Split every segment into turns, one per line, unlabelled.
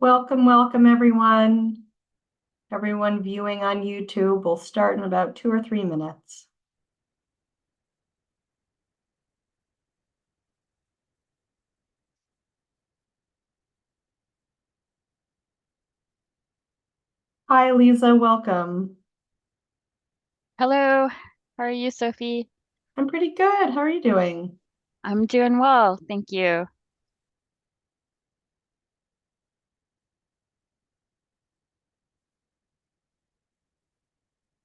Welcome, welcome everyone. Everyone viewing on YouTube will start in about 2 or 3 minutes. Hi, Lisa, welcome.
Hello, how are you, Sophie?
I'm pretty good. How are you doing?
I'm doing well, thank you.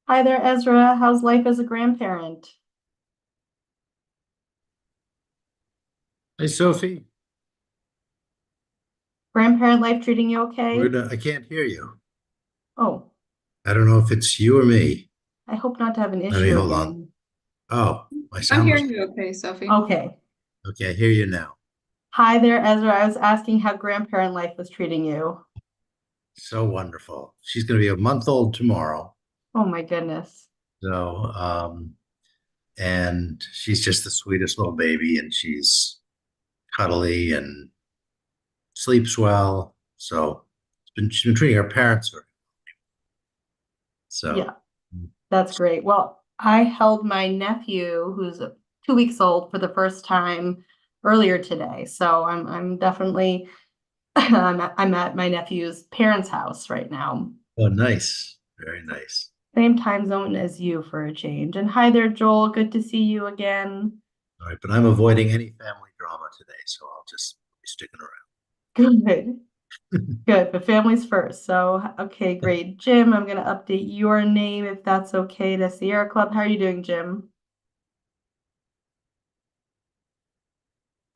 Hi there, Ezra. How's life as a grandparent?
Hey, Sophie.
Grandparent life treating you okay?
I can't hear you.
Oh,
I don't know if it's you or me.
I hope not to have an
Let me
issue
hold on.
again.
Oh, my
I'm
sound
hearing
must.
you okay, Sophie.
Okay.
Okay, I hear you now.
Hi there, Ezra. I was asking how grandparent life was treating you.
So wonderful. She's going to be a month old tomorrow.
Oh my goodness.
So, and she's just the sweetest little baby, and she's cuddly and sleeps well. So, she's been treating her parents very. So,
Yeah, that's great. Well, I held my nephew, who's 2 weeks old, for the first time earlier today. So I'm definitely I'm at my nephew's parents' house right now.
oh, nice, very nice.
Same time zone as you for a change. And hi there, Joel. Good to see you again.
All right, but I'm avoiding any family drama today, so I'll just be sticking
Good.
around.
Good. But families first. So okay, great. Jim, I'm gonna update your name if that's okay to Sierra Club. How are you doing, Jim?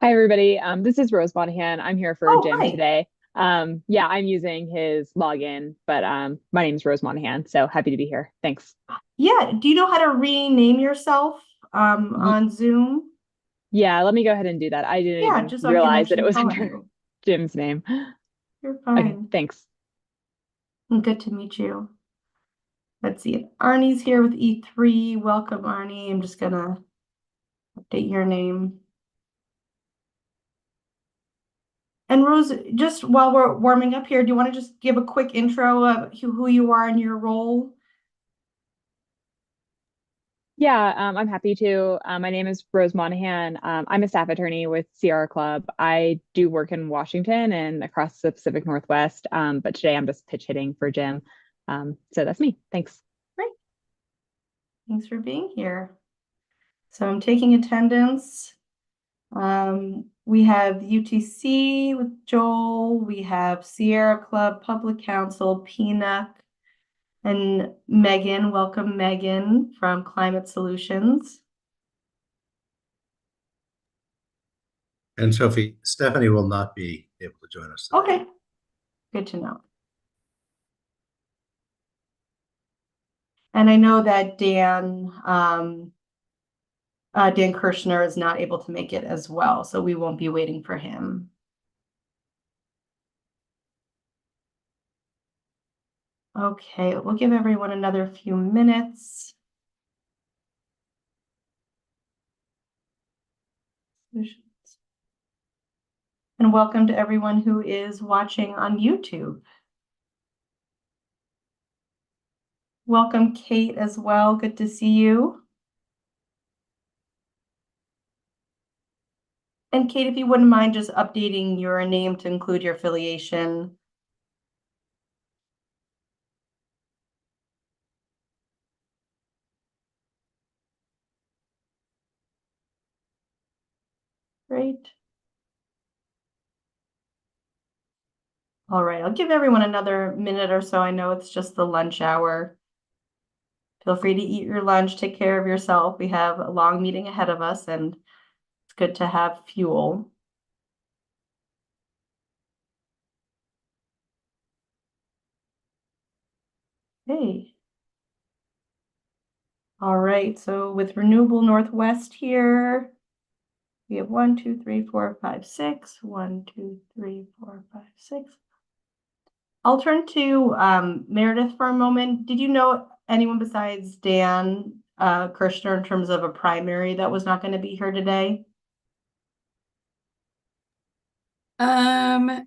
Hi, everybody. This is Rose Monahan. I'm here for
Oh,
Jim
hi.
today. Yeah, I'm using his login, but my name is Rose Monahan, so happy to be here. Thanks.
Yeah. Do you know how to rename yourself
Y
on Zoom?
Yeah, let me go ahead and do that. I didn't
Yeah,
even
just so I can
realize that it
actually
was
call on
under
you.
Jim's name.
You're
Okay,
fine.
thanks.
Good to meet you. Let's see. Arnie's here with E3. Welcome, Arnie. I'm just gonna update your name. And Rose, just while we're warming up here, do you want to just give a quick intro of who you are and your role?
Yeah, I'm happy to. My name is Rose Monahan. I'm a staff attorney with Sierra Club. I do work in Washington and across the Pacific Northwest, but today I'm just pitch hitting for Jim. So that's me. Thanks.
Great. Thanks for being here. So I'm taking attendance. We have UTC with Joel. We have Sierra Club, Public Council, PNUC, and Megan. Welcome, Megan from Climate Solutions.
And Sophie, Stephanie will not be able to join us today.
Okay, good to know. And I know that Dan Kirshner is not able to make it as well, so we won't be waiting for him. Okay, we'll give everyone another few minutes. And welcome to everyone who is watching on YouTube. Welcome, Kate, as well. Good to see you. And Kate, if you wouldn't mind just updating your name to include your affiliation. Great. All right, I'll give everyone another minute or so. I know it's just the lunch hour. Feel free to eat your lunch, take care of yourself. We have a long meeting ahead of us, and it's good to have fuel. Hey. All right, so with Renewable Northwest here, we have 1, 2, 3, 4, 5, 6. 1, 2, 3, 4, 5, 6. I'll turn to Meredith for a moment. Did you know anyone besides Dan Kirshner in terms of a primary that was not going to be here today?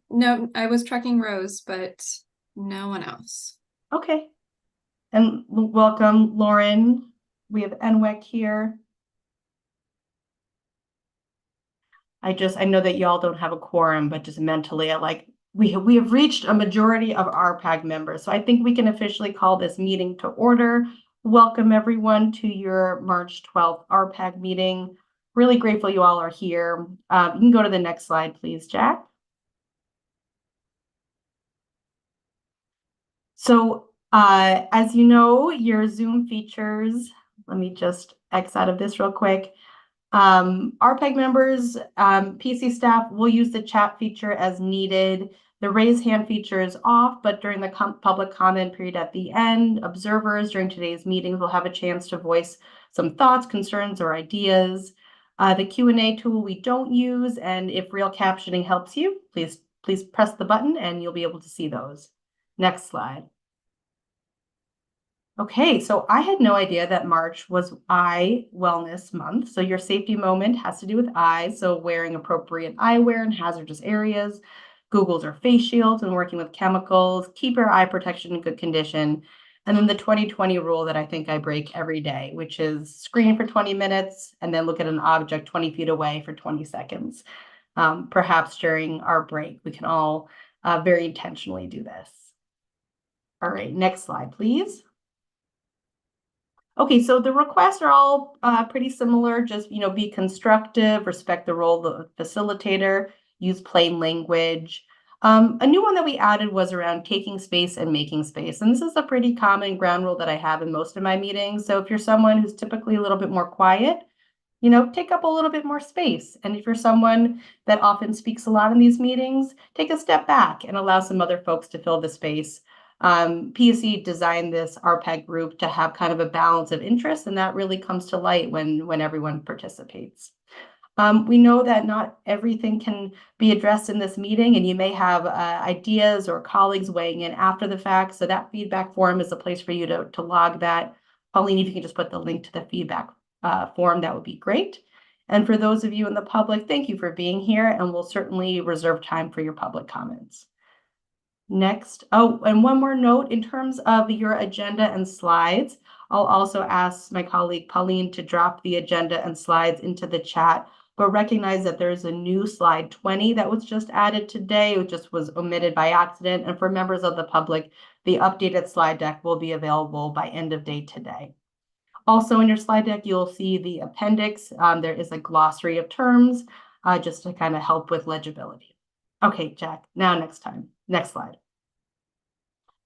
No, I was tracking Rose, but no one else.
Okay. And welcome, Lauren. We have NWEC here. I know that y'all don't have a quorum, but just mentally, we have reached a majority of RPAG members. So I think we can officially call this meeting to order. Welcome everyone to your March 12th RPAG meeting. Really grateful you all are here. You can go to the next slide, please, Jack. So as you know, your Zoom features, let me just X out of this real quick. RPAG members, PSE staff will use the chat feature as needed. The raise hand feature is off, but during the public comment period at the end, observers during today's meetings will have a chance to voice some thoughts, concerns, or ideas. The Q&A tool we don't use, and if real captioning helps you, please press the button and you'll be able to see those. Next slide. Okay, so I had no idea that March was Eye Wellness Month. So your safety moment has to do with eyes. So wearing appropriate eyewear in hazardous areas, goggles or face shields, and working with chemicals, keep your eye protection in good condition. And then the 2020 rule that I think I break every day, which is screen for 20 minutes and then look at an object 20 feet away for 20 seconds. Perhaps during our break, we can all very intentionally do this. All right, next slide, please. Okay, so the requests are all pretty similar. Just, be constructive, respect the role of the facilitator, use plain language. A new one that we added was around taking space and making space. And this is a pretty common ground rule that I have in most of my meetings. So if you're someone who's typically a little bit more quiet, take up a little bit more space. And if you're someone that often speaks a lot in these meetings, take a step back and allow some other folks to fill the space. PSE designed this RPAG group to have kind of a balance of interest, and that really comes to light when everyone participates. We know that not everything can be addressed in this meeting, and you may have ideas or colleagues weighing in after the fact. So that feedback form is a place for you to log that. Pauline, if you can just put the link to the feedback form, that would be great. And for those of you in the public, thank you for being here, and we'll certainly reserve time for your public comments. Next, and one more note, in terms of your agenda and slides, I'll also ask my colleague Pauline to drop the agenda and slides into the chat, but recognize that there's a new slide 20 that was just added today. It just was omitted by accident. And for members of the public, the updated slide deck will be available by end of day today. Also in your slide deck, you'll see the appendix. There is a glossary of terms just to kind of help with legibility. Okay, Jack, now next slide.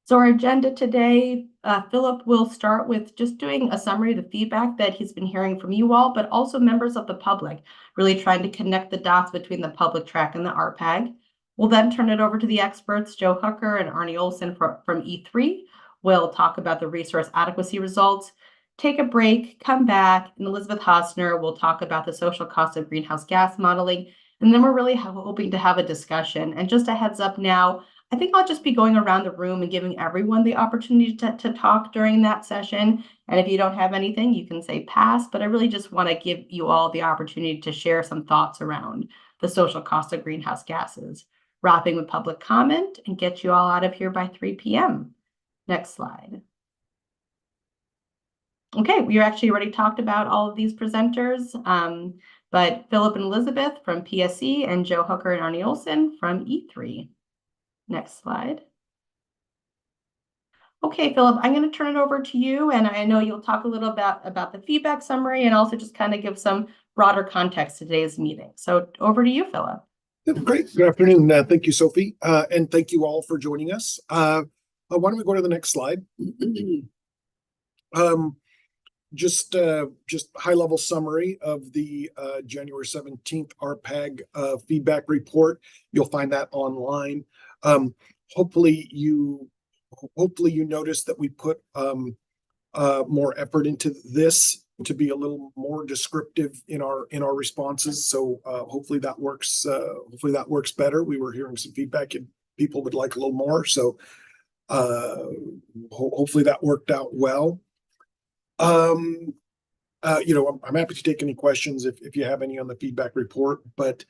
So our agenda today, Philip will start with just doing a summary of the feedback that he's been hearing from you all, but also members of the public, really trying to connect the dots between the public track and the RPAG. We'll then turn it over to the experts, Joe Hooker and Arnie Olson from E3. We'll talk about the resource adequacy results, take a break, come back, and Elizabeth Hosner will talk about the social cost of greenhouse gas modeling. And then we're really hoping to have a discussion. And just a heads up now, I think I'll just be going around the room and giving everyone the opportunity to talk during that session. And if you don't have anything, you can say pass, but I really just want to give you all the opportunity to share some thoughts around the social cost of greenhouse gases, wrapping with public comment and get you all out of here by 3 p.m. Next slide. Okay, we actually already talked about all of these presenters, but Philip and Elizabeth from PSE and Joe Hooker and Arnie Olson from E3. Next slide. Okay, Philip, I'm going to turn it over to you, and I know you'll talk a little about the feedback summary and also just kind of give some broader context to today's meeting. So over to you, Philip.
Great. Good afternoon. Thank you, Sophie, and thank you all for joining us. Why don't we go to the next slide? Just high-level summary of the January 17th RPAG feedback report. You'll find that online. Hopefully you noticed that we put more effort into this to be a little more descriptive in our responses. So hopefully that works. Hopefully that works better. We were hearing some feedback and people would like a little more. So hopefully that worked out well. I'm happy to take any questions if you have any on the feedback report, but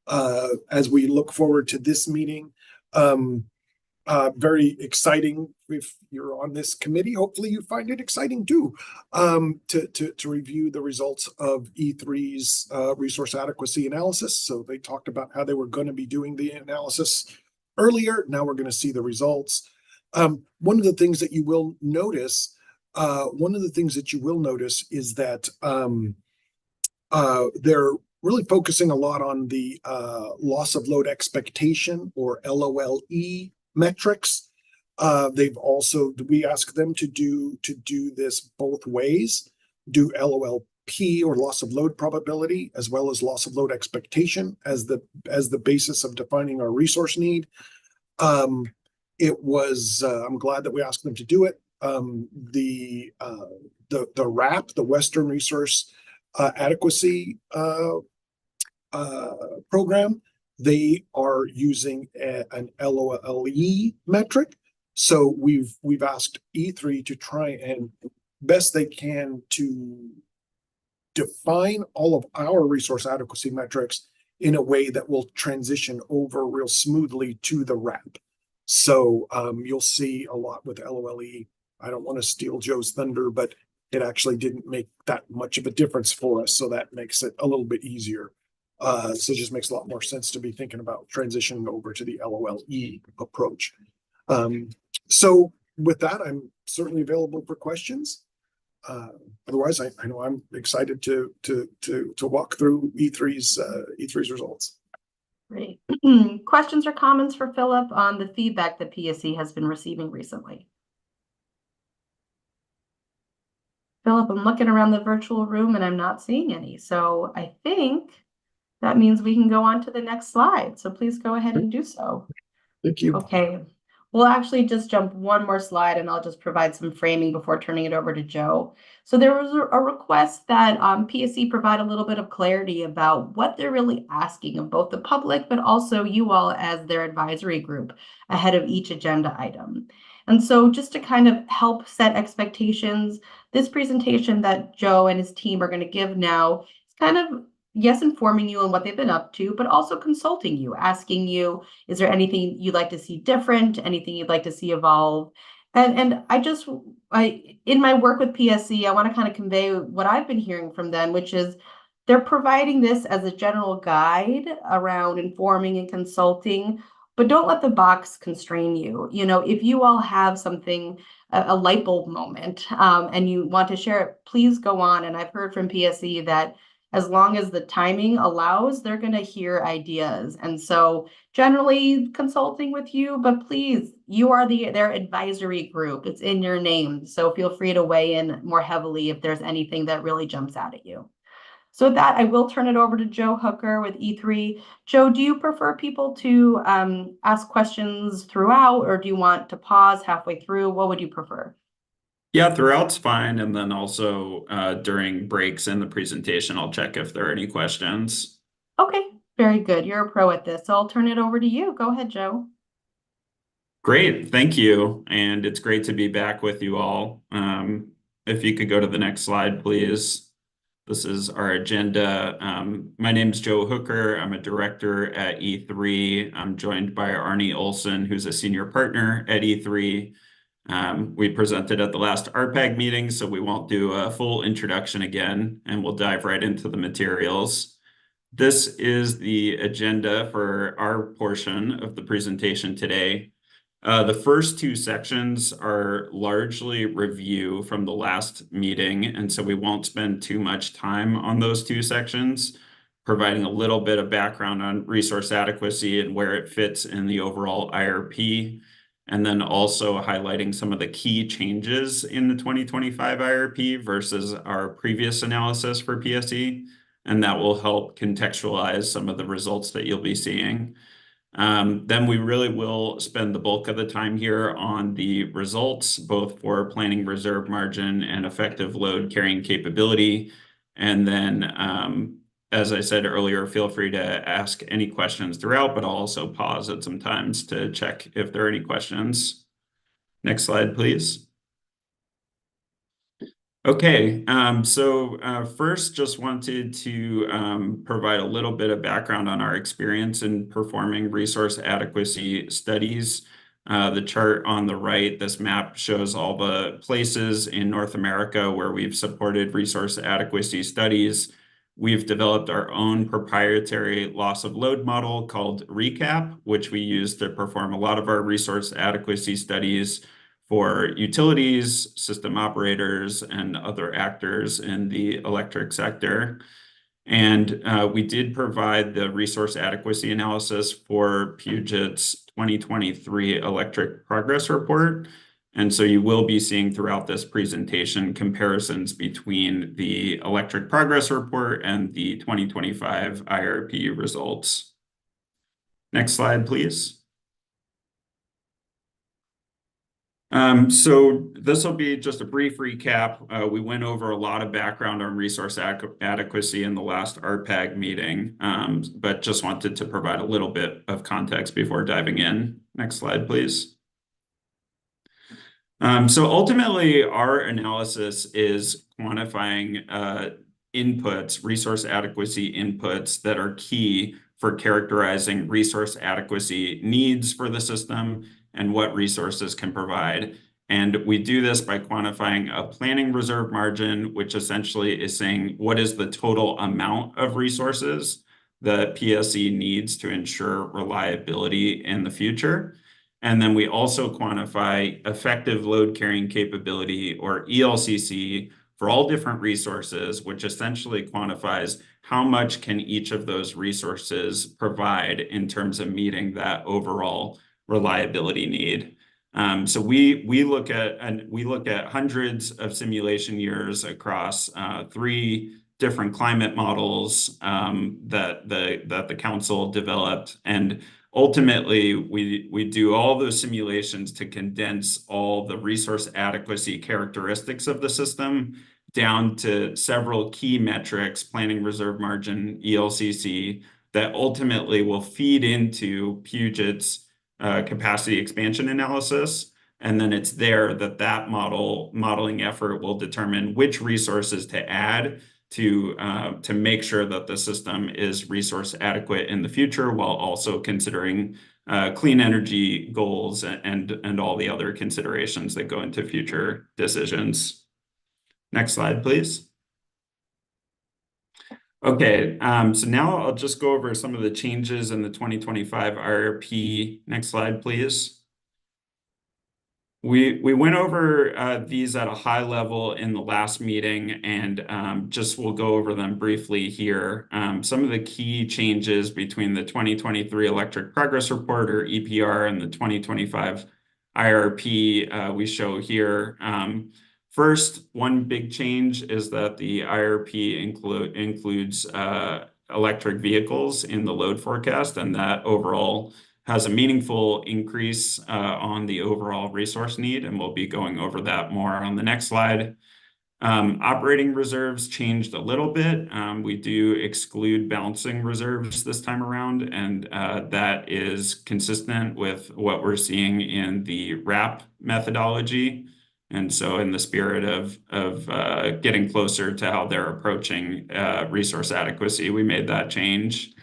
as we look forward to this meeting. Very exciting. If you're on this committee, hopefully you find it exciting too, to review the results of E3's resource adequacy analysis. So they talked about how they were going to be doing the analysis earlier. Now we're going to see the results. One of the things that you will notice, is that they're really focusing a lot on the loss of load expectation, or LOLE metrics. We asked them to do this both ways, do LOLP, or loss of load probability, as well as loss of load expectation as the basis of defining our resource need. I'm glad that we asked them to do it. The RAP, the Western Resource Adequacy program, they are using an LOLE metric. So we've asked E3 to try and best they can to define all of our resource adequacy metrics in a way that will transition over real smoothly to the RAP. So you'll see a lot with LOLE. I don't want to steal Joe's thunder, but it actually didn't make that much of a difference for us. So that makes it a little bit easier. So it just makes a lot more sense to be thinking about transitioning over to the LOLE approach. So with that, I'm certainly available for questions. Otherwise, I know I'm excited to walk through E3's results.
Great. Questions or comments for Philip on the feedback that PSE has been receiving recently? Philip, I'm looking around the virtual room and I'm not seeing any. So I think that means we can go on to the next slide. So please go ahead and do so.
Thank you.
Okay. We'll actually just jump one more slide and I'll just provide some framing before turning it over to Joe. So there was a request that PSE provide a little bit of clarity about what they're really asking of both the public, but also you all as their advisory group ahead of each agenda item. And so just to kind of help set expectations, this presentation that Joe and his team are going to give now is kind of, yes, informing you on what they've been up to, but also consulting you, asking you, is there anything you'd like to see different, anything you'd like to see evolve? And in my work with PSE, I want to kind of convey what I've been hearing from them, which is they're providing this as a general guide around informing and consulting, but don't let the box constrain you. You know, if you all have something, a light bulb moment, and you want to share it, please go on. And I've heard from PSE that as long as the timing allows, they're going to hear ideas. And so generally consulting with you, but please, you are their advisory group. It's in your name. So feel free to weigh in more heavily if there's anything that really jumps out at you. So with that, I will turn it over to Joe Hooker with E3. Joe, do you prefer people to ask questions throughout, or do you want to pause halfway through? What would you prefer?
Yeah, throughout's fine. And then also during breaks in the presentation, I'll check if there are any questions.
Okay, very good. You're a pro at this. So I'll turn it over to you. Go ahead, Joe.
Great, thank you. And it's great to be back with you all. If you could go to the next slide, please. This is our agenda. My name is Joe Hooker. I'm a director at E3. I'm joined by Arnie Olson, who's a senior partner at E3. We presented at the last RPAG meeting, so we won't do a full introduction again, and we'll dive right into the materials. This is the agenda for our portion of the presentation today. The first two sections are largely review from the last meeting, and so we won't spend too much time on those two sections, providing a little bit of background on resource adequacy and where it fits in the overall IRP. And then also highlighting some of the key changes in the 2025 IRP versus our previous analysis for PSE. And that will help contextualize some of the results that you'll be seeing. Then we really will spend the bulk of the time here on the results, both for planning reserve margin and effective load carrying capability. And then, as I said earlier, feel free to ask any questions throughout, but I'll also pause at some times to check if there are any questions. Next slide, please. Okay, first, just wanted to provide a little bit of background on our experience in performing resource adequacy studies. The chart on the right, this map shows all the places in North America where we've supported resource adequacy studies. We've developed our own proprietary loss of load model called RECAP, which we use to perform a lot of our resource adequacy studies for utilities, system operators, and other actors in the electric sector. And we did provide the resource adequacy analysis for Puget's 2023 electric progress report. And so you will be seeing throughout this presentation comparisons between the electric progress report and the 2025 IRP results. Next slide, please. So this will be just a brief recap. We went over a lot of background on resource adequacy in the last RPAG meeting, but just wanted to provide a little bit of context before diving in. Next slide, please. So ultimately, our analysis is quantifying inputs, resource adequacy inputs that are key for characterizing resource adequacy needs for the system and what resources can provide. And we do this by quantifying a planning reserve margin, which essentially is saying what is the total amount of resources the PSE needs to ensure reliability in the future. And then we also quantify effective load carrying capability, or ELCC, for all different resources, which essentially quantifies how much can each of those resources provide in terms of meeting that overall reliability need. So we look at hundreds of simulation years across 3 different climate models that the council developed, and ultimately we do all those simulations to condense all the resource adequacy characteristics of the system down to several key metrics: planning reserve margin, ELCC, that ultimately will feed into Puget's capacity expansion analysis. And then it's there that modeling effort will determine which resources to add to make sure that the system is resource adequate in the future, while also considering clean energy goals and all the other considerations that go into future decisions. Next slide, please. Okay, so now I'll just go over some of the changes in the 2025 IRP. Next slide, please. We went over these at a high level in the last meeting, and just we'll go over them briefly here. Some of the key changes between the 2023 Electric Progress Report, or EPR, and the 2025 IRP we show here. First, one big change is that the IRP includes electric vehicles in the load forecast, and that overall has a meaningful increase on the overall resource need, and we'll be going over that more on the next slide. Operating reserves changed a little bit. We do exclude balancing reserves this time around, and that is consistent with what we're seeing in the RAP methodology. And so in the spirit of getting closer to how they're approaching resource adequacy, we made that change.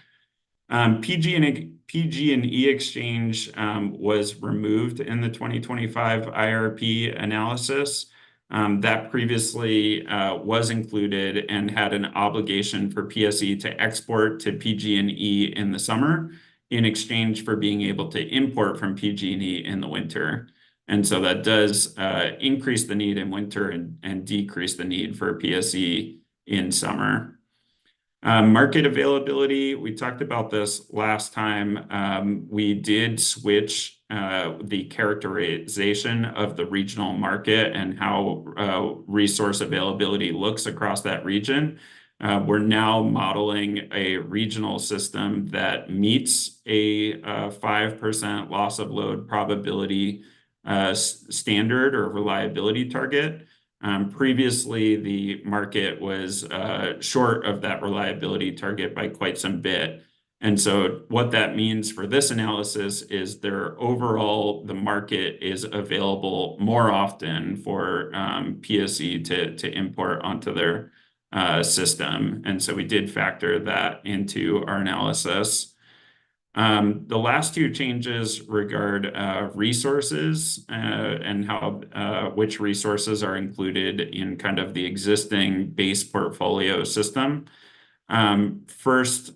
PG&E exchange was removed in the 2025 IRP analysis. That previously was included and had an obligation for PSE to export to PG&E in the summer in exchange for being able to import from PG&E in the winter. And so that does increase the need in winter and decrease the need for PSE in summer. Market availability, we talked about this last time. We did switch the characterization of the regional market and how resource availability looks across that region. We're now modeling a regional system that meets a 5% loss of load probability standard or reliability target. Previously, the market was short of that reliability target by quite some bit. And so what that means for this analysis is the market is available more often for PSE to import onto their system. And so we did factor that into our analysis. The last two changes regard resources and how which resources are included in kind of the existing base portfolio system. First,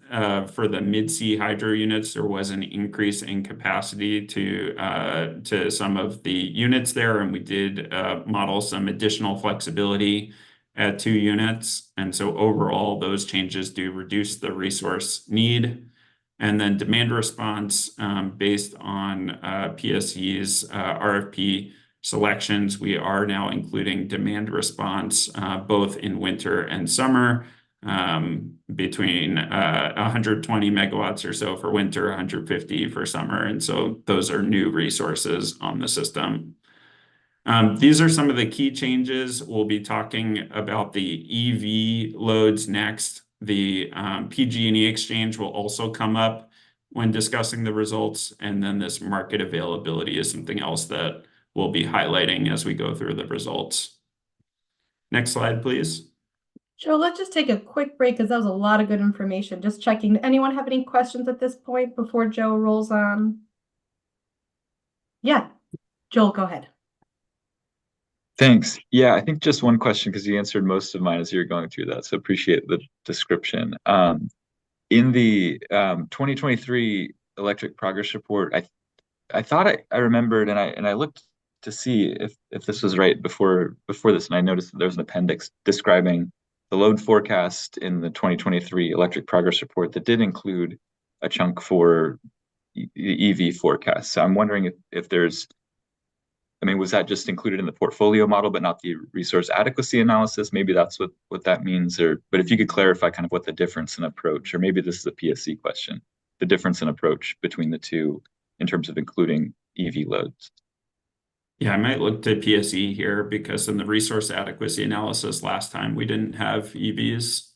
for the mid-sea hydro units, there was an increase in capacity to some of the units there, and we did model some additional flexibility at 2 units. And so overall, those changes do reduce the resource need. And then demand response, based on PSE's RFP selections, we are now including demand response both in winter and summer, between 120 megawatts or so for winter, 150 for summer. And so those are new resources on the system. These are some of the key changes. We'll be talking about the EV loads next. The PG&E exchange will also come up when discussing the results. And then this market availability is something else that we'll be highlighting as we go through the results. Next slide, please.
Joe, let's just take a quick break because that was a lot of good information. Just checking. Anyone have any questions at this point before Joe rolls on? Yeah, Joel, go ahead.
Thanks. Yeah, I think just one question because you answered most of mine as you were going through that. So appreciate the description. In the 2023 electric progress report, I thought I remembered and I looked to see if this was right before this, and I noticed that there's an appendix describing the load forecast in the 2023 electric progress report that did include a chunk for the EV forecast. So I'm wondering if there's, I mean, was that just included in the portfolio model, but not the resource adequacy analysis? Maybe that's what that means, but if you could clarify kind of what the difference in approach, or maybe this is a PSE question, the difference in approach between the two in terms of including EV loads.
Yeah, I might look to PSE here because in the resource adequacy analysis last time, we didn't have EVs.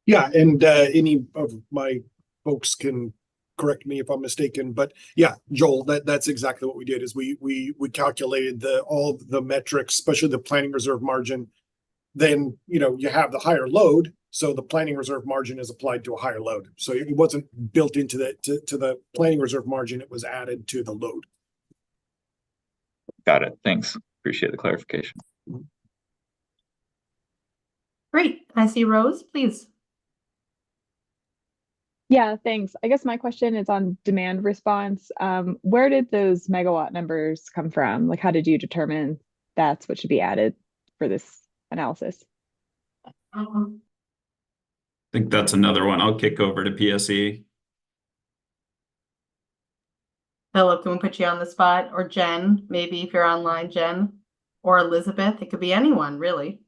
Yeah, and any of my folks can correct me if I'm mistaken, but yeah, Joel, that's exactly what we did is we calculated all the metrics, especially the planning reserve margin. Then, you have the higher load, so the planning reserve margin is applied to a higher load. So it wasn't built into to the planning reserve margin, it was added to the load.
Got it. Thanks. Appreciate the clarification.
Great. I see Rose, please.
Yeah, thanks. I guess my question is on demand response. Where did those megawatt numbers come from? Like, how did you determine that's what should be added for this analysis?
I think that's another one. I'll kick over to PSE.
Philip, can we put you on the spot? Or Jen, maybe if you're online, Jen, or Elizabeth. It could be anyone, really.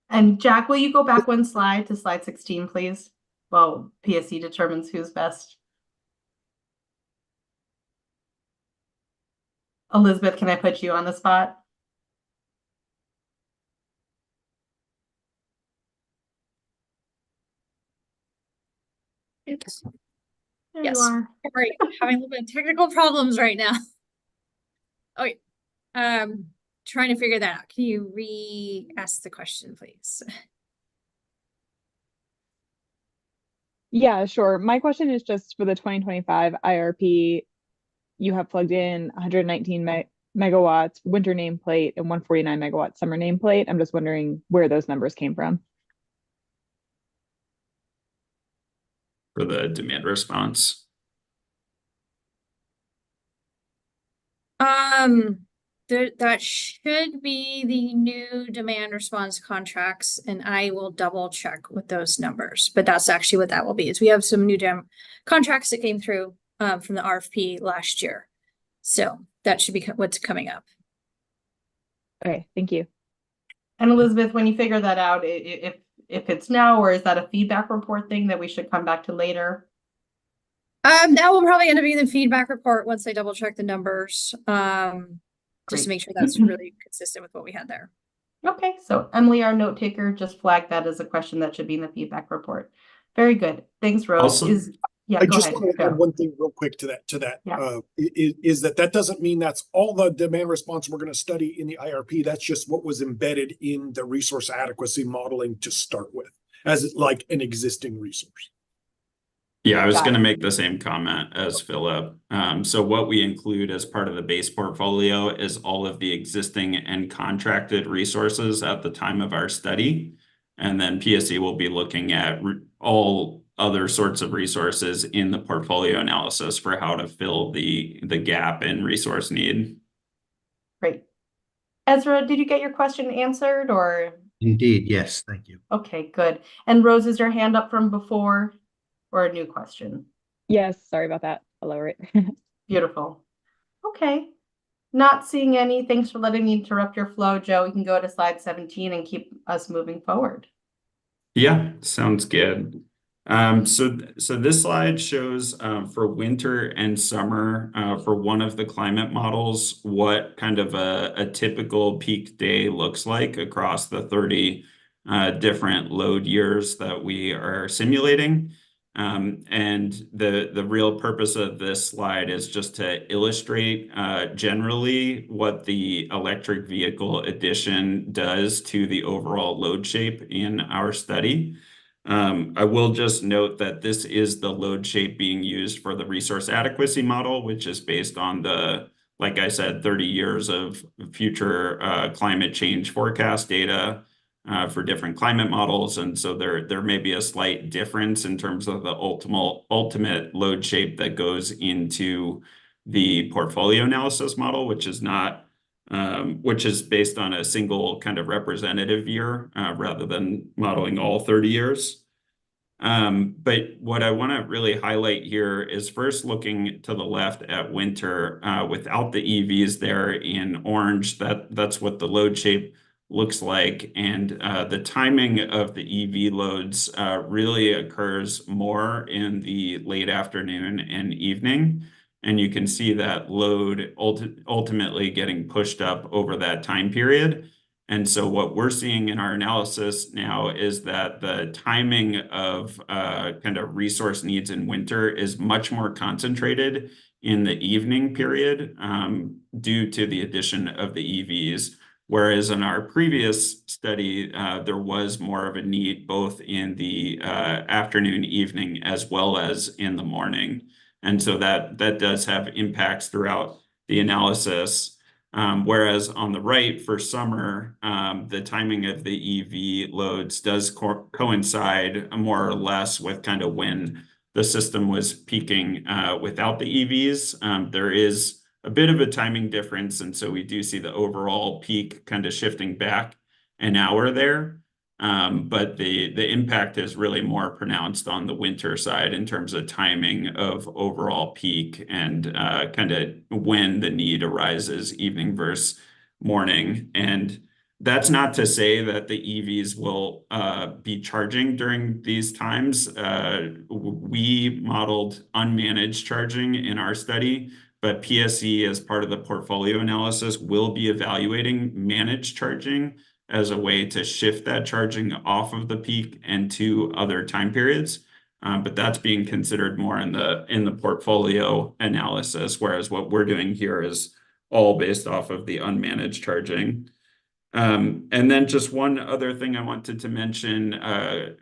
And Jack, will you go back one slide to slide 16, please? Well, PSE determines who's best. Elizabeth, can I put you on the spot?
Yes.
There
Yes.
you are.
Sorry, having a little bit of technical problems right now. Okay. Trying to figure that out. Can you re-ask the question, please?
Yeah, sure. My question is just for the 2025 IRP, you have plugged in 119 megawatts winter nameplate and 149 megawatt summer nameplate. I'm just wondering where those numbers came from.
For the demand response.
That should be the new demand response contracts, and I will double check with those numbers. But that's actually what that will be. Is we have some new contracts that came through from the RFP last year, so that should be what's coming up.
Okay, thank you.
And Elizabeth, when you figure that out, if it's now, or is that a feedback report thing that we should come back to later?
That will probably end up being the feedback report once I double check the numbers. Just to make sure that's really consistent with what we had there.
Okay, so Emily, our note taker, just flagged that as a question that should be in the feedback report. Very good. Thanks, Rose.
Also,
Yeah,
I
go
just
ahead.
want to add
Go.
one thing real quick to that.
Yeah.
Is that doesn't mean that's all the demand response we're going to study in the IRP. That's just what was embedded in the resource adequacy modeling to start with, as like an existing resource.
yeah, I was
Got
going to
it.
make the same comment as Philip. So what we include as part of the base portfolio is all of the existing and contracted resources at the time of our study. And then PSE will be looking at all other sorts of resources in the portfolio analysis for how to fill the gap in resource need.
Great. Ezra, did you get your question answered or?
Indeed, yes, thank you.
Okay, good. And Rose, is your hand up from before or a new question?
Yes, sorry about that. I'll lower it.
Beautiful. Okay. Not seeing any. Thanks for letting me interrupt your flow, Joe. We can go to slide 17 and keep us moving forward.
Yeah, sounds good. So this slide shows for winter and summer for one of the climate models what kind of a typical peak day looks like across the 30 different load years that we are simulating. And the real purpose of this slide is just to illustrate generally what the electric vehicle addition does to the overall load shape in our study. I will just note that this is the load shape being used for the resource adequacy model, which is based on the, like I said, 30 years of future climate change forecast data for different climate models. And so there may be a slight difference in terms of the ultimate load shape that goes into the portfolio analysis model, which is based on a single kind of representative year rather than modeling all 30 years. But what I want to really highlight here is first looking to the left at winter without the EVs there in orange. That's what the load shape looks like. And the timing of the EV loads really occurs more in the late afternoon and evening. And you can see that load ultimately getting pushed up over that time period. And so what we're seeing in our analysis now is that the timing of kind of resource needs in winter is much more concentrated in the evening period due to the addition of the EVs. Whereas in our previous study, there was more of a need both in the afternoon, evening, as well as in the morning. And so that does have impacts throughout the analysis. Whereas on the right for summer, the timing of the EV loads does coincide more or less with kind of when the system was peaking without the EVs. There is a bit of a timing difference, and so we do see the overall peak kind of shifting back an hour there. But the impact is really more pronounced on the winter side in terms of timing of overall peak and kind of when the need arises, evening versus morning. And that's not to say that the EVs will be charging during these times. We modeled unmanaged charging in our study, but PSE, as part of the portfolio analysis, will be evaluating managed charging as a way to shift that charging off of the peak and to other time periods. But that's being considered more in the portfolio analysis, whereas what we're doing here is all based off of the unmanaged charging. And then just one other thing I wanted to mention, I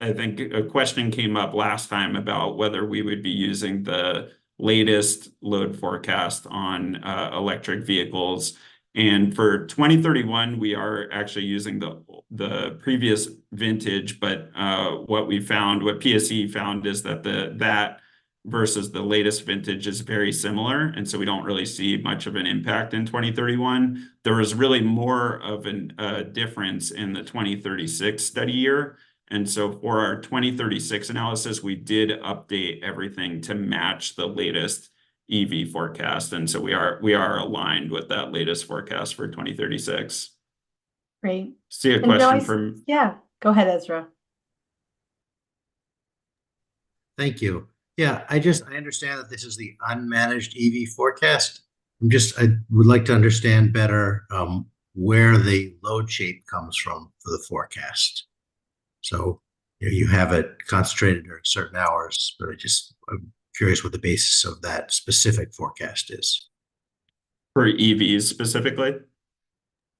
think a question came up last time about whether we would be using the latest load forecast on electric vehicles. And for 2031, we are actually using the previous vintage, but what PSE found is that that versus the latest vintage is very similar. And so we don't really see much of an impact in 2031. There was really more of a difference in the 2036 study year. And so for our 2036 analysis, we did update everything to match the latest EV forecast. And so we are aligned with that latest forecast for 2036.
Great.
See a question from...
Yeah, go ahead, Ezra.
Thank you. Yeah, I understand that this is the unmanaged EV forecast. I would like to understand better where the load shape comes from for the forecast. So you have it concentrated during certain hours, but I'm curious what the basis of that specific forecast is.
For EVs specifically?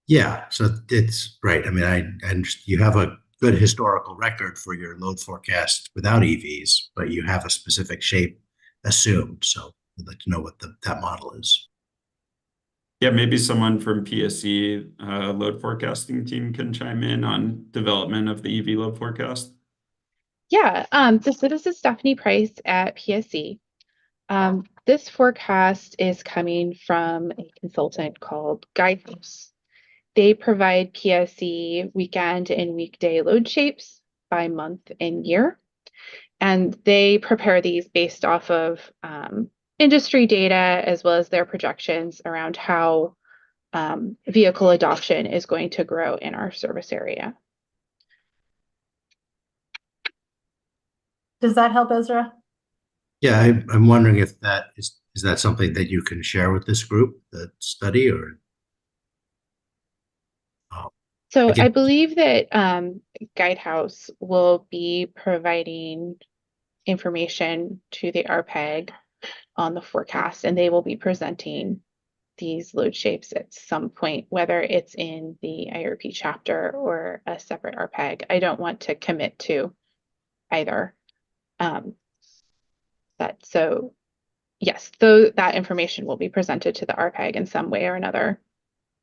Yeah, so it's right. I mean, you have a good historical record for your load forecast without EVs, but you have a specific shape assumed. So I'd like to know what that model is.
Yeah, maybe someone from PSE load forecasting team can chime in on development of the EV load forecast.
Yeah, so this is Stephanie Price at PSE. This forecast is coming from a consultant called Guidehouse. They provide PSE weekend and weekday load shapes by month and year. And they prepare these based off of industry data as well as their projections around how vehicle adoption is going to grow in our service area.
Does that help, Ezra?
Yeah, I'm wondering if that is that something that you can share with this group, that study, or
So
I
I believe that Guidehouse will be providing information to the RPAG on the forecast, and they will be presenting these load shapes at some point, whether it's in the IRP chapter or a separate RPAG. I don't want to commit to either. So yes, though that information will be presented to the RPAG in some way or another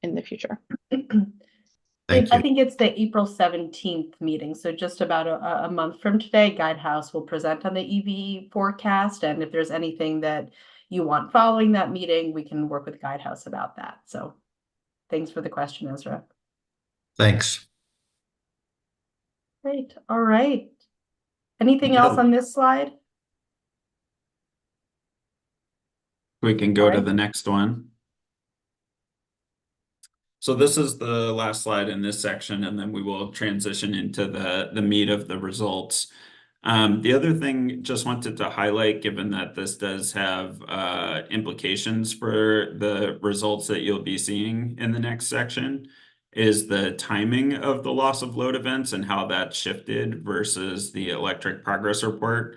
in the future.
Thank
I
you.
think it's the April 17th meeting. So just about a month from today, Guidehouse will present on the EV forecast. And if there's anything that you want following that meeting, we can work with Guidehouse about that. So thanks for the question, Ezra.
Thanks.
Great. All right. Anything
Yeah.
else on this slide?
We can go to
Alright.
the next one. So this is the last slide in this section, and then we will transition into the meat of the results. The other thing just wanted to highlight, given that this does have implications for the results that you'll be seeing in the next section, is the timing of the loss of load events and how that shifted versus the electric progress report.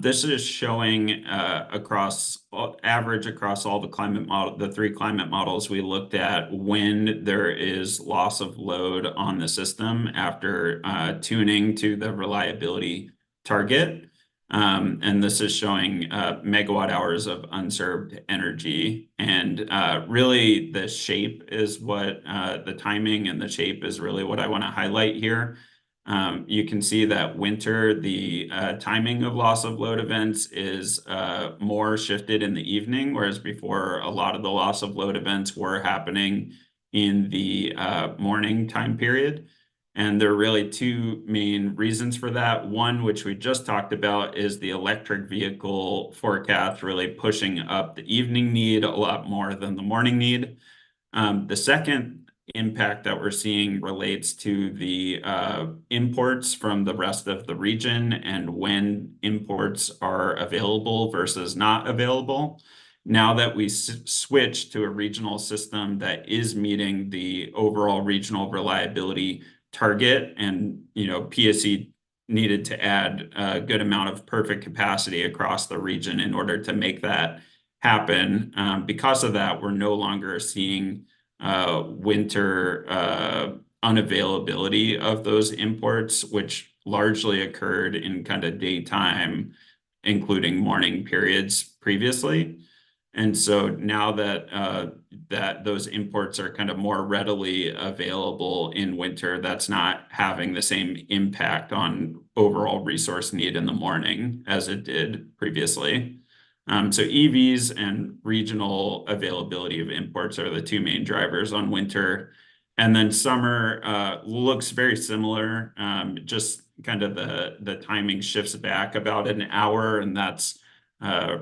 This is showing average across all the three climate models we looked at, when there is loss of load on the system after tuning to the reliability target. And this is showing megawatt hours of unserved energy. And really the shape is what the timing and the shape is really what I want to highlight here. You can see that winter, the timing of loss of load events is more shifted in the evening, whereas before a lot of the loss of load events were happening in the morning time period. And there are really two main reasons for that. One, which we just talked about, is the electric vehicle forecast really pushing up the evening need a lot more than the morning need. The second impact that we're seeing relates to the imports from the rest of the region and when imports are available versus not available. Now that we switch to a regional system that is meeting the overall regional reliability target, and PSE needed to add a good amount of perfect capacity across the region in order to make that happen. Because of that, we're no longer seeing winter unavailability of those imports, which largely occurred in kind of daytime, including morning periods previously. And so now that those imports are kind of more readily available in winter, that's not having the same impact on overall resource need in the morning as it did previously. So EVs and regional availability of imports are the two main drivers on winter. And then summer looks very similar, just kind of the timing shifts back about an hour, and that's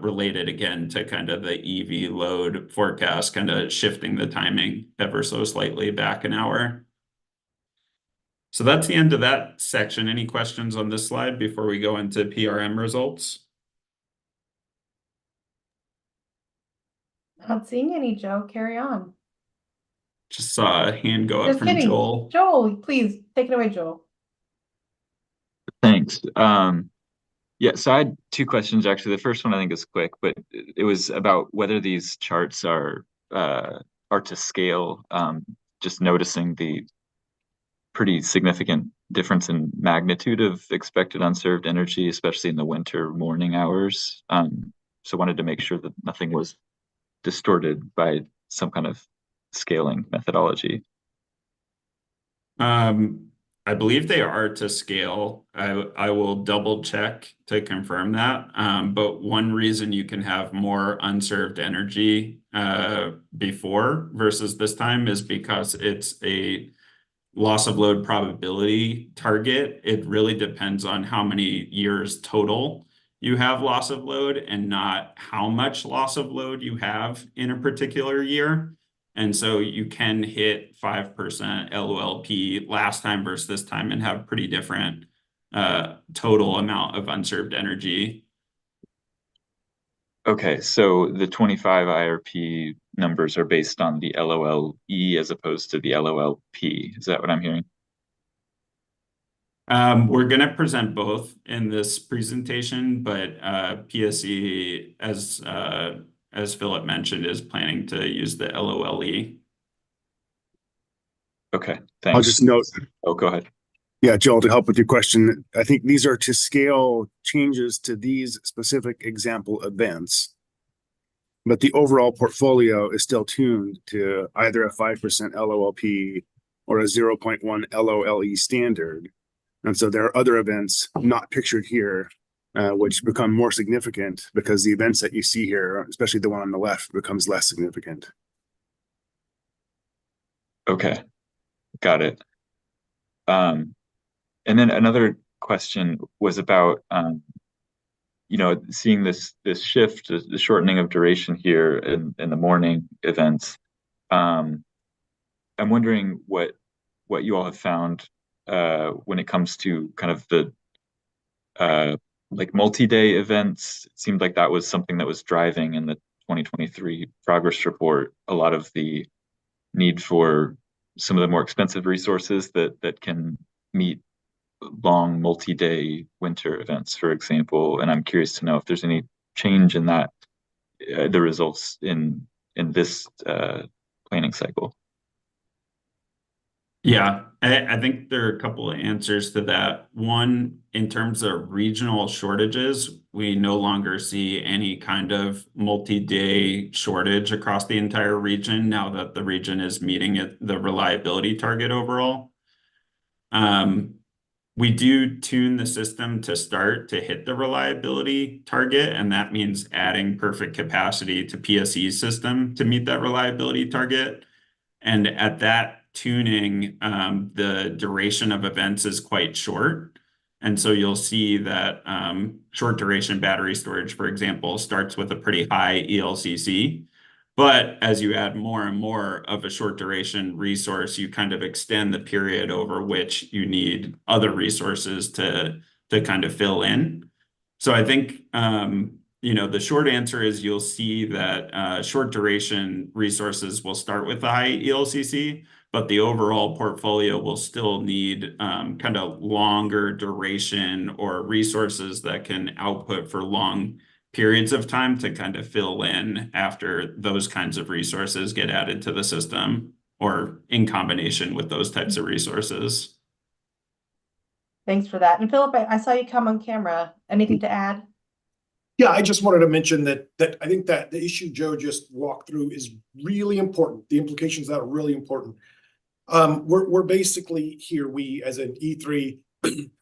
related again to kind of the EV load forecast, kind of shifting the timing ever so slightly back an hour. So that's the end of that section. Any questions on this slide before we go into PRM results?
Not seeing any, Joe. Carry on.
Just saw a hand go up
Just
from
kidding.
Joel.
Joel, please take it away, Joel.
Thanks. Yeah, so I had two questions actually. The first one I think is quick, but it was about whether these charts are to scale. Just noticing the pretty significant difference in magnitude of expected unserved energy, especially in the winter morning hours. So wanted to make sure that nothing was distorted by some kind of scaling methodology.
I believe they are to scale. I will double check to confirm that. But one reason you can have more unserved energy before versus this time is because it's a loss of load probability target. It really depends on how many years total you have loss of load and not how much loss of load you have in a particular year. And so you can hit 5% LOLP last time versus this time and have pretty different total amount of unserved energy.
Okay, so the 25 IRP numbers are based on the LOLE as opposed to the LOLP. Is that what I'm hearing?
We're going to present both in this presentation, but PSE, as Philip mentioned, is planning to use the LOLE.
Okay,
I'll
thanks.
just note,
Oh, go ahead.
yeah, Joel, to help with your question, I think these are to scale changes to these specific example events. But the overall portfolio is still tuned to either a 5% LOLP or a 0.1 LOLE standard. And so there are other events not pictured here, which become more significant because the events that you see here, especially the one on the left, becomes less significant.
Okay, got it. And then another question was about seeing this shift, the shortening of duration here in the morning events. I'm wondering what you all have found when it comes to kind of the like multi-day events. It seemed like that was something that was driving in the 2023 progress report a lot of the need for some of the more expensive resources that can meet long multi-day winter events, for example. And I'm curious to know if there's any change in that, the results in this planning cycle.
Yeah, I think there are a couple of answers to that. One, in terms of regional shortages, we no longer see any kind of multi-day shortage across the entire region now that the region is meeting the reliability target overall. We do tune the system to start to hit the reliability target, and that means adding perfect capacity to PSE system to meet that reliability target. And at that tuning, the duration of events is quite short. And so you'll see that short duration battery storage, for example, starts with a pretty high ELCC. But as you add more and more of a short duration resource, you kind of extend the period over which you need other resources to kind of fill in. So I think the short answer is you'll see that short duration resources will start with the high ELCC, but the overall portfolio will still need kind of longer duration or resources that can output for long periods of time to kind of fill in after those kinds of resources get added to the system or in combination with those types of resources.
Thanks for that. And Philip, I saw you come on camera. Anything to add?
Yeah, I just wanted to mention that I think that the issue Joe just walked through is really important. The implications of that are really important. We're basically here, we as an E3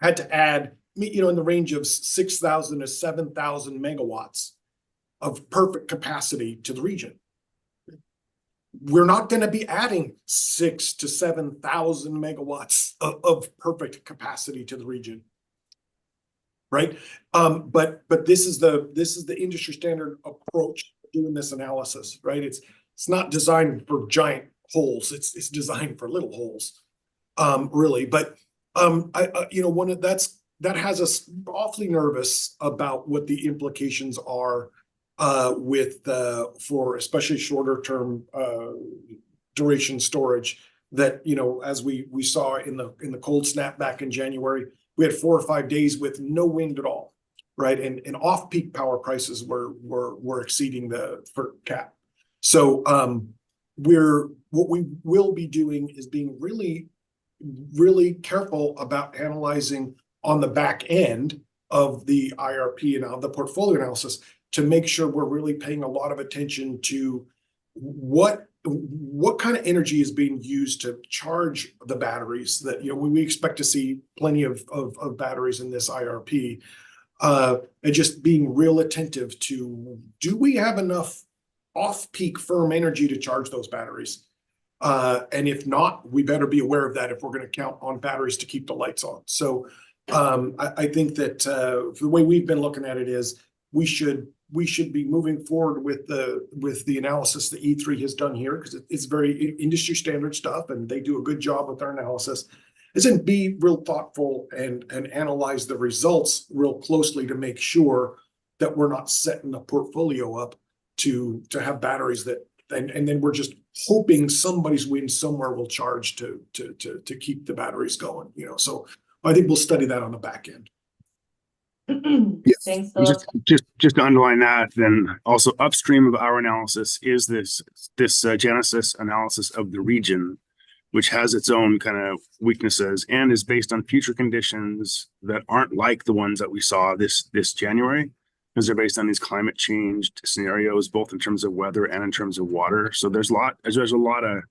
had to add, in the range of 6,000 to 7,000 megawatts of perfect capacity to the region. We're not going to be adding 6,000 to 7,000 megawatts of perfect capacity to the region, right? But this is the industry standard approach to doing this analysis, right? It's not designed for giant holes. It's designed for little holes, really. But that has us awfully nervous about what the implications are for especially shorter term duration storage that, you know, as we saw in the cold snap back in January, we had 4 or 5 days with no wind at all, right? And off-peak power prices were exceeding the FERC cap. So what we will be doing is being really, really careful about analyzing on the back end of the IRP and of the portfolio analysis to make sure we're really paying a lot of attention to what kind of energy is being used to charge the batteries that, you know, we expect to see plenty of batteries in this IRP, and just being real attentive to, do we have enough off-peak firm energy to charge those batteries? And if not, we better be aware of that if we're going to count on batteries to keep the lights on. So I think that the way we've been looking at it is we should be moving forward with the analysis that E3 has done here, because it's very industry standard stuff and they do a good job with their analysis. Is then be real thoughtful and analyze the results real closely to make sure that we're not setting a portfolio up to have batteries that and then we're just hoping somebody's wind somewhere will charge to keep the batteries going, you know. So I think we'll study that on the back end.
Yes.
Thanks,
And
Philip.
just to underline that, then also upstream of our analysis is this Genesis analysis of the region, which has its own kind of weaknesses and is based on future conditions that aren't like the ones that we saw this January, because they're based on these climate change scenarios, both in terms of weather and in terms of water. So there's a lot of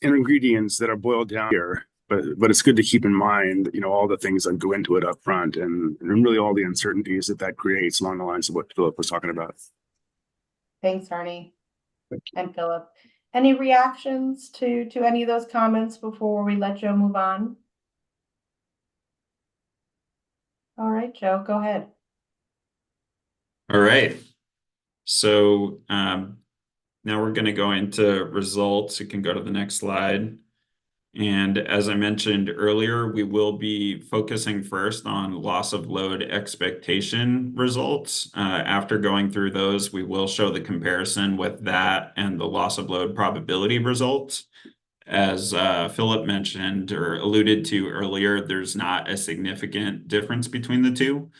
ingredients that are boiled down here, but it's good to keep in mind, you know, all the things that go into it up front and really all the uncertainties that creates along the lines of what Philip was talking about.
Thanks, Arnie and Philip. Any reactions to any of those comments before we let Joe move on? All right, Joe, go ahead.
All right. So now we're going to go into results. You can go to the next slide. And as I mentioned earlier, we will be focusing first on loss of load expectation results. After going through those, we will show the comparison with that and the loss of load probability results. As Philip mentioned or alluded to earlier, there's not a significant difference between the two.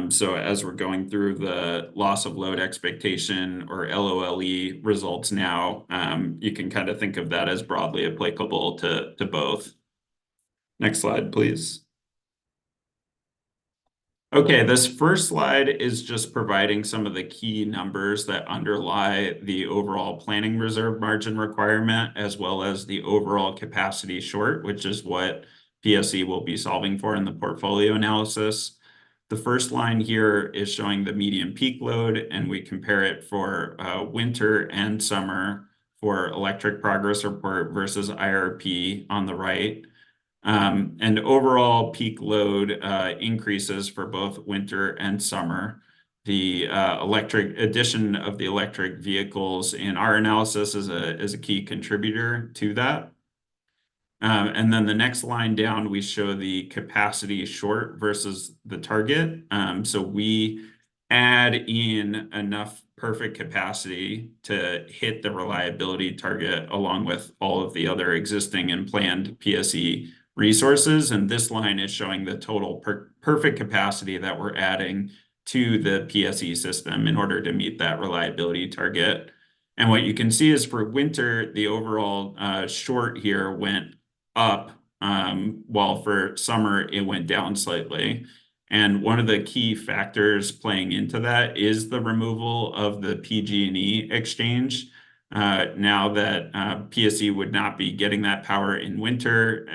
So as we're going through the loss of load expectation or LOLE results now, you can kind of think of that as broadly applicable to both. Next slide, please. Okay, this first slide is just providing some of the key numbers that underlie the overall planning reserve margin requirement, as well as the overall capacity short, which is what PSE will be solving for in the portfolio analysis. The first line here is showing the median peak load, and we compare it for winter and summer for electric progress report versus IRP on the right. And overall peak load increases for both winter and summer. The addition of the electric vehicles in our analysis is a key contributor to that. And then the next line down, we show the capacity short versus the target. So we add in enough perfect capacity to hit the reliability target along with all of the other existing and planned PSE resources. And this line is showing the total perfect capacity that we're adding to the PSE system in order to meet that reliability target. And what you can see is for winter, the overall short here went up, while for summer it went down slightly. And one of the key factors playing into that is the removal of the PG&E exchange. Now that PSE would not be getting that power in winter,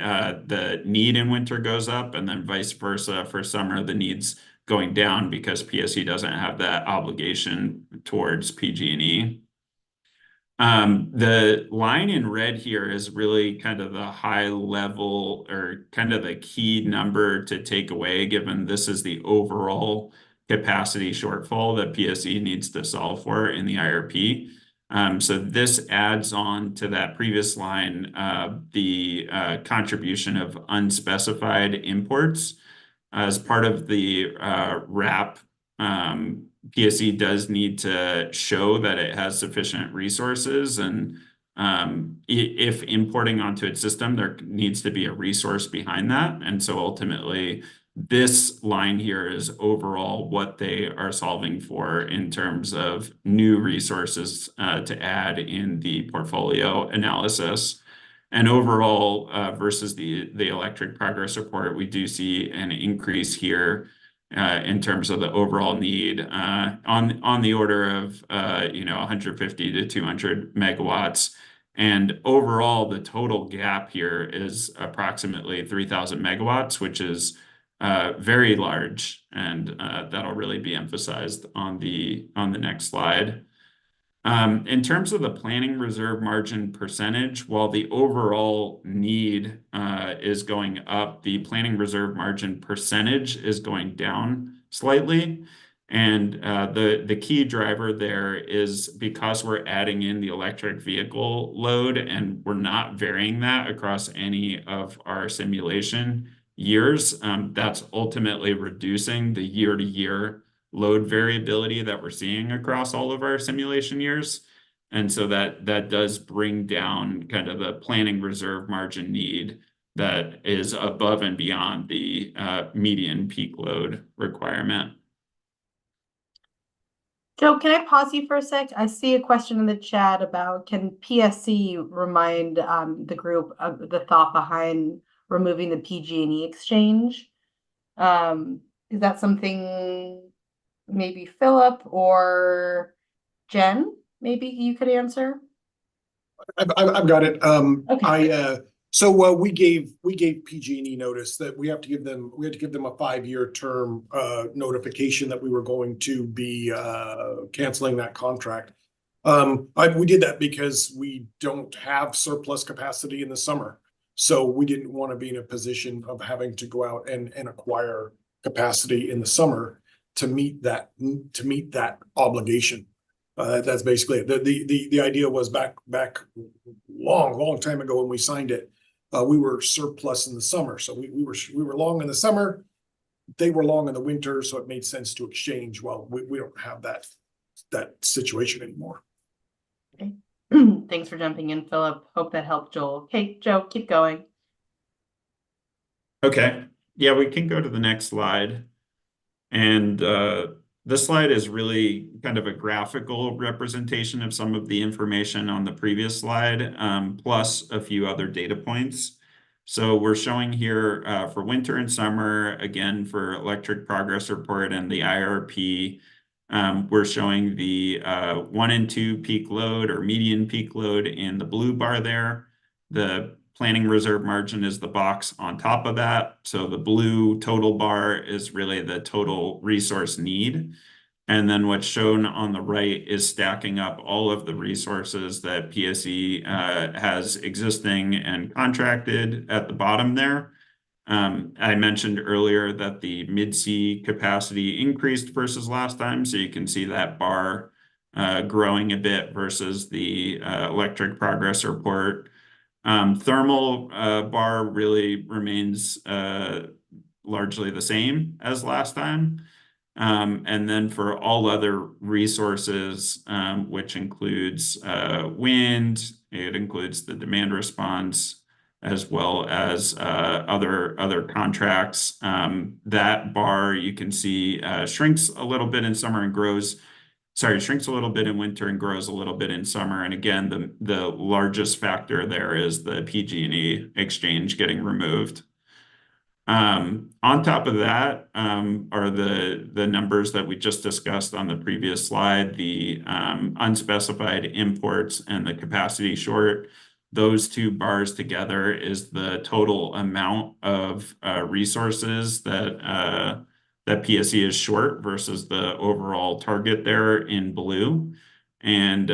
the need in winter goes up, and then vice versa for summer, the need's going down because PSE doesn't have that obligation towards PG&E. The line in red here is really kind of the high level or kind of the key number to take away, given this is the overall capacity shortfall that PSE needs to solve for in the IRP. So this adds on to that previous line, the contribution of unspecified imports. As part of the RAP, PSE does need to show that it has sufficient resources, and if importing onto its system, there needs to be a resource behind that. And so ultimately, this line here is overall what they are solving for in terms of new resources to add in the portfolio analysis. And overall, versus the electric progress report, we do see an increase here in terms of the overall need on the order of 150 to 200 megawatts. And overall, the total gap here is approximately 3,000 megawatts, which is very large, and that'll really be emphasized on the next slide. In terms of the planning reserve margin percentage, while the overall need is going up, the planning reserve margin percentage is going down slightly. And the key driver there is because we're adding in the electric vehicle load and we're not varying that across any of our simulation years, that's ultimately reducing the year-to-year load variability that we're seeing across all of our simulation years. And so that does bring down kind of the planning reserve margin need that is above and beyond the median peak load requirement.
Joe, can I pause you for a sec? I see a question in the chat about, can PSE remind the group of the thought behind removing the PG&E exchange? Is that something maybe Philip or Jen, maybe you could answer?
I've got it.
Okay.
We gave PG&E notice that we had to give them a 5-year term notification that we were going to be canceling that contract. We did that because we don't have surplus capacity in the summer, so we didn't want to be in a position of having to go out and acquire capacity in the summer to meet that obligation. That's basically it. The idea was back long time ago when we signed it. We were surplus in the summer, so we were long in the summer. They were long in the winter, so it made sense to exchange. Well, we don't have that situation anymore.
Okay. Thanks for jumping in, Philip. Hope that helped, Joel. Okay, Joe, keep going.
Okay. Yeah, we can go to the next slide. And this slide is really kind of a graphical representation of some of the information on the previous slide, plus a few other data points. So we're showing here for winter and summer, again, for electric progress report and the IRP, we're showing the 1 and 2 peak load or median peak load in the blue bar there. The planning reserve margin is the box on top of that. So the blue total bar is really the total resource need. And then what's shown on the right is stacking up all of the resources that PSE has existing and contracted at the bottom there. I mentioned earlier that the mid-sea capacity increased versus last time. So you can see that bar growing a bit versus the electric progress report. Thermal bar really remains largely the same as last time. And then for all other resources, which includes wind, it includes the demand response, as well as other contracts. That bar you can see shrinks a little bit in summer and grows. Sorry, shrinks a little bit in winter and grows a little bit in summer. And again, the largest factor there is the PG&E exchange getting removed. On top of that are the numbers that we just discussed on the previous slide, the unspecified imports and the capacity short. Those two bars together is the total amount of resources that PSE is short versus the overall target there in blue. And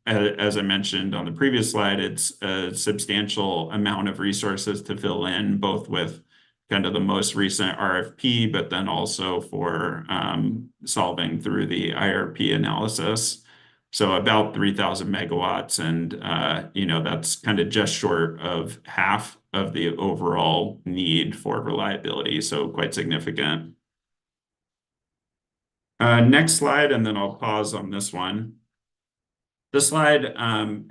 as I mentioned on the previous slide, it's a substantial amount of resources to fill in, both with kind of the most recent RFP, but then also for solving through the IRP analysis. So about 3,000 megawatts, and that's kind of just short of half of the overall need for reliability, so quite significant. Next slide, and then I'll pause on this one. This slide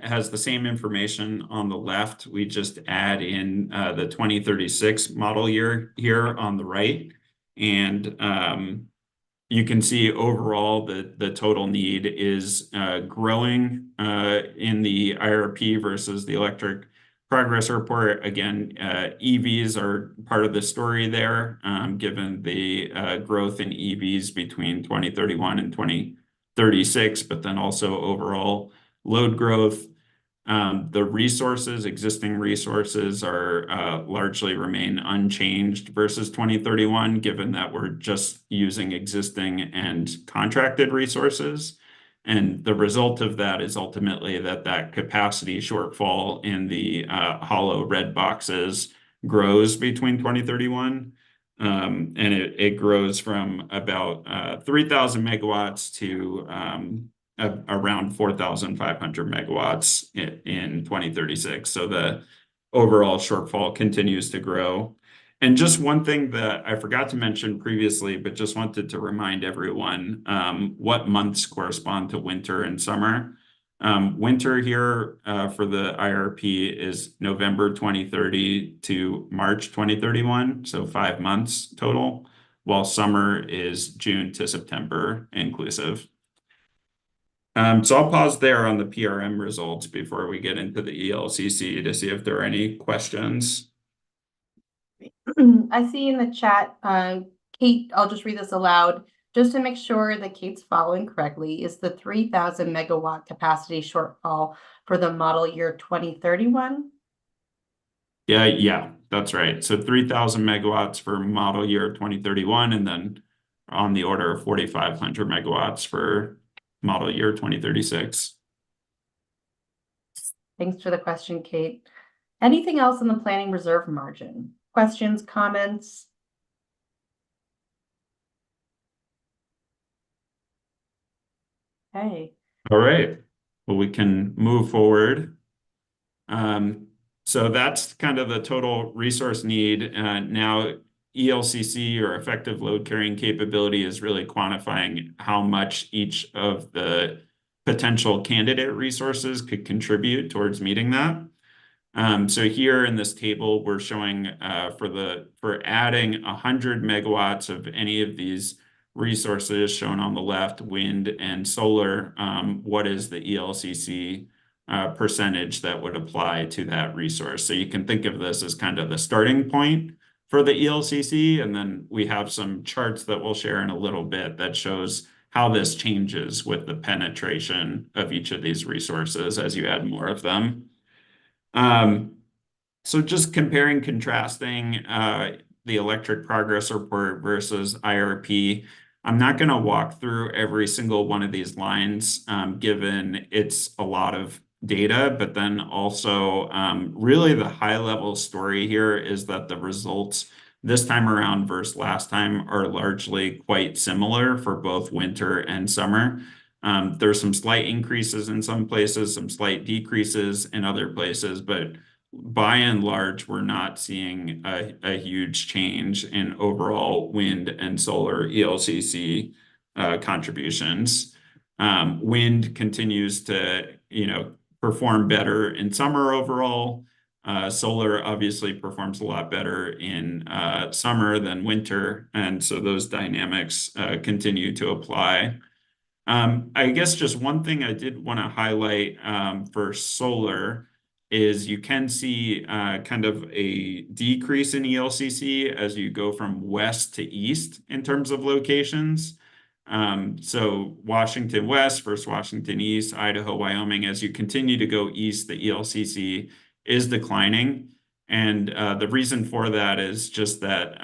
has the same information on the left. We just add in the 2036 model year here on the right. And you can see overall the total need is growing in the IRP versus the electric progress report. Again, EVs are part of the story there, given the growth in EVs between 2031 and 2036, but then also overall load growth. The resources, existing resources are largely remain unchanged versus 2031, given that we're just using existing and contracted resources. And the result of that is ultimately that capacity shortfall in the hollow red boxes grows between 2031. And it grows from about 3,000 megawatts to around 4,500 megawatts in 2036. So the overall shortfall continues to grow. And just one thing that I forgot to mention previously, but just wanted to remind everyone what months correspond to winter and summer. Winter here for the IRP is November 2030 to March 2031, so 5 months total, while summer is June to September inclusive. So I'll pause there on the PRM results before we get into the ELCC to see if there are any questions.
I see in the chat, Kate, I'll just read this aloud. Just to make sure that Kate's following correctly, is the 3,000 megawatt capacity shortfall for the model year 2031?
Yeah, that's right. So 3,000 megawatts for model year 2031, and then on the order of 4,500 megawatts for model year 2036.
Thanks for the question, Kate. Anything else in the planning reserve margin? Questions, comments? Okay.
All right. Well, we can move forward. So that's kind of the total resource need. Now, ELCC, or effective load carrying capability, is really quantifying how much each of the potential candidate resources could contribute towards meeting that. So here in this table, we're showing for adding 100 megawatts of any of these resources shown on the left, wind and solar, what is the ELCC percentage that would apply to that resource? So you can think of this as kind of the starting point for the ELCC, and then we have some charts that we'll share in a little bit that shows how this changes with the penetration of each of these resources as you add more of them. So just comparing, contrasting the electric progress report versus IRP. I'm not going to walk through every single one of these lines, given it's a lot of data, but then also really the high level story here is that the results this time around versus last time are largely quite similar for both winter and summer. There's some slight increases in some places, some slight decreases in other places, but by and large, we're not seeing a huge change in overall wind and solar ELCC contributions. Wind continues to, perform better in summer overall. Solar obviously performs a lot better in summer than winter, and so those dynamics continue to apply. I guess just one thing I did want to highlight for solar is you can see kind of a decrease in ELCC as you go from west to east in terms of locations. So Washington West versus Washington East, Idaho, Wyoming, as you continue to go east, the ELCC is declining. And the reason for that is just that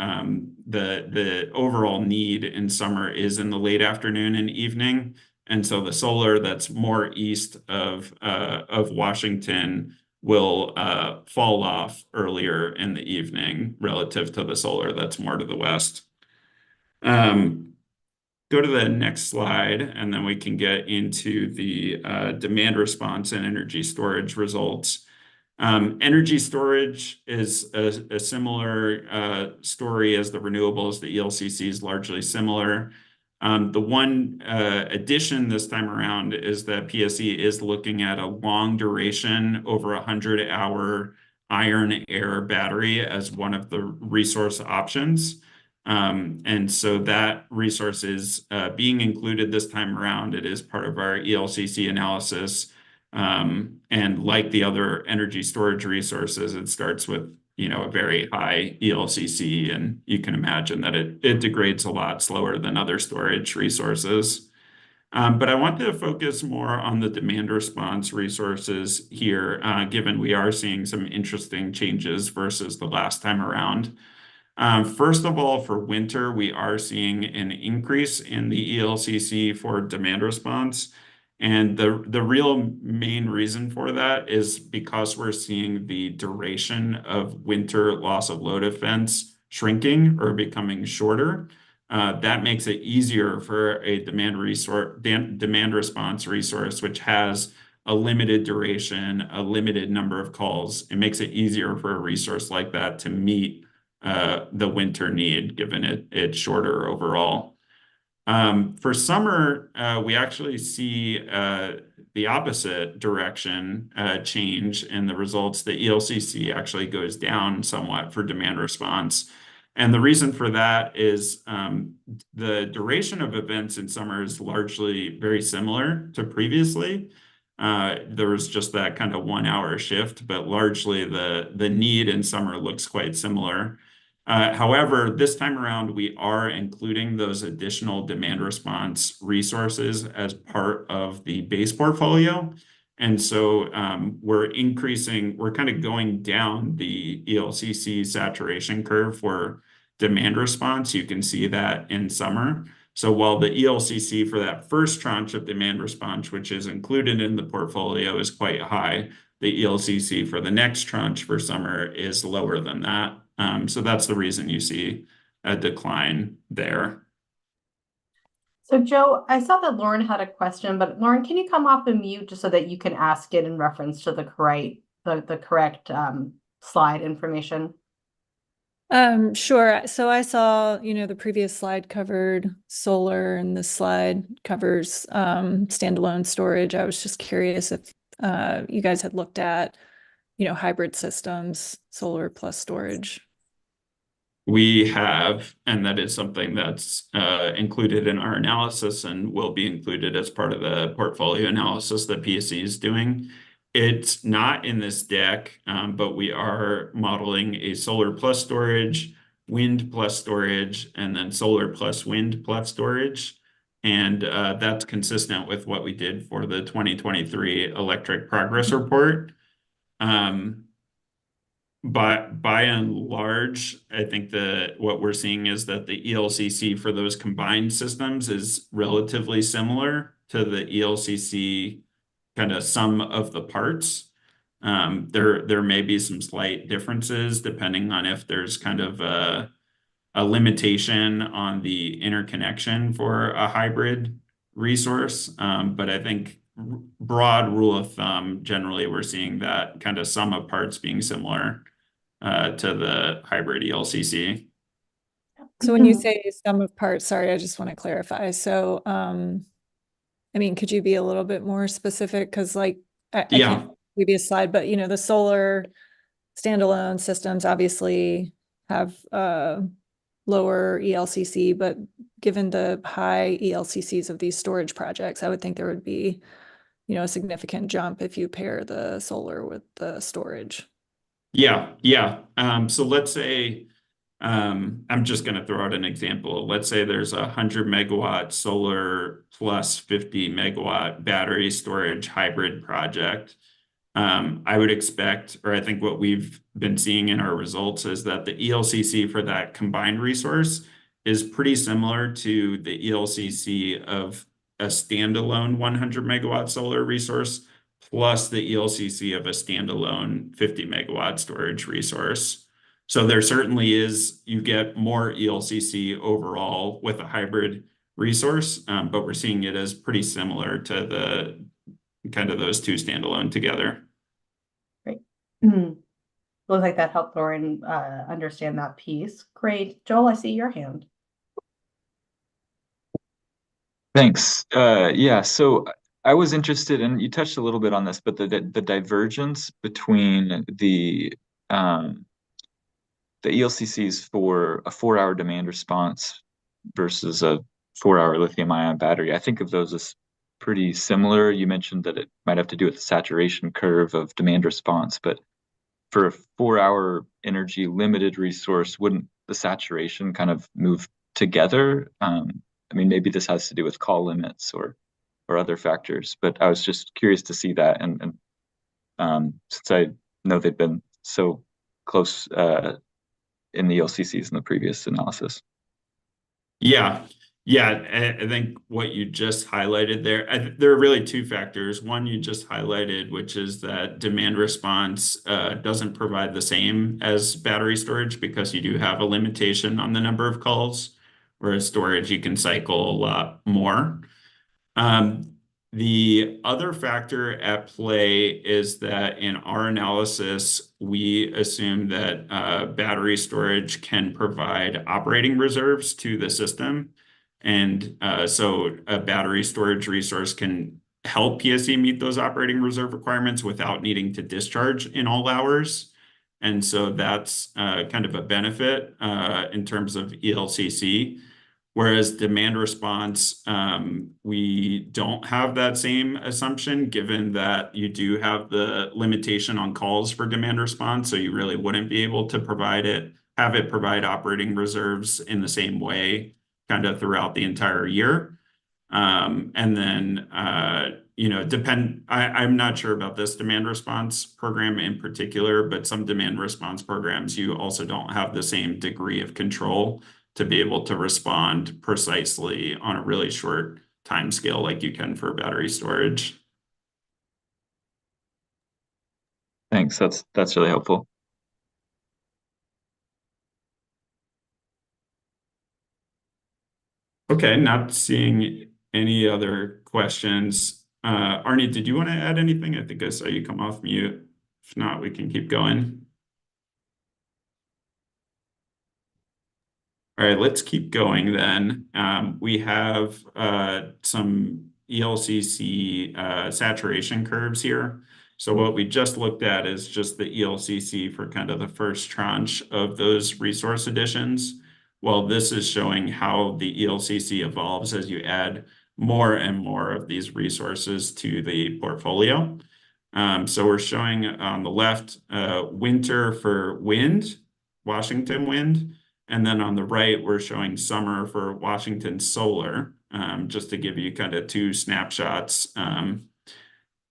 the overall need in summer is in the late afternoon and evening. And so the solar that's more east of Washington will fall off earlier in the evening relative to the solar that's more to the west. Go to the next slide, and then we can get into the demand response and energy storage results. Energy storage is a similar story as the renewables. The ELCC is largely similar. The one addition this time around is that PSE is looking at a long duration, over 100-hour iron air battery as one of the resource options. And so that resource is being included this time around. It is part of our ELCC analysis. And like the other energy storage resources, it starts with a very high ELCC, and you can imagine that it degrades a lot slower than other storage resources. But I want to focus more on the demand response resources here, given we are seeing some interesting changes versus the last time around. First of all, for winter, we are seeing an increase in the ELCC for demand response. And the real main reason for that is because we're seeing the duration of winter loss of load events shrinking or becoming shorter. That makes it easier for a demand response resource, which has a limited duration, a limited number of calls. It makes it easier for a resource like that to meet the winter need, given it's shorter overall. For summer, we actually see the opposite direction change in the results. The ELCC actually goes down somewhat for demand response. And the reason for that is the duration of events in summer is largely very similar to previously. There was just that kind of 1 hour shift, but largely the need in summer looks quite similar. However, this time around, we are including those additional demand response resources as part of the base portfolio. And so we're kind of going down the ELCC saturation curve for demand response. You can see that in summer. So while the ELCC for that first tranche of demand response, which is included in the portfolio, is quite high, the ELCC for the next tranche for summer is lower than that. So that's the reason you see a decline there.
So Joe, I saw that Lauren had a question, but Lauren, can you come off of mute just so that you can ask it in reference to the correct slide information?
Sure. So I saw, the previous slide covered solar and this slide covers standalone storage. I was just curious if you guys had looked at, hybrid systems, solar plus storage.
We have, and that is something that's included in our analysis and will be included as part of the portfolio analysis that PSE is doing. It's not in this deck, but we are modeling a solar plus storage, wind plus storage, and then solar plus wind plus storage. And that's consistent with what we did for the 2023 electric progress report. But by and large, I think what we're seeing is that the ELCC for those combined systems is relatively similar to the ELCC kind of sum of the parts. There may be some slight differences depending on if there's kind of a limitation on the interconnection for a hybrid resource. But I think broad rule of thumb, generally, we're seeing that kind of sum of parts being similar to the hybrid ELCC.
So when you say sum of parts, sorry, I just want to clarify. So, could you be a little bit more specific? Because I can't previous slide, but the solar standalone systems obviously have lower ELCC, but given the high ELCCs of these storage projects, I would think there would be, a significant jump if you pair the solar with the storage.
Yeah. So let's say, I'm just going to throw out an example. Let's say there's a 100-megawatt solar plus 50-megawatt battery storage hybrid project. I would expect, or I think what we've been seeing in our results is that the ELCC for that combined resource is pretty similar to the ELCC of a standalone 100-megawatt solar resource plus the ELCC of a standalone 50-megawatt storage resource. So there certainly is, you get more ELCC overall with a hybrid resource, but we're seeing it as pretty similar to the kind of those two standalone together.
Great. Looks like that helped Lauren understand that piece. Great. Joel, I see your hand.
Thanks. Yeah, so I was interested, and you touched a little bit on this, but the divergence between the ELCCs for a 4-hour demand response versus a 4-hour lithium-ion battery. I think of those as pretty similar. You mentioned that it might have to do with the saturation curve of demand response, but for a 4-hour energy limited resource, wouldn't the saturation kind of move together? I mean, maybe this has to do with call limits or other factors, but I was just curious to see that. And since I know they've been so close in the LCCs in the previous analysis.
Yeah. I think what you just highlighted there, there are really two factors. One you just highlighted, which is that demand response doesn't provide the same as battery storage because you do have a limitation on the number of calls, whereas storage you can cycle a lot more. The other factor at play is that in our analysis, we assume that battery storage can provide operating reserves to the system. And so a battery storage resource can help PSE meet those operating reserve requirements without needing to discharge in all hours. And so that's kind of a benefit in terms of ELCC. Whereas demand response, we don't have that same assumption, given that you do have the limitation on calls for demand response. So you really wouldn't be able to have it provide operating reserves in the same way kind of throughout the entire year. And then, I'm not sure about this demand response program in particular, but some demand response programs, you also don't have the same degree of control to be able to respond precisely on a really short time scale like you can for battery storage.
Thanks. That's really helpful.
Okay, not seeing any other questions. Arnie, did you want to add anything? I think I saw you come off mute. If not, we can keep going. All right, let's keep going then. We have some ELCC saturation curves here. So what we just looked at is just the ELCC for kind of the first tranche of those resource additions. Well, this is showing how the ELCC evolves as you add more and more of these resources to the portfolio. So we're showing on the left winter for wind, Washington wind. And then on the right, we're showing summer for Washington solar, just to give you kind of two snapshots.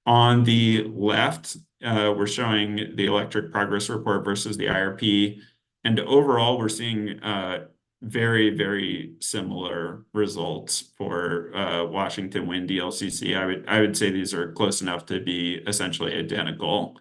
On the left, we're showing the electric progress report versus the IRP. And overall, we're seeing very, very similar results for Washington wind ELCC. I would say these are close enough to be essentially identical.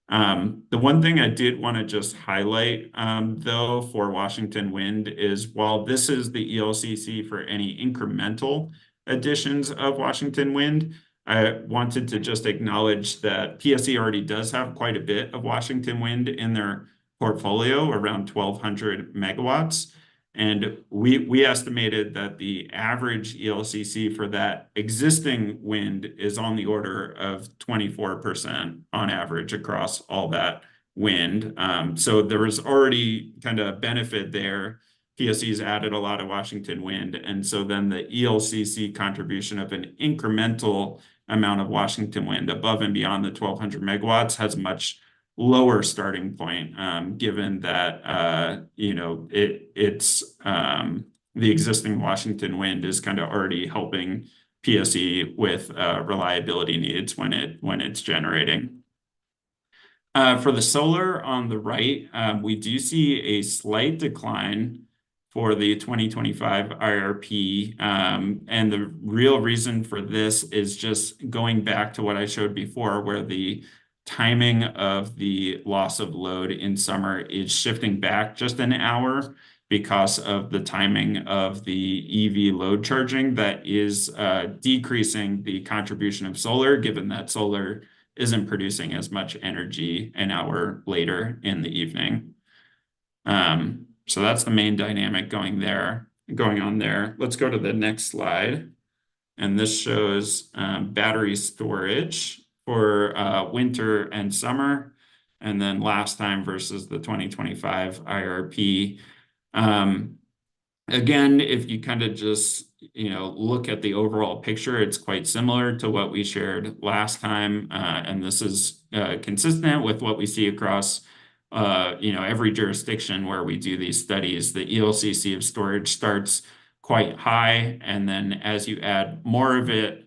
The one thing I did want to just highlight, though, for Washington wind is while this is the ELCC for any incremental additions of Washington wind, I wanted to just acknowledge that PSE already does have quite a bit of Washington wind in their portfolio, around 1,200 megawatts. And we estimated that the average ELCC for that existing wind is on the order of 24% on average across all that wind. So there was already kind of a benefit there. PSE's added a lot of Washington wind. And so then the ELCC contribution of an incremental amount of Washington wind above and beyond the 1,200 megawatts has much lower starting point, given that it's the existing Washington wind is kind of already helping PSE with reliability needs when it's generating. For the solar on the right, we do see a slight decline for the 2025 IRP. And the real reason for this is just going back to what I showed before, where the timing of the loss of load in summer is shifting back just an hour because of the timing of the EV load charging that is decreasing the contribution of solar, given that solar isn't producing as much energy an hour later in the evening. So that's the main dynamic going on there. Let's go to the next slide. And this shows battery storage for winter and summer, and then last time versus the 2025 IRP. Again, if you kind of just, look at the overall picture, it's quite similar to what we shared last time. And this is consistent with what we see across, every jurisdiction where we do these studies. The ELCC of storage starts quite high, and then as you add more of it,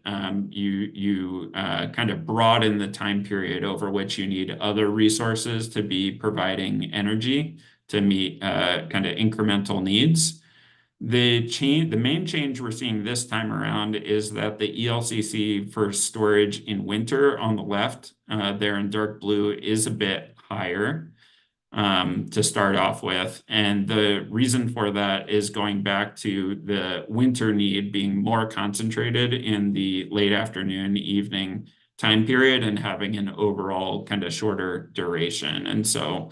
you kind of broaden the time period over which you need other resources to be providing energy to meet kind of incremental needs. The main change we're seeing this time around is that the ELCC for storage in winter on the left, there in dark blue, is a bit higher to start off with. And the reason for that is going back to the winter need being more concentrated in the late afternoon, evening time period, and having an overall kind of shorter duration. And so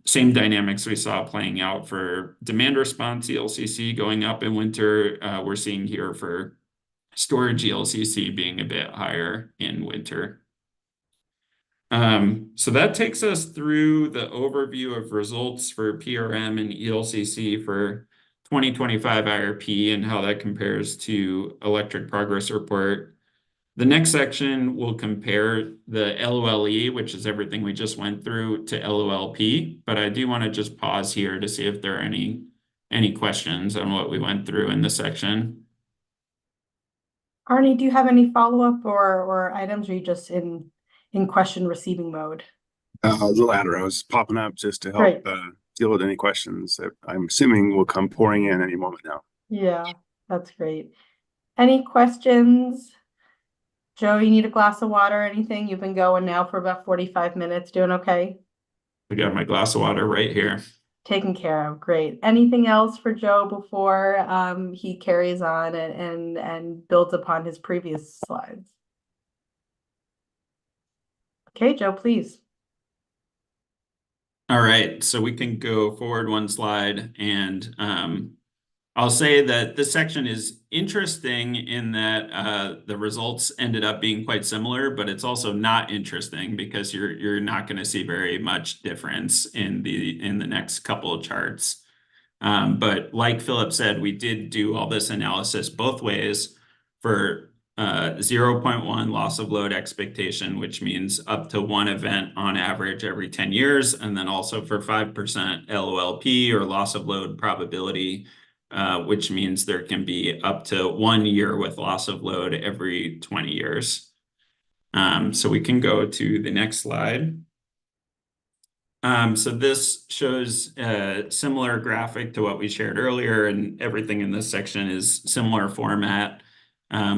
same dynamics we saw playing out for demand response ELCC going up in winter, we're seeing here for storage ELCC being a bit higher in winter. So that takes us through the overview of results for PRM and ELCC for 2025 IRP and how that compares to Electric Progress Report. The next section will compare the LOLE, which is everything we just went through, to LOLP, but I do want to just pause here to see if there are any questions on what we went through in this section.
Arnie, do you have any follow-up or items, or are you just in question receiving mode?
The latter, I was popping up just to help deal with any questions that I'm assuming will come pouring in any moment now.
Yeah, that's great. Any questions? Joe, you need a glass of water or anything? You've been going now for about 45 minutes. Doing okay?
I got my glass of water right here.
Taken care of. Great. Anything else for Joe before he carries on and builds upon his previous slides? Okay, Joe, please.
All right, so we can go forward one slide, and I'll say that this section is interesting in that the results ended up being quite similar, but it's also not interesting because you're not going to see very much difference in the next couple of charts. But like Philip said, we did do all this analysis both ways for 0.1 loss of load expectation, which means up to one event on average every 10 years, and then also for 5% LOLP, or loss of load probability, which means there can be up to 1 year with loss of load every 20 years. So we can go to the next slide. So this shows a similar graphic to what we shared earlier, and everything in this section is similar format.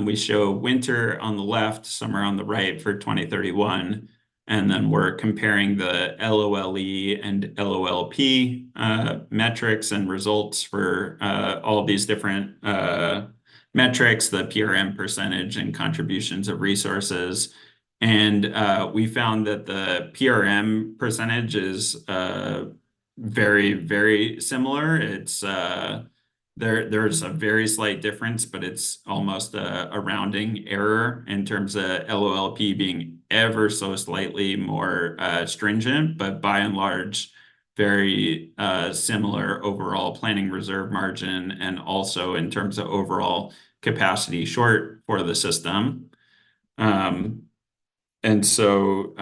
We show winter on the left, summer on the right for 2031, and then we're comparing the LOLE and LOLP metrics and results for all these different metrics, the PRM percentage and contributions of resources. And we found that the PRM percentage is very, very similar. It's there's a very slight difference, but it's almost a rounding error in terms of LOLP being ever so slightly more stringent, but by and large, very similar overall planning reserve margin, and also in terms of overall capacity short for the system. And so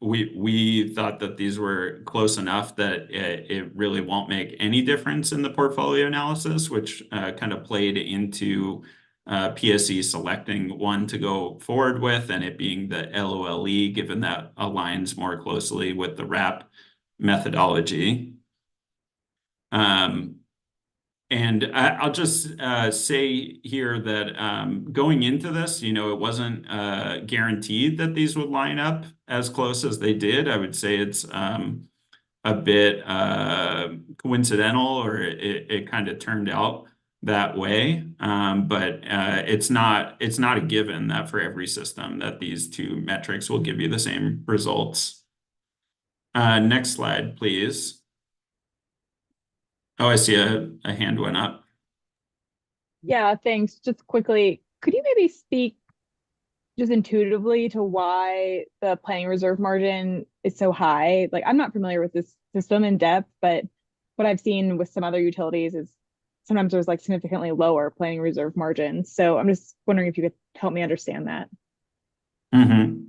we thought that these were close enough that it really won't make any difference in the portfolio analysis, which kind of played into PSE selecting one to go forward with, and it being the LOLE, given that aligns more closely with the RAP methodology. And I'll just say here that going into this, it wasn't guaranteed that these would line up as close as they did. I would say it's a bit coincidental, or it kind of turned out that way. But it's not a given that for every system that these two metrics will give you the same results. Next slide, please. Oh, I see a hand went up.
Yeah, thanks. Just quickly, maybe speak just intuitively to why the planning reserve margin is so high? Like, I'm not familiar with this system in depth, but what I've seen with some other utilities is sometimes there's like significantly lower planning reserve margins. So I'm just wondering if you could help me understand that.
Mm-hmm.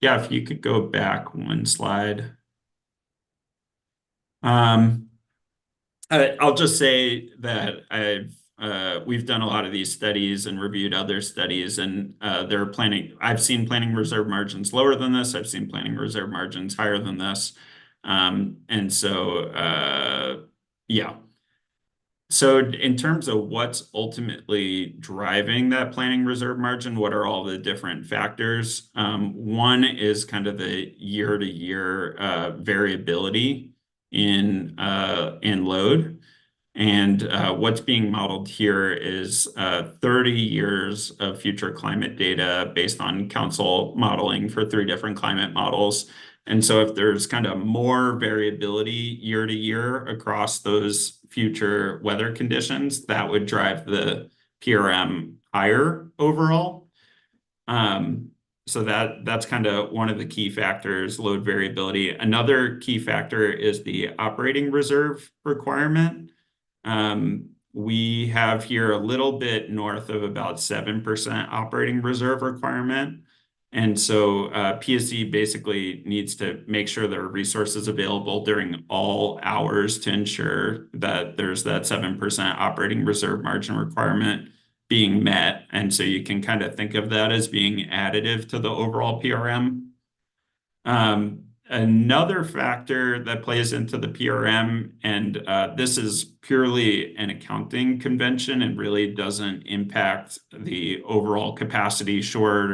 Yeah, if you could go back one slide. I'll just say that we've done a lot of these studies and reviewed other studies, and I've seen planning reserve margins lower than this. I've seen planning reserve margins higher than this. Yeah. So in terms of what's ultimately driving that planning reserve margin, what are all the different factors? One is kind of the year-to-year variability in load. And what's being modeled here is 30 years of future climate data based on council modeling for 3 different climate models. And so if there's kind of more variability year to year across those future weather conditions, that would drive the PRM higher overall. So that's kind of one of the key factors, load variability. Another key factor is the operating reserve requirement. We have here a little bit north of about 7% operating reserve requirement. And so PSE basically needs to make sure there are resources available during all hours to ensure that there's that 7% operating reserve margin requirement being met. And so you can kind of think of that as being additive to the overall PRM. Another factor that plays into the PRM, and this is purely an accounting convention and really doesn't impact the overall capacity short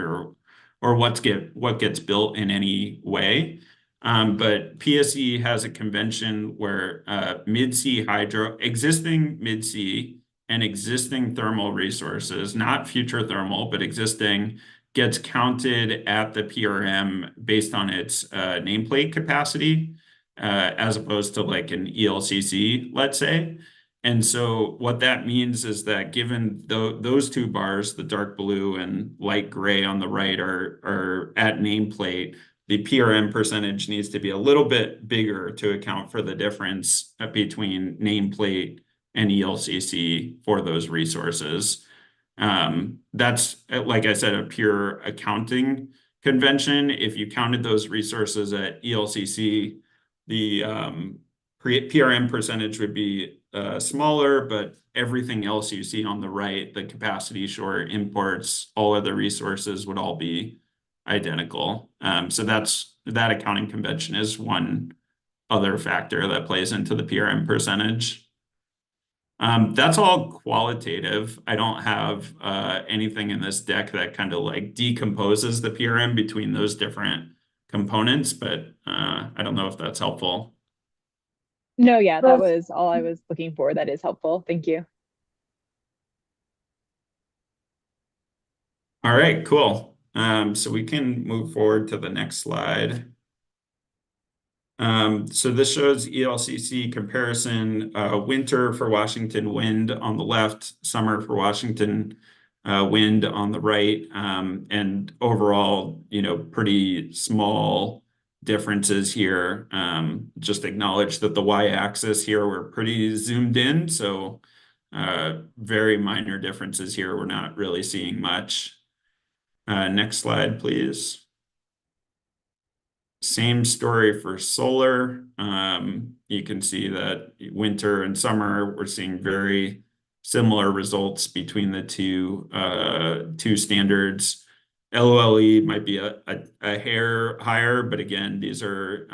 or what gets built in any way. But PSE has a convention where mid-sea hydro, existing mid-sea and existing thermal resources, not future thermal, but existing, gets counted at the PRM based on its nameplate capacity, as opposed to like an ELCC, let's say. And so what that means is that given those 2 bars, the dark blue and light gray on the right are at nameplate, the PRM percentage needs to be a little bit bigger to account for the difference between nameplate and ELCC for those resources. That's, like I said, a pure accounting convention. If you counted those resources at ELCC, the PRM percentage would be smaller, but everything else you see on the right, the capacity short, imports, all other resources would all be identical. So that accounting convention is one other factor that plays into the PRM percentage. That's all qualitative. I don't have anything in this deck that kind of like decomposes the PRM between those different components, but I don't know if that's helpful.
No, yeah, that was all I was looking for. That is helpful. Thank you.
All right, cool. So we can move forward to the next slide. So this shows ELCC comparison, winter for Washington wind on the left, summer for Washington wind on the right, and overall, pretty small differences here. Just acknowledge that the y-axis here, we're pretty zoomed in, so very minor differences here. We're not really seeing much. Next slide, please. Same story for solar. You can see that winter and summer, we're seeing very similar results between the two standards. LOLE might be a hair higher, but again, these are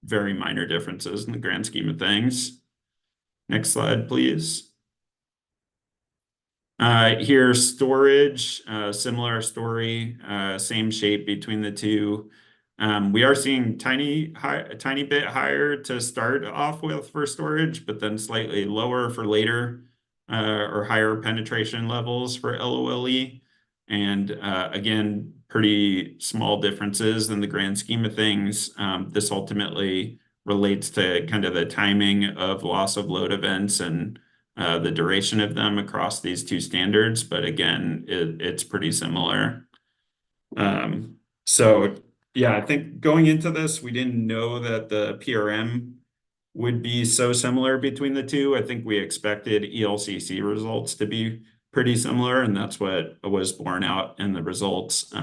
very minor differences in the grand scheme of things. Next slide, please. Here, storage, similar story, same shape between the two. We are seeing a tiny bit higher to start off with for storage, but then slightly lower for later, or higher penetration levels for LOLE. And again, pretty small differences in the grand scheme of things. This ultimately relates to kind of the timing of loss of load events and the duration of them across these two standards, but again, it's pretty similar. So yeah, I think going into this, we didn't know that the PRM would be so similar between the two. I think we expected ELCC results to be pretty similar, and that's what was borne out in the results.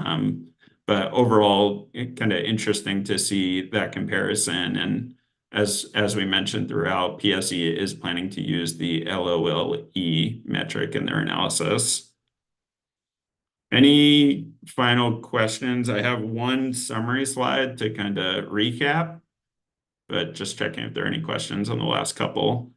But overall, kind of interesting to see that comparison. And as we mentioned throughout, PSE is planning to use the LOLE metric in their analysis. Any final questions? I have one summary slide to kind of recap, but just checking if there are any questions on the last couple.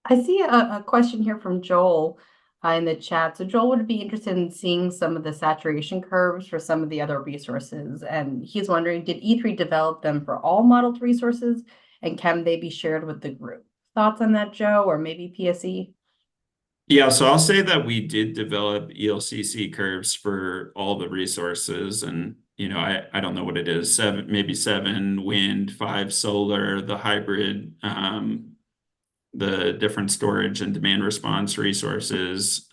I see a question here from Joel in the chat. So Joel would be interested in seeing some of the saturation curves for some of the other resources. And he's wondering, did E3 develop them for all modeled resources? And can they be shared with the group? Thoughts on that, Joe, or maybe PSE?
Yeah, so I'll say that we did develop ELCC curves for all the resources, and I don't know what it is, maybe 7 wind, 5 solar, the hybrid, the different storage and demand response resources.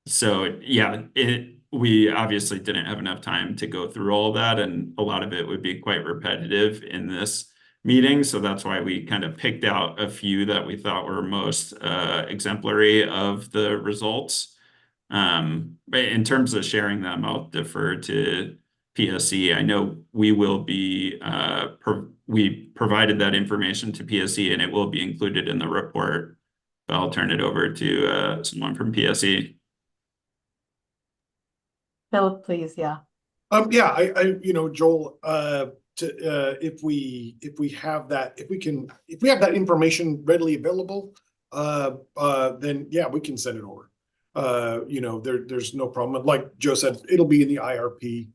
So yeah, we obviously didn't have enough time to go through all that, and a lot of it would be quite repetitive in this meeting. So that's why we kind of picked out a few that we thought were most exemplary of the results. But in terms of sharing them, I'll defer to PSE. I know we will be, we provided that information to PSE and it will be included in the report. But I'll turn it over to someone from PSE.
Philip, please, yeah.
Yeah, Joel, if we have that information readily available, then yeah, we can send it over. There's no problem. Like Joe said, it'll be in the IRP.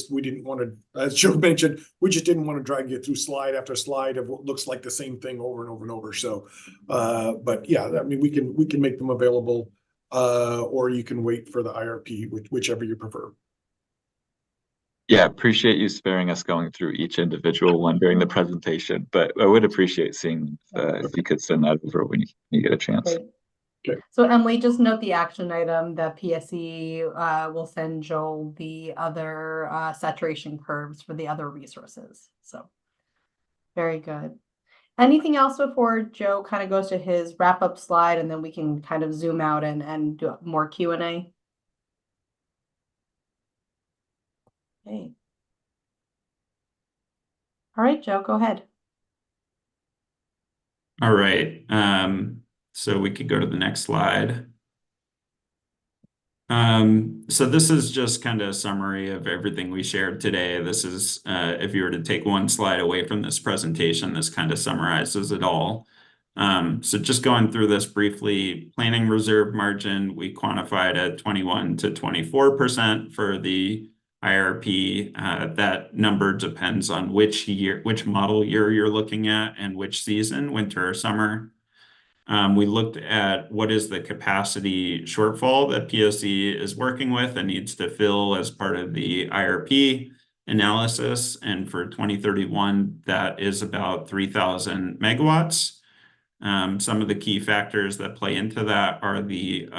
We didn't want to, as Joe mentioned, we just didn't want to drag you through slide after slide of what looks like the same thing over and over and over. So, but yeah, I mean, we can make them available, or you can wait for the IRP, whichever you prefer.
Yeah, appreciate you sparing us going through each individual one during the presentation, but I would appreciate seeing if you could send that over when you get a chance.
Great. Okay. So Emily, just note the action item that PSE will send Joel the other saturation curves for the other resources. So very good. Anything else before Joe kind of goes to his wrap-up slide, and then we can kind of zoom out and do more Q&A? Okay. All right, Joe, go ahead.
All right. So we could go to the next slide. So this is just kind of a summary of everything we shared today. This is, if you were to take one slide away from this presentation, this kind of summarizes it all. So just going through this briefly, planning reserve margin, we quantified at 21 to 24% for the IRP. That number depends on which model year you're looking at and which season, winter or summer. We looked at what is the capacity shortfall that PSE is working with and needs to fill as part of the IRP analysis. And for 2031, that is about 3,000 megawatts. Some of the key factors that play into that are the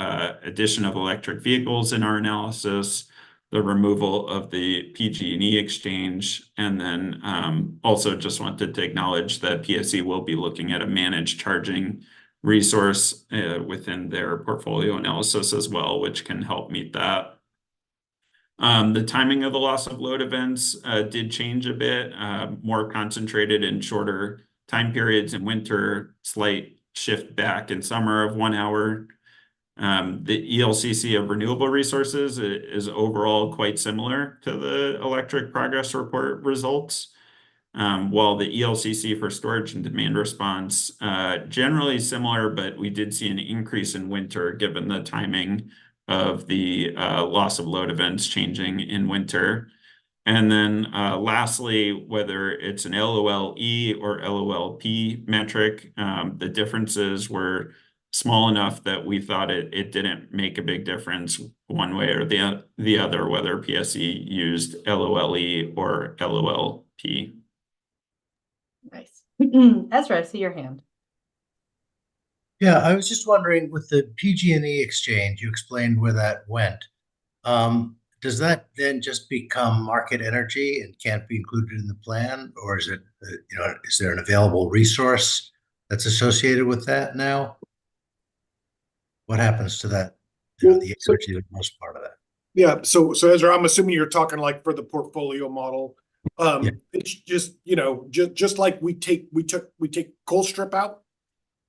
addition of electric vehicles in our analysis, the removal of the PG&E exchange, and then also just wanted to acknowledge that PSE will be looking at a managed charging resource within their portfolio analysis as well, which can help meet that. The timing of the loss of load events did change a bit, more concentrated in shorter time periods in winter, slight shift back in summer of 1 hour. The ELCC of renewable resources is overall quite similar to the electric progress report results. While the ELCC for storage and demand response, generally similar, but we did see an increase in winter given the timing of the loss of load events changing in winter. And then lastly, whether it's an LOLE or LOLP metric, the differences were small enough that we thought it didn't make a big difference one way or the other, whether PSE used LOLE or LOLP.
Nice. Ezra, I see your hand.
Yeah, I was just wondering with the PG&E exchange, you explained where that went. Does that then just become market energy and can't be included in the plan? Or is it, is there an available resource that's associated with that now? What happens to that?
Well,
The
so
energy, the most part of that.
yeah, so Ezra, I'm assuming you're talking like for the portfolio model.
Yeah.
It's just, just like we take coal strip out.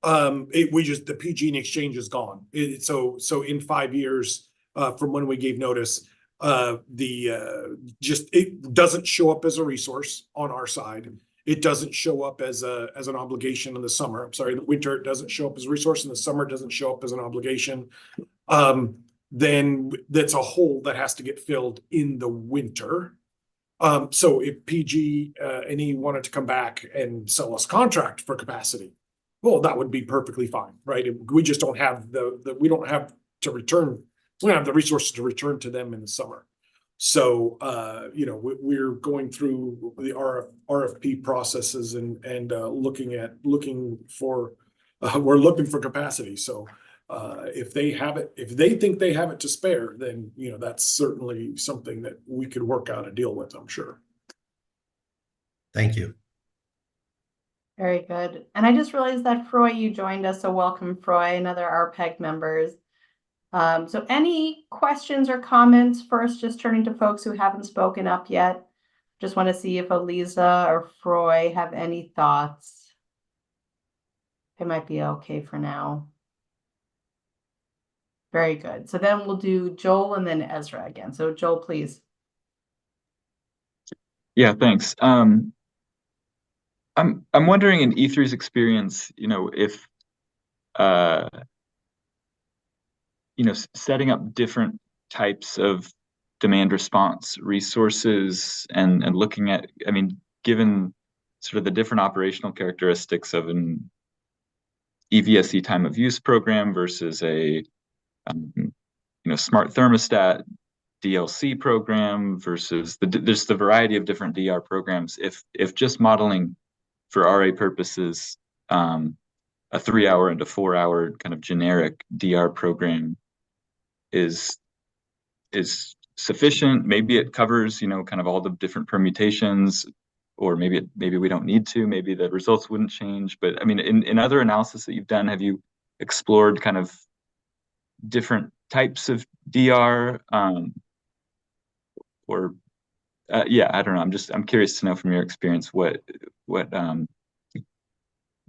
The PG and exchange is gone. So in 5 years, from when we gave notice, it doesn't show up as a resource on our side. It doesn't show up as an obligation in the summer. I'm sorry, in the winter, it doesn't show up as a resource. In the summer, it doesn't show up as an obligation. Then that's a hole that has to get filled in the winter. So if PG and E wanted to come back and sell us contract for capacity, well, that would be perfectly fine, right? We just don't have we don't have to return. We don't have the resources to return to them in the summer. So, we're going through the RFP processes and looking for capacity. So, if they think they have it to spare, then, that's certainly something that we could work out a deal with, I'm sure.
Thank you.
Very good. And I just realized that Froy, you joined us, so welcome, Froy, another RPAG members. So any questions or comments first, just turning to folks who haven't spoken up yet. Just want to see if Eliza or Froy have any thoughts. It might be okay for now. Very good. So then we'll do Joel and then Ezra again. So Joel, please.
Yeah, thanks. I'm wondering in E3's experience, if setting up different types of demand response resources and looking at, given sort of the different operational characteristics of an EVSE time of use program versus a smart thermostat DLC program versus there's the variety of different DR programs. If just modeling for RA purposes, a 3-hour and a 4-hour kind of generic DR program is sufficient. Maybe it covers, kind of all the different permutations, or maybe we don't need to. Maybe the results wouldn't change. But in other analysis that you've done, have you explored kind of different types of DR? I don't know. I'm curious to know from your experience what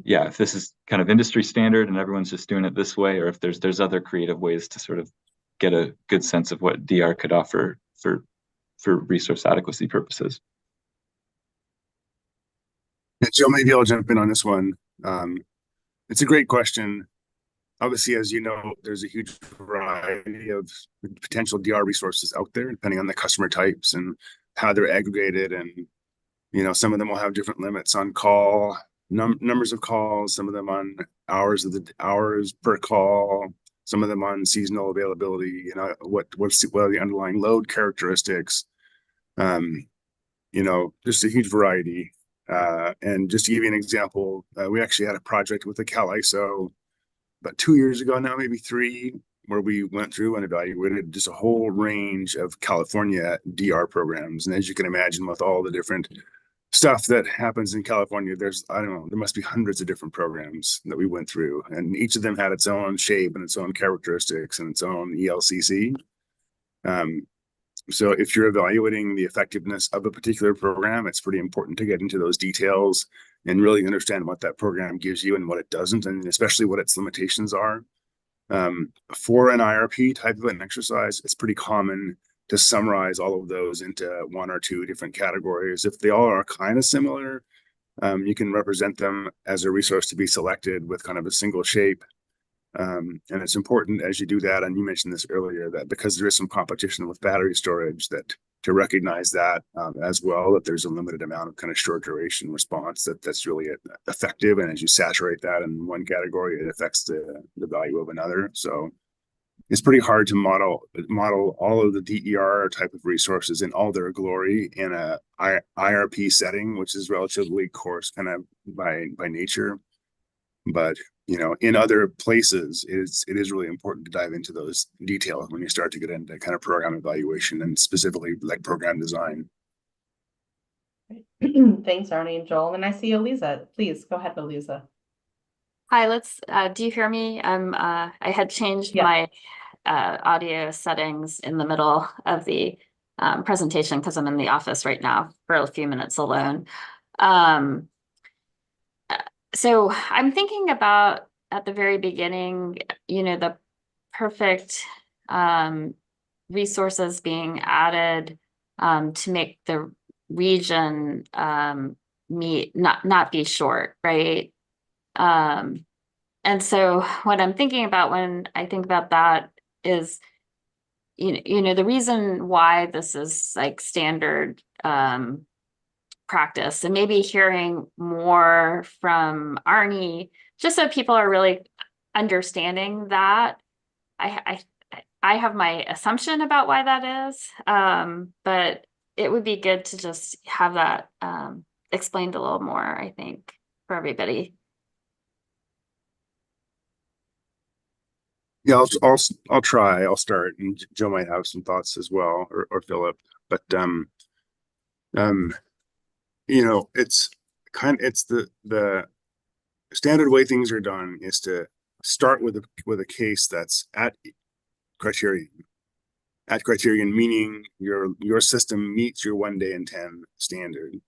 if this is kind of industry standard and everyone's just doing it this way, or if there's other creative ways to sort of get a good sense of what DR could offer for resource adequacy purposes.
Yeah, Joe, maybe I'll jump in on this one. It's a great question. Obviously, as you know, there's a huge variety of potential DR resources out there, depending on the customer types and how they're aggregated. And, some of them will have different limits on call, numbers of calls, some of them on hours per call, some of them on seasonal availability, what are the underlying load characteristics, just a huge variety. And just to give you an example, we actually had a project with the Cal ISO about 2 years ago now, maybe 3, where we went through and evaluated just a whole range of California DR programs. And as you can imagine, with all the different stuff that happens in California, there must be hundreds of different programs that we went through, and each of them had its own shape and its own characteristics and its own ELCC. So if you're evaluating the effectiveness of a particular program, it's pretty important to get into those details and really understand what that program gives you and what it doesn't, and especially what its limitations are. For an IRP type of an exercise, it's pretty common to summarize all of those into 1 or 2 different categories. If they all are kind of similar, you can represent them as a resource to be selected with kind of a single shape. And it's important as you do that, and you mentioned this earlier, that because there is some competition with battery storage, that to recognize that as well, that there's a limited amount of kind of short duration response that's really effective. And as you saturate that in one category, it affects the value of another. So it's pretty hard to model all of the DER type of resources in all their glory in a IRP setting, which is relatively coarse kind of by nature. But in other places, it is really important to dive into those details when you start to get into kind of program evaluation and specifically like program design.
Thanks, Arnie and Joel. And I see Eliza. Please go ahead, Eliza.
Hi, do you hear me? I had changed
Yeah.
my audio settings in the middle of the presentation because I'm in the office right now for a few minutes alone. So I'm thinking about at the very beginning, the perfect resources being added to make the region not be short, right? And so what I'm thinking about when I think about that is, the reason why this is like standard practice, and maybe hearing more from Arnie, just so people are really understanding that. I have my assumption about why that is, but it would be good to just have that explained a little more, I think, for everybody.
Yeah, I'll try. I'll start, and Joe might have some thoughts as well, or Philip. But it's the standard way things are done is to start with a case that's at criterion. At criterion meaning your system meets your 1 day in 10 standard.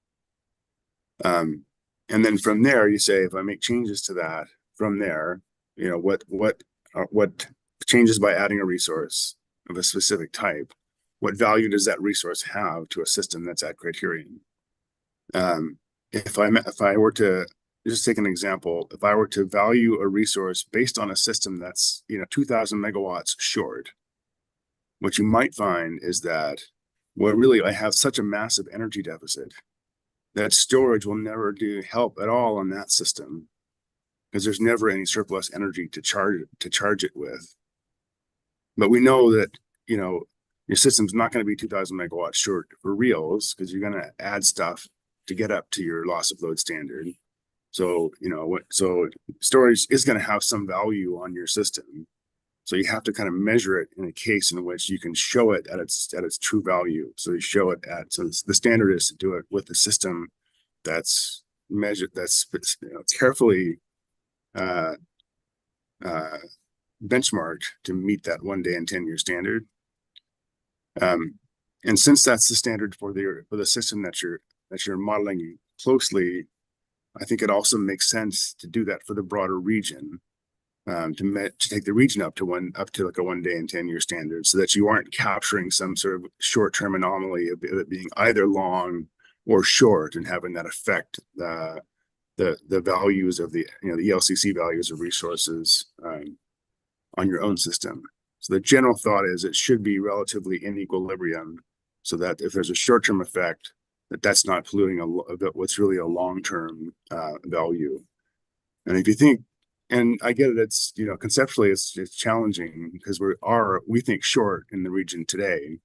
And then from there you say, if I make changes to that, from there, what changes by adding a resource of a specific type, what value does that resource have to a system that's at criterion? If I were to just take an example, if I were to value a resource based on a system that's 2,000 megawatts short, what you might find is that, well, really, I have such a massive energy deficit that storage will never help at all on that system, because there's never any surplus energy to charge it with. But we know that your system's not going to be 2,000 megawatts short for reals, because you're going to add stuff to get up to your loss of load standard. So so storage is going to have some value on your system. So you have to kind of measure it in a case in which you can show it at its true value. So you show it so the standard is to do it with a system that's measured, that's carefully benchmarked to meet that 1 day and 10-year standard. And since that's the standard for the system that you're modeling closely, I think it also makes sense to do that for the broader region. To take the region up to like a 1 day and 10-year standard, so that you aren't capturing some sort of short-term anomaly of it being either long or short and having that affect the values of the ELCC values of resources on your own system. So the general thought is it should be relatively in equilibrium, so that if there's a short-term effect, that's not polluting what's really a long-term value. And if you think, and I get it, it's conceptually it's challenging because we think short in the region today,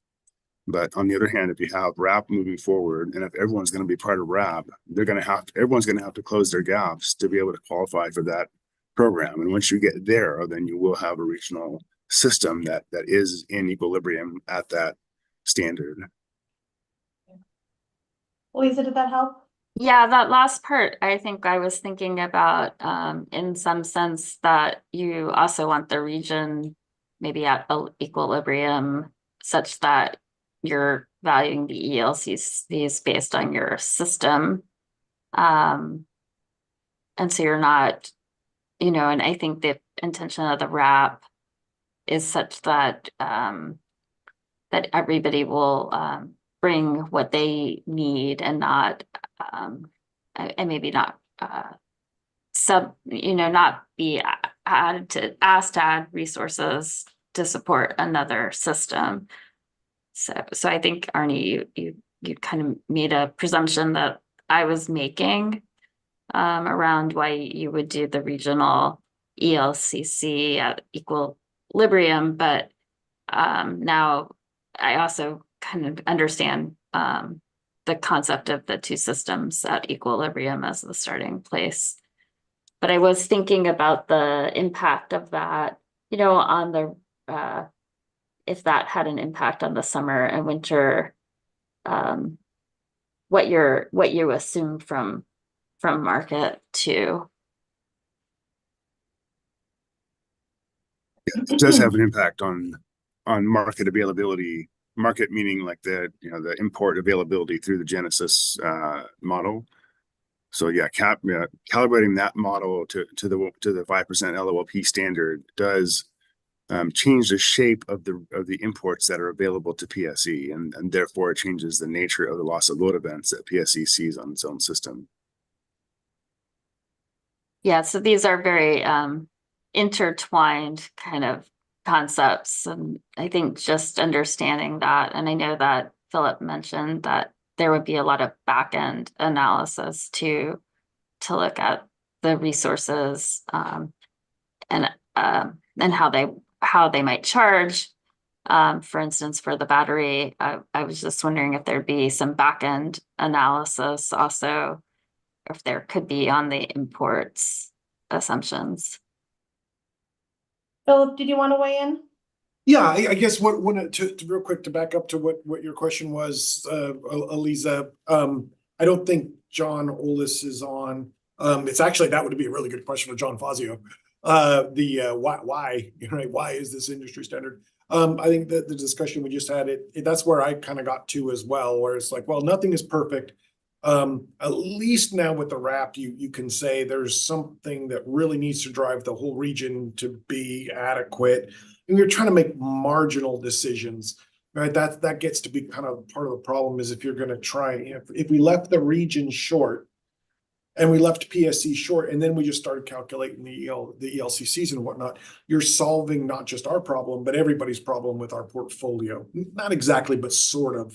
but on the other hand, if you have RAP moving forward, and if everyone's going to be part of RAP, everyone's going to have to close their gaps to be able to qualify for that program. And once you get there, then you will have a regional system that is in equilibrium at that standard.
Lisa, did that help?
Yeah, that last part, I think I was thinking about in some sense that you also want the region maybe at equilibrium, such that you're valuing the ELCCs based on your system. And so you're not, and I think the intention of the RAP is such that that everybody will bring what they need and not and maybe not not be asked to add resources to support another system. So I think, Arnie, you kind of made a presumption that I was making around why you would do the regional ELCC at equilibrium, but now I also kind of understand the concept of the two systems at equilibrium as the starting place. but I was thinking about the impact of that, on the, if that had an impact on the summer and winter, what you assume from market too.
It does have an impact on market availability. Market meaning like the import availability through the Genesis model. So yeah, calibrating that model to the 5% LOLP standard does change the shape of the imports that are available to PSE, and therefore it changes the nature of the loss of load events that PSE sees on its own system.
Yeah, so these are very intertwined kind of concepts, and I think just understanding that, and I know that Philip mentioned that there would be a lot of back-end analysis to look at the resources and how they might charge. For instance, for the battery, I was just wondering if there'd be some back-end analysis also, if there could be on the imports assumptions.
Philip, did you want to weigh in?
Yeah, I guess what to real quick to back up to what your question was, Aliza. I don't think John Olis is on. It's actually, that would be a really good question for John Fazio. Why is this industry standard? I think that the discussion we just had, that's where I kind of got to as well, where it's like, well, nothing is perfect. At least now with the RAP, you can say there's something that really needs to drive the whole region to be adequate. And you're trying to make marginal decisions, right? That gets to be kind of part of the problem, is if you're going to try, if we left the region short and we left PSE short, and then we just started calculating the ELCCs and whatnot, you're solving not just our problem, but everybody's problem with our portfolio. Not exactly, but sort of,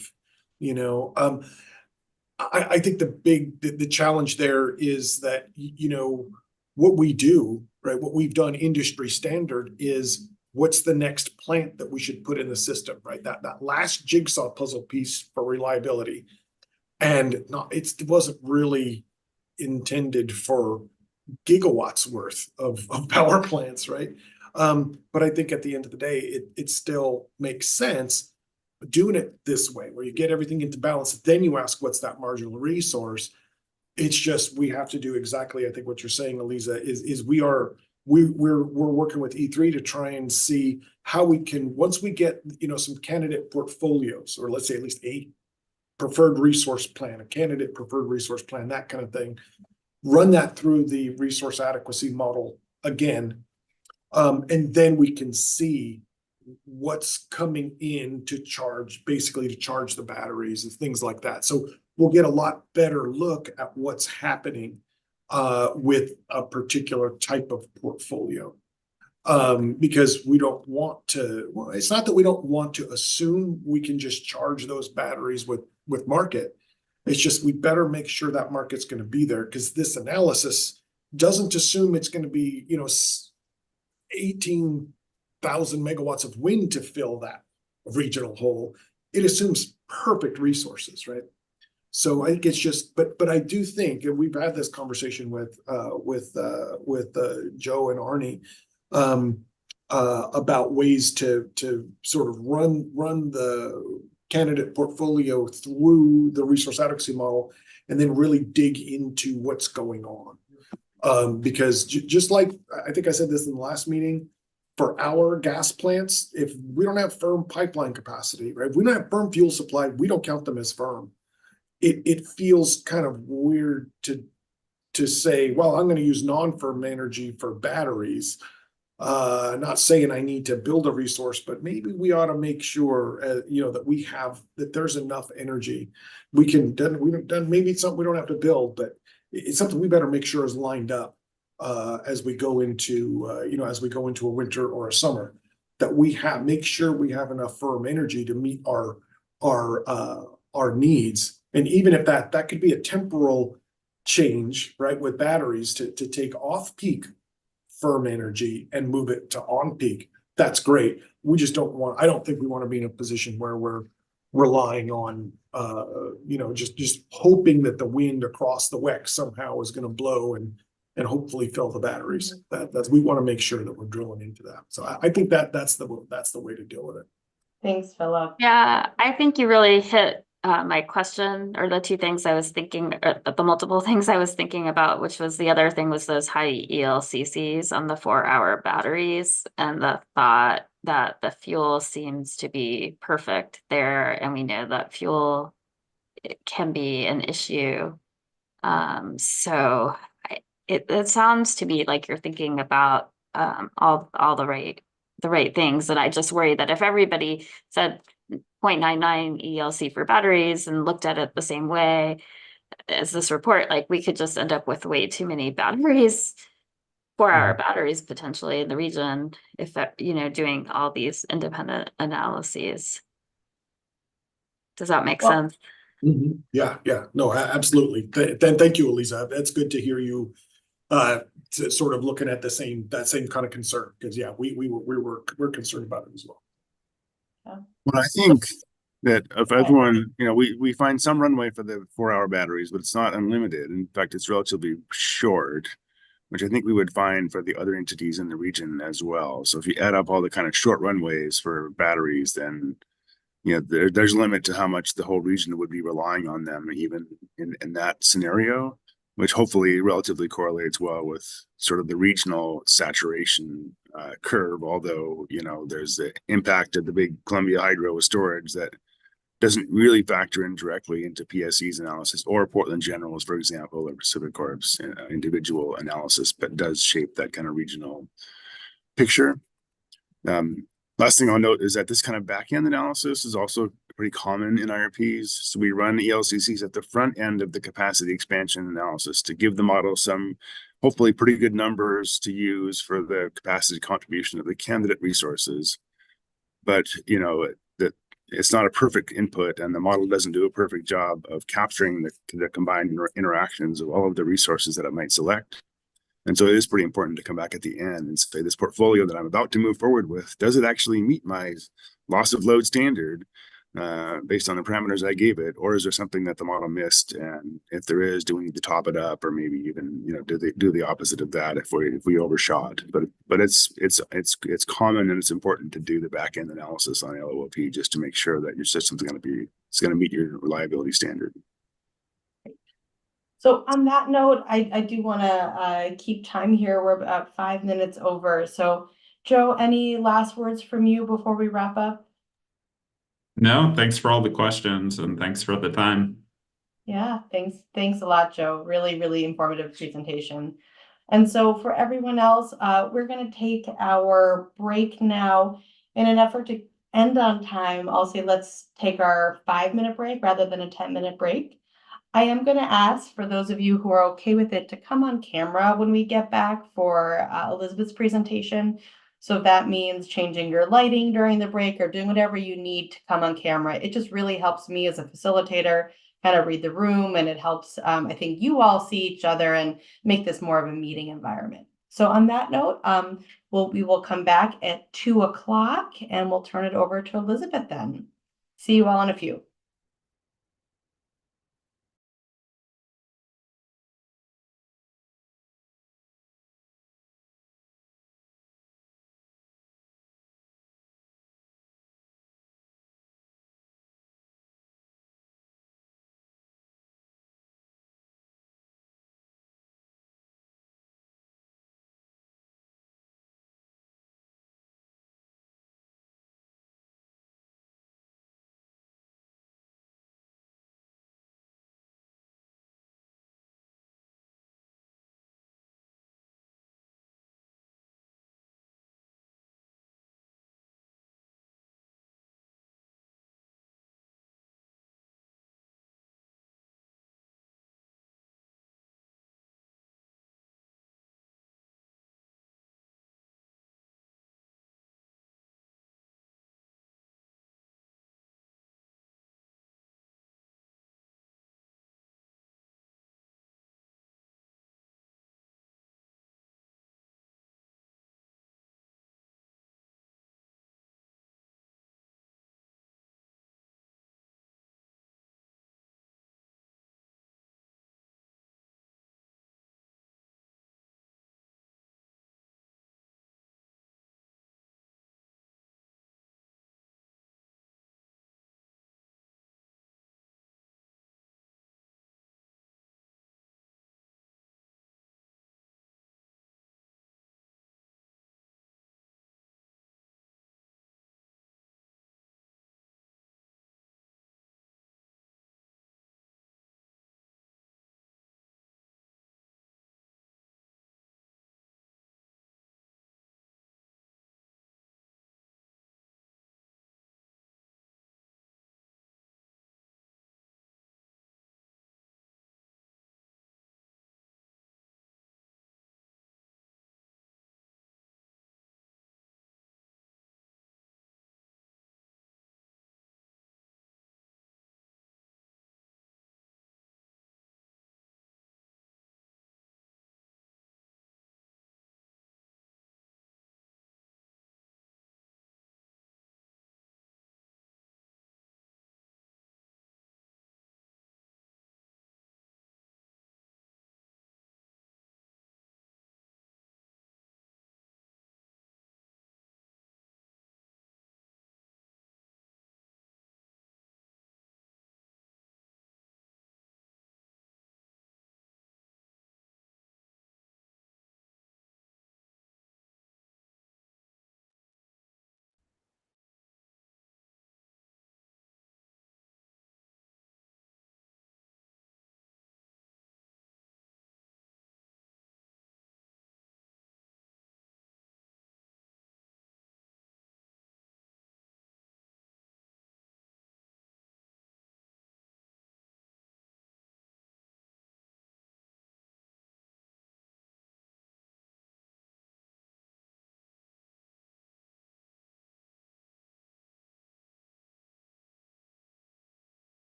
I think the challenge there is that, what we do, right? What we've done industry standard is, what's the next plant that we should put in the system, right? That last jigsaw puzzle piece for reliability. And it wasn't really intended for gigawatts worth of power plants, right? But I think at the end of the day, it still makes sense doing it this way, where you get everything into balance, then you ask what's that marginal resource. It's just, we have to do exactly, I think what you're saying, Aliza, is we're working with E3 to try and see how we can, once we get some candidate portfolios, or let's say at least a preferred resource plan, a candidate preferred resource plan, that kind of thing, run that through the resource adequacy model again, and then we can see what's coming in to charge the batteries and things like that. So we'll get a lot better look at what's happening with a particular type of portfolio. Because we don't want to, well, it's not that we don't want to assume we can just charge those batteries with market. It's just, we better make sure that market's going to be there, because this analysis doesn't assume it's going to be 18,000 megawatts of wind to fill that regional hole. It assumes perfect resources, right? So I think it's just, but I do think, and we've had this conversation with Joe and Arnie about ways to sort of run the candidate portfolio through the resource adequacy model, and then really dig into what's going on. Because just like, I think I said this in the last meeting, for our gas plants, if we don't have firm pipeline capacity, right? If we don't have firm fuel supply, we don't count them as firm. It feels kind of weird to say, well, I'm going to use non-firm energy for batteries. Not saying I need to build a resource, but maybe we ought to make sure, that there's enough energy. Maybe it's something we don't have to build, but it's something we better make sure is lined up as we go into a winter or a summer, that make sure we have enough firm energy to meet our needs. And even if that could be a temporal change, right, with batteries to take off peak firm energy and move it to on peak, that's great. We just I don't think we want to be in a position where we're relying on, just hoping that the wind across the WEC somehow is going to blow and and hopefully fill the batteries. That's we want to make sure that we're drilling into that. So I think that's the way to deal with it.
Thanks, Philip.
Yeah, I think you really hit my question, or the two things I was thinking, or the multiple things I was thinking about, which was the other thing was those high ELCCs on the 4-hour batteries, and the thought that the fuel seems to be perfect there, and we know that fuel can be an issue. So it sounds to me like you're thinking about all the right things, and I just worry that if everybody said 0.99 ELC for batteries and looked at it the same way as this report, like we could just end up with way too many batteries, 4-hour batteries potentially in the region if doing all these independent analyses. Does that make sense?
Yeah, no, absolutely. Thank you, Elisa. That's good to hear you sort of looking at that same kind of concern, because yeah, we're concerned about it as well.
Well, I think that if everyone, we find some runway for the 4-hour batteries, but it's not unlimited. In fact, it's relatively short, which I think we would find for the other entities in the region as well. So if you add up all the kind of short runways for batteries, then there's a limit to how much the whole region would be relying on them, even in that scenario, which hopefully relatively correlates well with sort of the regional saturation curve. Although, there's the impact of the big Columbia Hydro storage that doesn't really factor in directly into PSE's analysis, or Portland General's, for example, or Pacific Corp's individual analysis, but does shape that kind of regional picture. Last thing I'll note is that this kind of back-end analysis is also pretty common in IRPs. So we run ELCCs at the front end of the capacity expansion analysis to give the model some hopefully pretty good numbers to use for the capacity contribution of the candidate resources. But, that it's not a perfect input, and the model doesn't do a perfect job of capturing the combined interactions of all of the resources that it might select. And so it is pretty important to come back at the end and say, this portfolio that I'm about to move forward with, does it actually meet my loss of load standard based on the parameters I gave it? Or is there something that the model missed? And if there is, do we need to top it up, or maybe even, do they do the opposite of that if we overshot? But it's common, and it's important to do the back end analysis on LOOP just to make sure that your system's going to meet your reliability standard.
So on that note, I do want to keep time here. We're about 5 minutes over. So Joe, any last words from you before we wrap up?
No, thanks for all the questions, and thanks for the time.
Yeah, thanks a lot, Joe. Really, really informative presentation. And so for everyone else, we're going to take our break now. In an effort to end on time, I'll say let's take our 5-minute break rather than a 10-minute break. I am going to ask for those of you who are okay with it to come on camera when we get back for Elizabeth's presentation. So if that means changing your lighting during the break or doing whatever you need to come on camera, it just really helps me as a facilitator kind of read the room, and it helps, I think, you all see each other and make this more of a meeting environment. So on that note, we will come back at 2 o'clock, and we'll turn it over to Elizabeth then. See you all in a few.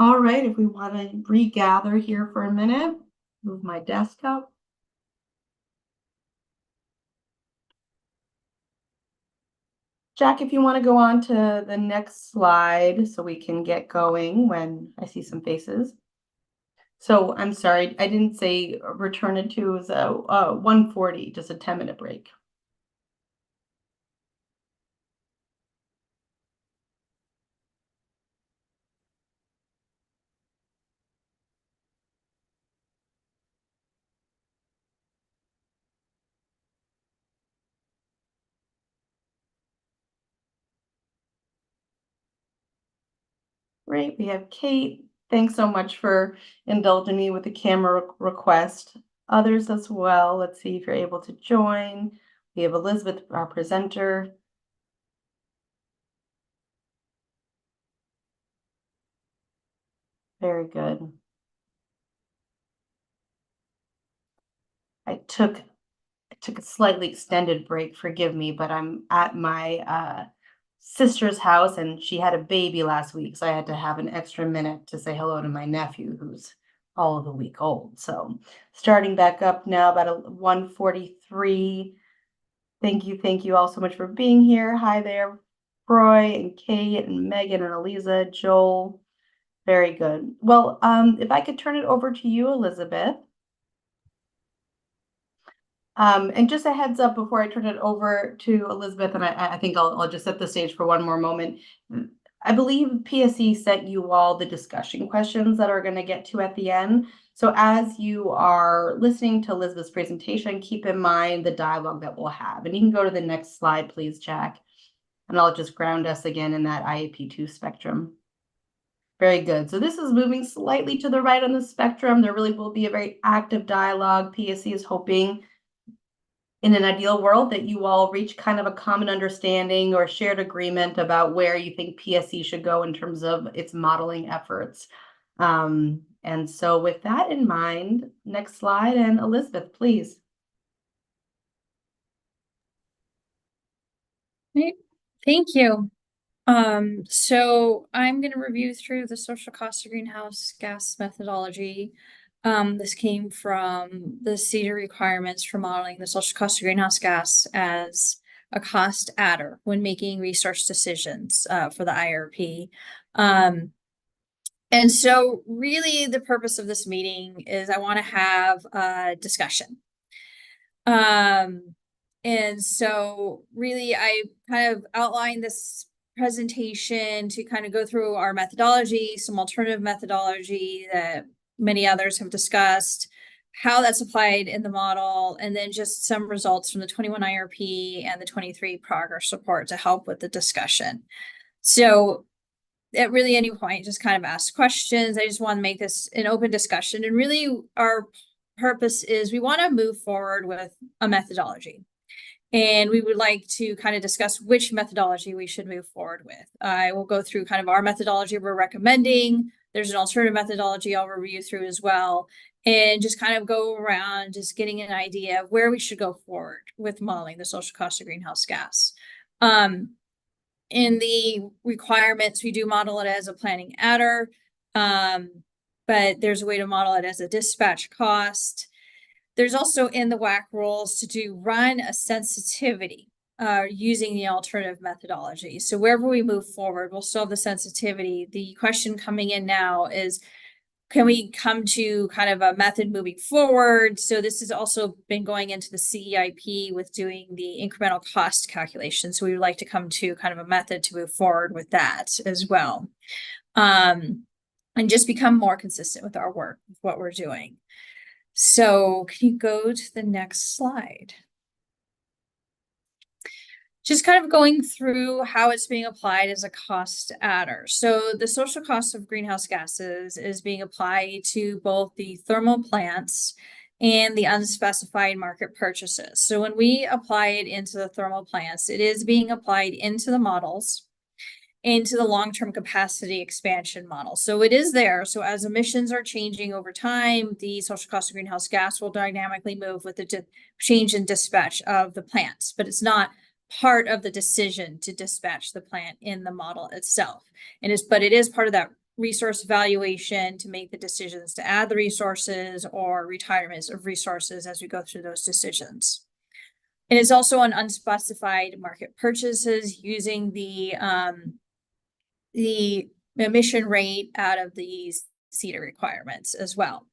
All right, if we want to regather here for a minute, move my desk up. Jack, if you want to go on to the next slide so we can get going when I see some faces. So I'm sorry, I didn't say return it to as a 1:40, just a 10-minute break. Great, we have Kate. Thanks so much for indulging me with the camera request. Others as well. Let's see if you're able to join. We have Elizabeth, our presenter. Very good. I took a slightly extended break, forgive me, but I'm at my sister's house and she had a baby last week, so I had to have an extra minute to say hello to my nephew who's all of a week old. So starting back up now about 1:43. Thank you all so much for being here. Hi there, Roy and Kate and Megan and Eliza, Joel. Very good. Well, if I could turn it over to you, Elizabeth. And just a heads up before I turn it over to Elizabeth, and I think I'll just set the stage for one more moment. I believe PSE sent you all the discussion questions that are going to get to at the end. So as you are listening to Elizabeth's presentation, keep in mind the dialogue that we'll have. And you can go to the next slide, please, Jack. And I'll just ground us again in that IAP2 spectrum. Very good. So this is moving slightly to the right on the spectrum. There really will be a very active dialogue. PSE is hoping in an ideal world that you all reach kind of a common understanding or shared agreement about where you think PSE should go in terms of its modeling efforts. And so with that in mind, next slide, and Elizabeth, please.
Thank you. So I'm going to review through the social cost of greenhouse gas methodology. This came from the CEDAR requirements for modeling the social cost of greenhouse gas as a cost adder when making resource decisions for the IRP. And so really the purpose of this meeting is I want to have a discussion. And so really I kind of outlined this presentation to kind of go through our methodology, some alternative methodology that many others have discussed, how that's applied in the model, and then just some results from the 21 IRP and the 23 progress report to help with the discussion. So at really any point, just kind of ask questions. I just want to make this an open discussion. And really our purpose is we want to move forward with a methodology. And we would like to kind of discuss which methodology we should move forward with. I will go through kind of our methodology we're recommending. There's an alternative methodology I'll review through as well. And just kind of go around just getting an idea of where we should go forward with modeling the social cost of greenhouse gas. In the requirements, we do model it as a planning adder, but there's a way to model it as a dispatch cost. There's also in the WAC rules to run a sensitivity using the alternative methodology. So wherever we move forward, we'll still have the sensitivity. The question coming in now is, can we come to kind of a method moving forward? So this has also been going into the CEIP with doing the incremental cost calculation. So we would like to come to kind of a method to move forward with that as well. And just become more consistent with our work, with what we're doing. So can you go to the next slide? Just kind of going through how it's being applied as a cost adder. So the social cost of greenhouse gases is being applied to both the thermal plants and the unspecified market purchases. So when we apply it into the thermal plants, it is being applied into the models, into the long-term capacity expansion model. So it is there. So as emissions are changing over time, the social cost of greenhouse gas will dynamically move with the change in dispatch of the plants, but it's not part of the decision to dispatch the plant in the model itself. But it is part of that resource valuation to make the decisions to add the resources or retirements of resources as we go through those decisions. And it's also on unspecified market purchases using the emission rate out of these CETA requirements as well.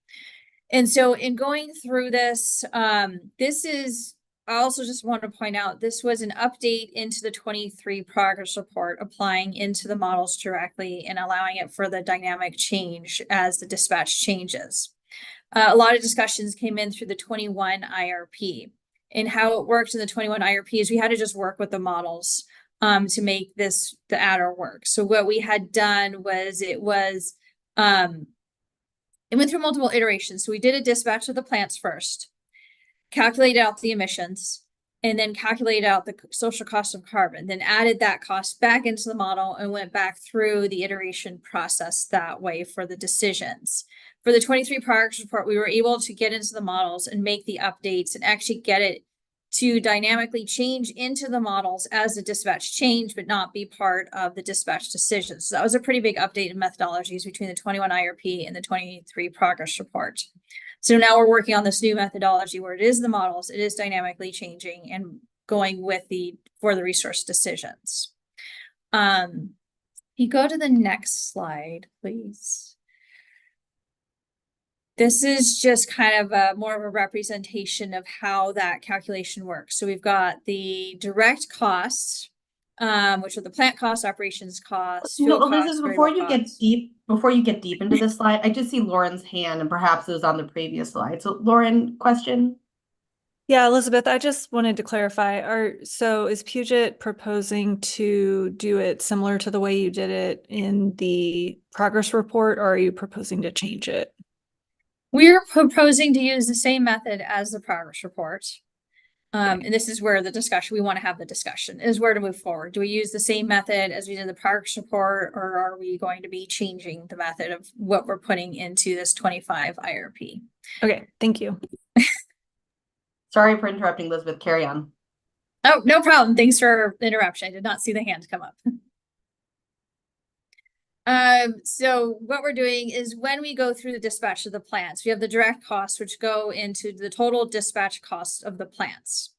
And so in going through this, I also just want to point out, this was an update into the 23 progress report, applying into the models directly and allowing it for the dynamic change as the dispatch changes. A lot of discussions came in through the 21 IRP, and how it worked in the 21 IRP is we had to just work with the models to make the adder work. So what we had done was it went through multiple iterations. So we did a dispatch of the plants first, calculated out the emissions, and then calculated out the social cost of carbon, then added that cost back into the model and went back through the iteration process that way for the decisions. For the 23 progress report, we were able to get into the models and make the updates and actually get it to dynamically change into the models as the dispatch change, but not be part of the dispatch decisions. So that was a pretty big update in methodologies between the 21 IRP and the 23 progress report. So now we're working on this new methodology where it is the models, it is dynamically changing and going with for the resource decisions. You go to the next slide, please. This is just kind of more of a representation of how that calculation works. So we've got the direct costs, which are the plant costs, operations costs, fuel costs.
Elizabeth, before you get deep into this slide, I just see Lauren's hand, and perhaps it was on the previous slide. So Lauren, question?
Yeah, Elizabeth, I just wanted to clarify. So is Puget proposing to do it similar to the way you did it in the progress report, or are you proposing to change it?
We're proposing to use the same method as the progress report. And this is where we want to have the discussion, is where to move forward. Do we use the same method as we did the progress report, or are we going to be changing the method of what we're putting into this 25 IRP?
Okay, thank you.
Sorry for interrupting, Elizabeth. Carry on.
Oh, no problem. Thanks for the interruption. I did not see the hand come up. So what we're doing is when we go through the dispatch of the plants, we have the direct costs, which go into the total dispatch cost of the plants.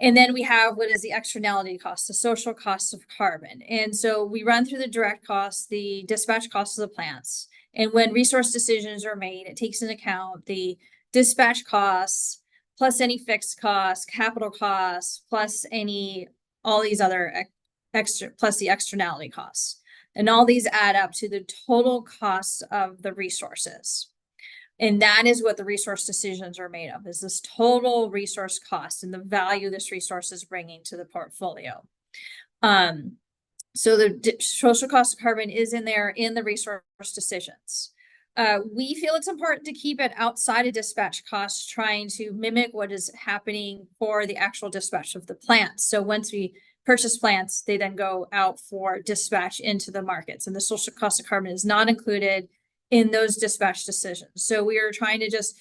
And then we have what is the externality cost, the social costs of carbon. And so we run through the direct costs, the dispatch costs of the plants. And when resource decisions are made, it takes into account the dispatch costs, plus any fixed costs, capital costs, plus all these other plus the externality costs. And all these add up to the total cost of the resources. And that is what the resource decisions are made of, is this total resource cost and the value this resource is bringing to the portfolio. So the social cost of carbon is in there in the resource decisions. We feel it's important to keep it outside of dispatch costs, trying to mimic what is happening for the actual dispatch of the plants. So once we purchase plants, they then go out for dispatch into the markets, and the social cost of carbon is not included in those dispatch decisions. So we are trying to just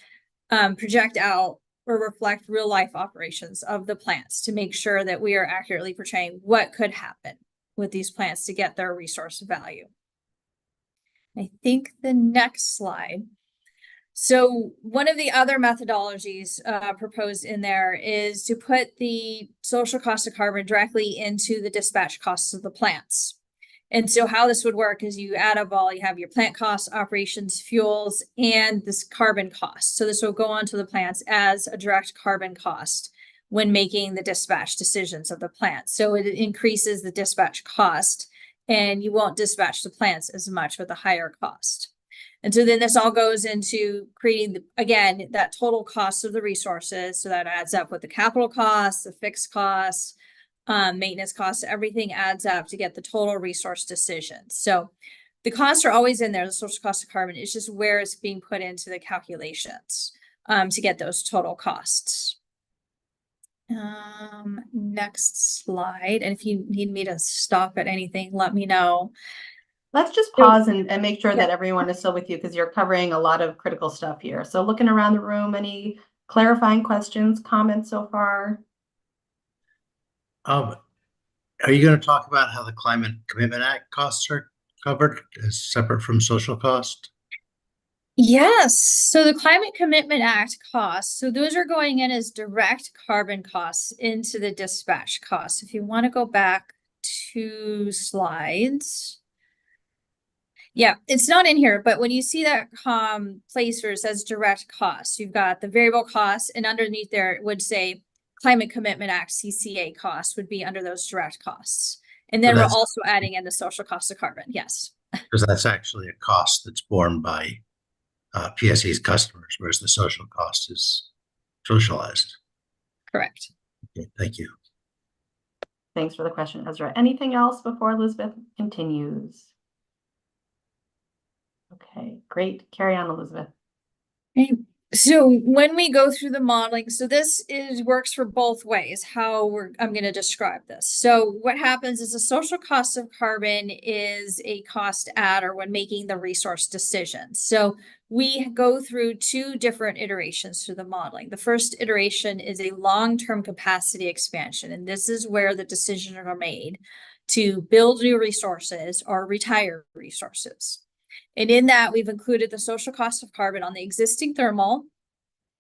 project out or reflect real life operations of the plants to make sure that we are accurately portraying what could happen with these plants to get their resource value. I think the next slide. So one of the other methodologies proposed in there is to put the social cost of carbon directly into the dispatch costs of the plants. And so how this would work is you add up you have your plant costs, operations, fuels, and this carbon cost. So this will go onto the plants as a direct carbon cost when making the dispatch decisions of the plant. So it increases the dispatch cost, and you won't dispatch the plants as much with a higher cost. And so then this all goes into creating, again, that total cost of the resources. So that adds up with the capital costs, the fixed costs, maintenance costs, everything adds up to get the total resource decision. So the costs are always in there, the social cost of carbon. It's just where it's being put into the calculations to get those total costs. Next slide. And if you need me to stop at anything, let me know.
Let's just pause and make sure that everyone is still with you, because you're covering a lot of critical stuff here. So looking around the room, any clarifying questions, comments so far?
Are you going to talk about how the Climate Commitment Act costs are covered as separate from social cost?
Yes, so the Climate Commitment Act costs, so those are going in as direct carbon costs into the dispatch costs. If you want to go back 2 slides. Yeah, it's not in here, but when you see that place where it says direct costs, you've got the variable costs, and underneath there it would say Climate Commitment Act CCA costs would be under those direct costs. And then we're also adding in the social cost of carbon. Yes.
Because that's actually a cost that's borne by PSE's customers, whereas the social cost is socialized.
Correct.
Okay, thank you.
Thanks for the question, Ezra. Anything else before Elizabeth continues? Okay, great. Carry on, Elizabeth.
Okay. So when we go through the modeling, so this works for both ways, I'm going to describe this. So what happens is the social cost of carbon is a cost adder when making the resource decision. So we go through 2 different iterations through the modeling. The first iteration is a long-term capacity expansion, and this is where the decisions are made to build new resources or retire resources. And in that, we've included the social cost of carbon on the existing thermal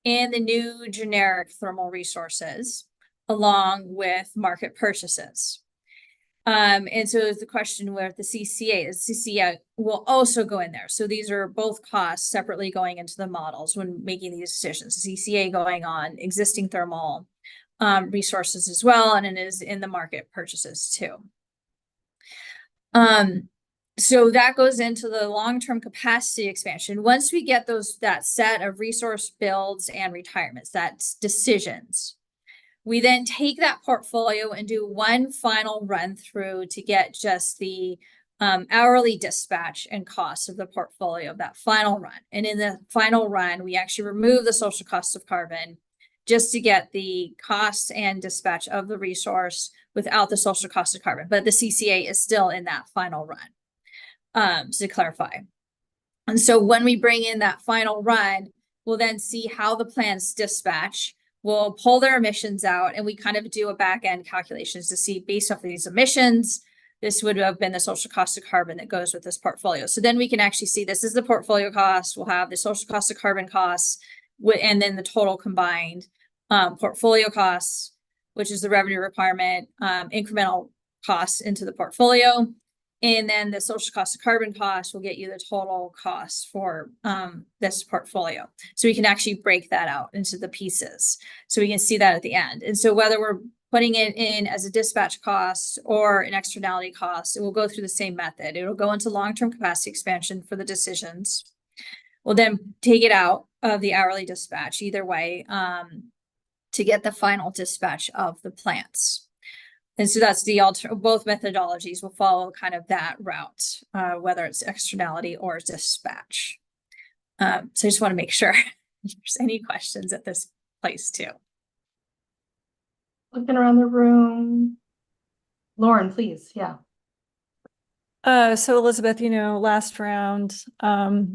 and the new generic thermal resources, along with market purchases. And so there's the question where the CCA will also go in there. So these are both costs separately going into the models when making these decisions. The CCA going on existing thermal resources as well, and it is in the market purchases too. So that goes into the long-term capacity expansion. Once we get that set of resource builds and retirements, that's decisions, we then take that portfolio and do one final run through to get just the hourly dispatch and costs of the portfolio, that final run. And in the final run, we actually remove the social cost of carbon just to get the costs and dispatch of the resource without the social cost of carbon. But the CCA is still in that final run. To clarify. And so when we bring in that final run, we'll then see how the plants dispatch. We'll pull their emissions out, and we kind of do a back end calculations to see, based off of these emissions, this would have been the social cost of carbon that goes with this portfolio. So then we can actually see this is the portfolio cost. We'll have the social cost of carbon costs, and then the total combined portfolio costs, which is the revenue requirement, incremental costs into the portfolio. And then the social cost of carbon cost will get you the total cost for this portfolio. So we can actually break that out into the pieces. So we can see that at the end. And so whether we're putting it in as a dispatch cost or an externality cost, it will go through the same method. It'll go into long-term capacity expansion for the decisions. We'll then take it out of the hourly dispatch either way to get the final dispatch of the plants. And so that's both methodologies will follow kind of that route, whether it's externality or dispatch. So I just want to make sure if there's any questions at this place too.
Looking around the room. Lauren, please. Yeah.
So Elizabeth, last round,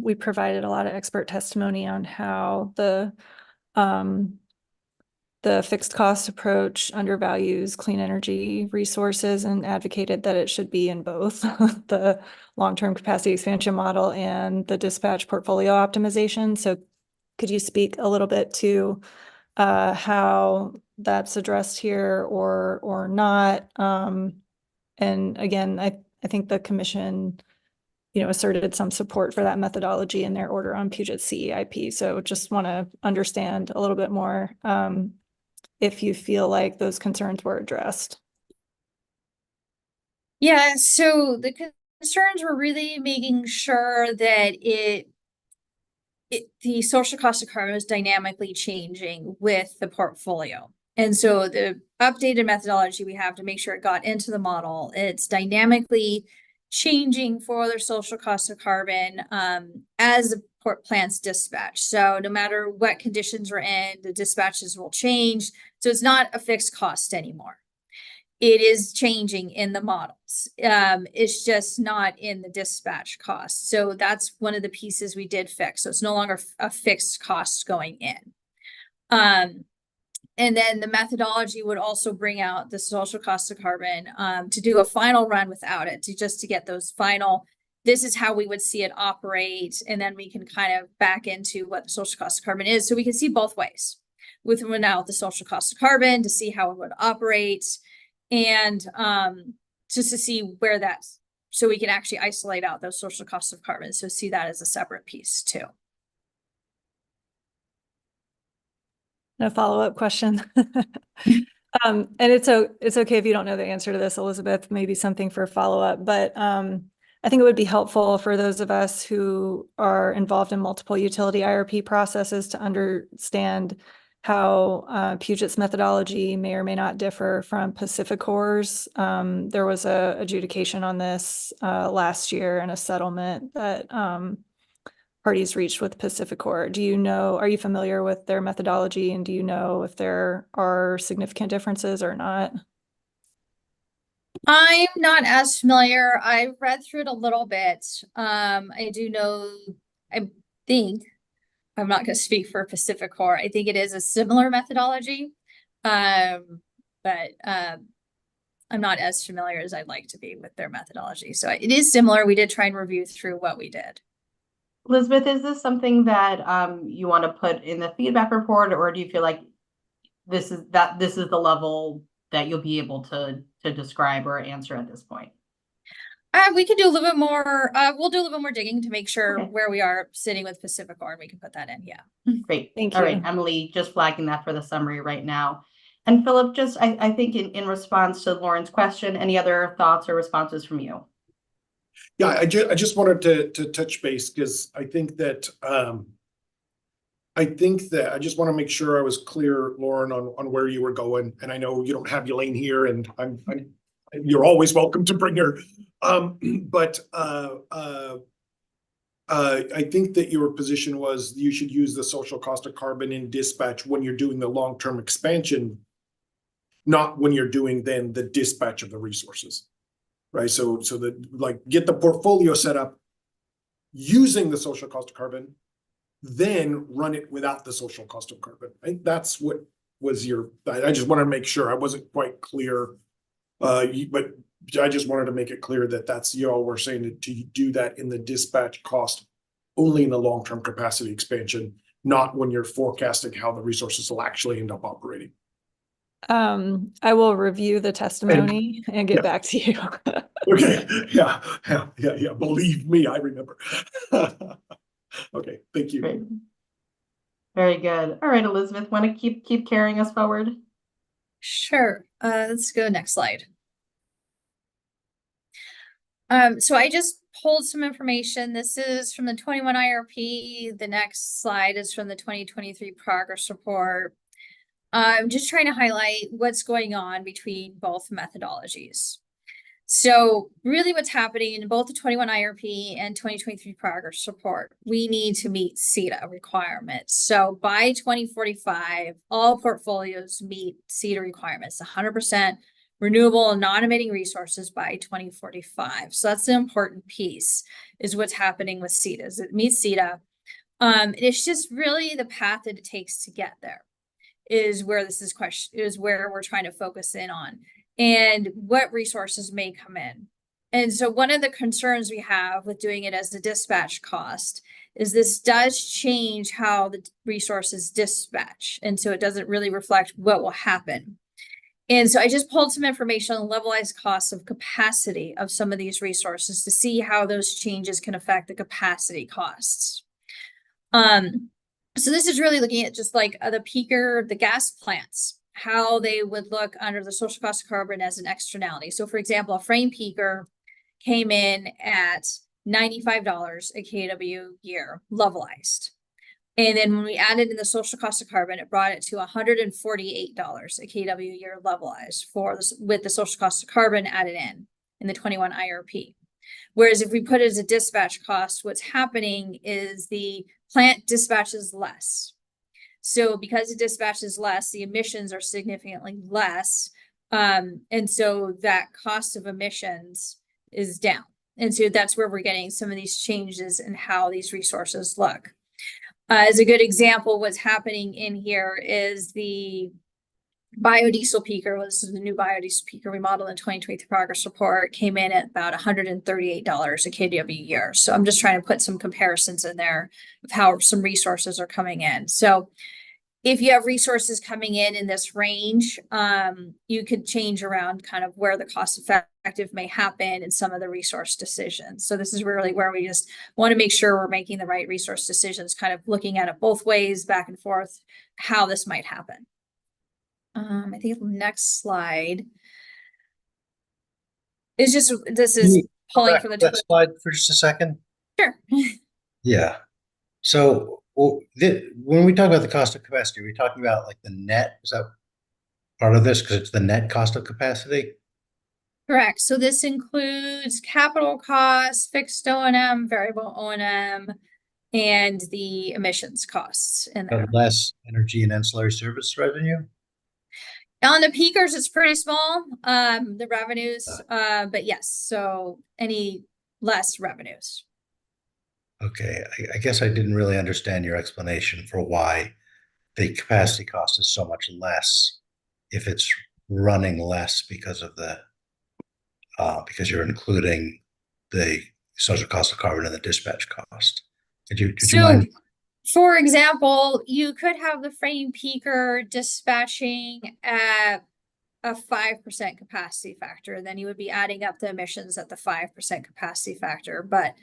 we provided a lot of expert testimony on how the fixed cost approach undervalues clean energy resources and advocated that it should be in both the long-term capacity expansion model and the dispatch portfolio optimization. So could you speak a little bit to how that's addressed here or not? And again, I think the commission asserted some support for that methodology in their order on Puget CEIP. So just want to understand a little bit more if you feel like those concerns were addressed.
Yeah, so the concerns were really making sure that the social cost of carbon is dynamically changing with the portfolio. And so the updated methodology we have to make sure it got into the model, it's dynamically changing for their social cost of carbon as the plants dispatch. So no matter what conditions we're in, the dispatches will change. So it's not a fixed cost anymore. It is changing in the models. It's just not in the dispatch cost. So that's one of the pieces we did fix. So it's no longer a fixed cost going in. And then the methodology would also bring out the social cost of carbon to do a final run without it, just to get those final this is how we would see it operate. And then we can kind of back into what the social cost of carbon is. So we can see both ways without the social cost of carbon to see how it would operate, and just to see where that's, so we can actually isolate out those social costs of carbon. So see that as a separate piece too.
A follow-up question. And it's okay if you don't know the answer to this, Elizabeth, maybe something for follow-up, but I think it would be helpful for those of us who are involved in multiple utility IRP processes to understand how Puget's methodology may or may not differ from PacifiCorp's. There was a adjudication on this last year and a settlement that parties reached with PacifiCorp. Do you know, are you familiar with their methodology, and do you know if there are significant differences or not?
I'm not as familiar. I read through it a little bit. I do know, I think, I'm not going to speak for PacifiCorp. I think it is a similar methodology, but I'm not as familiar as I'd like to be with their methodology. So it is similar. We did try and review through what we did.
Elizabeth, is this something that you want to put in the feedback report, or do you feel like this is the level that you'll be able to describe or answer at this point?
We could do a little bit more. We'll do a little bit more digging to make sure where we are sitting with PacifiCorp, and we can put that in. Yeah.
Great.
Thank you.
All right, Emily, just flagging that for the summary right now. And Philip, just I think in response to Lauren's question, any other thoughts or responses from you?
Yeah, I just wanted to touch base, because I think that I just want to make sure I was clear, Lauren, on where you were going. And I know you don't have Elaine here, and you're always welcome to bring her. But I think that your position was you should use the social cost of carbon in dispatch when you're doing the long-term expansion, not when you're doing then the dispatch of the resources. Right, so that, like, get the portfolio set up using the social cost of carbon, then run it without the social cost of carbon. I think that's what was your. I just want to make sure I wasn't quite clear, but I just wanted to make it clear that that's y'all were saying to do that in the dispatch cost only in the long-term capacity expansion, not when you're forecasting how the resources will actually end up operating.
I will review the testimony and get back to you.
Okay. Yeah. Believe me, I remember. Okay. Thank you.
Great. Very good. All right, Elizabeth, want to keep carrying us forward?
Sure. Let's go next slide. So I just pulled some information. This is from the 21 IRP. The next slide is from the 2023 progress report. I'm just trying to highlight what's going on between both methodologies. So really what's happening in both the 21 IRP and 2023 progress report, we need to meet CETA requirements. So by 2045, all portfolios meet CETA requirements, 100% renewable and non-emitting resources by 2045. So that's the important piece, is what's happening with CETA, is it meets CETA. It's just really the path that it takes to get there is where where we're trying to focus in on, and what resources may come in. And so one of the concerns we have with doing it as a dispatch cost is this does change how the resources dispatch. And so it doesn't really reflect what will happen. And so I just pulled some information on the levelized costs of capacity of some of these resources to see how those changes can affect the capacity costs. So this is really looking at just like the peaker, the gas plants, how they would look under the social cost of carbon as an externality. So for example, a frame peaker came in at $95 a kW year levelized. And then when we added in the social cost of carbon, it brought it to $148 a kW year levelized with the social cost of carbon added in the 21 IRP. Whereas if we put it as a dispatch cost, what's happening is the plant dispatches less. So because it dispatches less, the emissions are significantly less. And so that cost of emissions is down. And so that's where we're getting some of these changes in how these resources look. As a good example, what's happening in here is the biodiesel peaker, this is the new biodiesel peaker we modeled in 2023 progress report, came in at about $138 a kW a year. So I'm just trying to put some comparisons in there of how some resources are coming in. So if you have resources coming in this range, you could change around kind of where the cost effective may happen in some of the resource decisions. So this is really where we just want to make sure we're making the right resource decisions, kind of looking at it both ways, back and forth, how this might happen. I think the next slide is just, this is pulling from the
that slide for just a second.
Sure.
Yeah. So when we talk about the cost of capacity, are we talking about like the net? Is that part of this? Because it's the net cost of capacity?
Correct. So this includes capital costs, fixed O&M, variable O&M, and the emissions costs in there.
Less energy and ancillary service revenue?
On the peakers, it's pretty small, the revenues, but yes, so any less revenues.
Okay, I guess I didn't really understand your explanation for why the capacity cost is so much less if it's running less because of the because you're including the social cost of carbon and the dispatch cost. Could you mind?
For example, you could have the frame peaker dispatching at a 5% capacity factor, then you would be adding up the emissions at the 5% capacity factor. But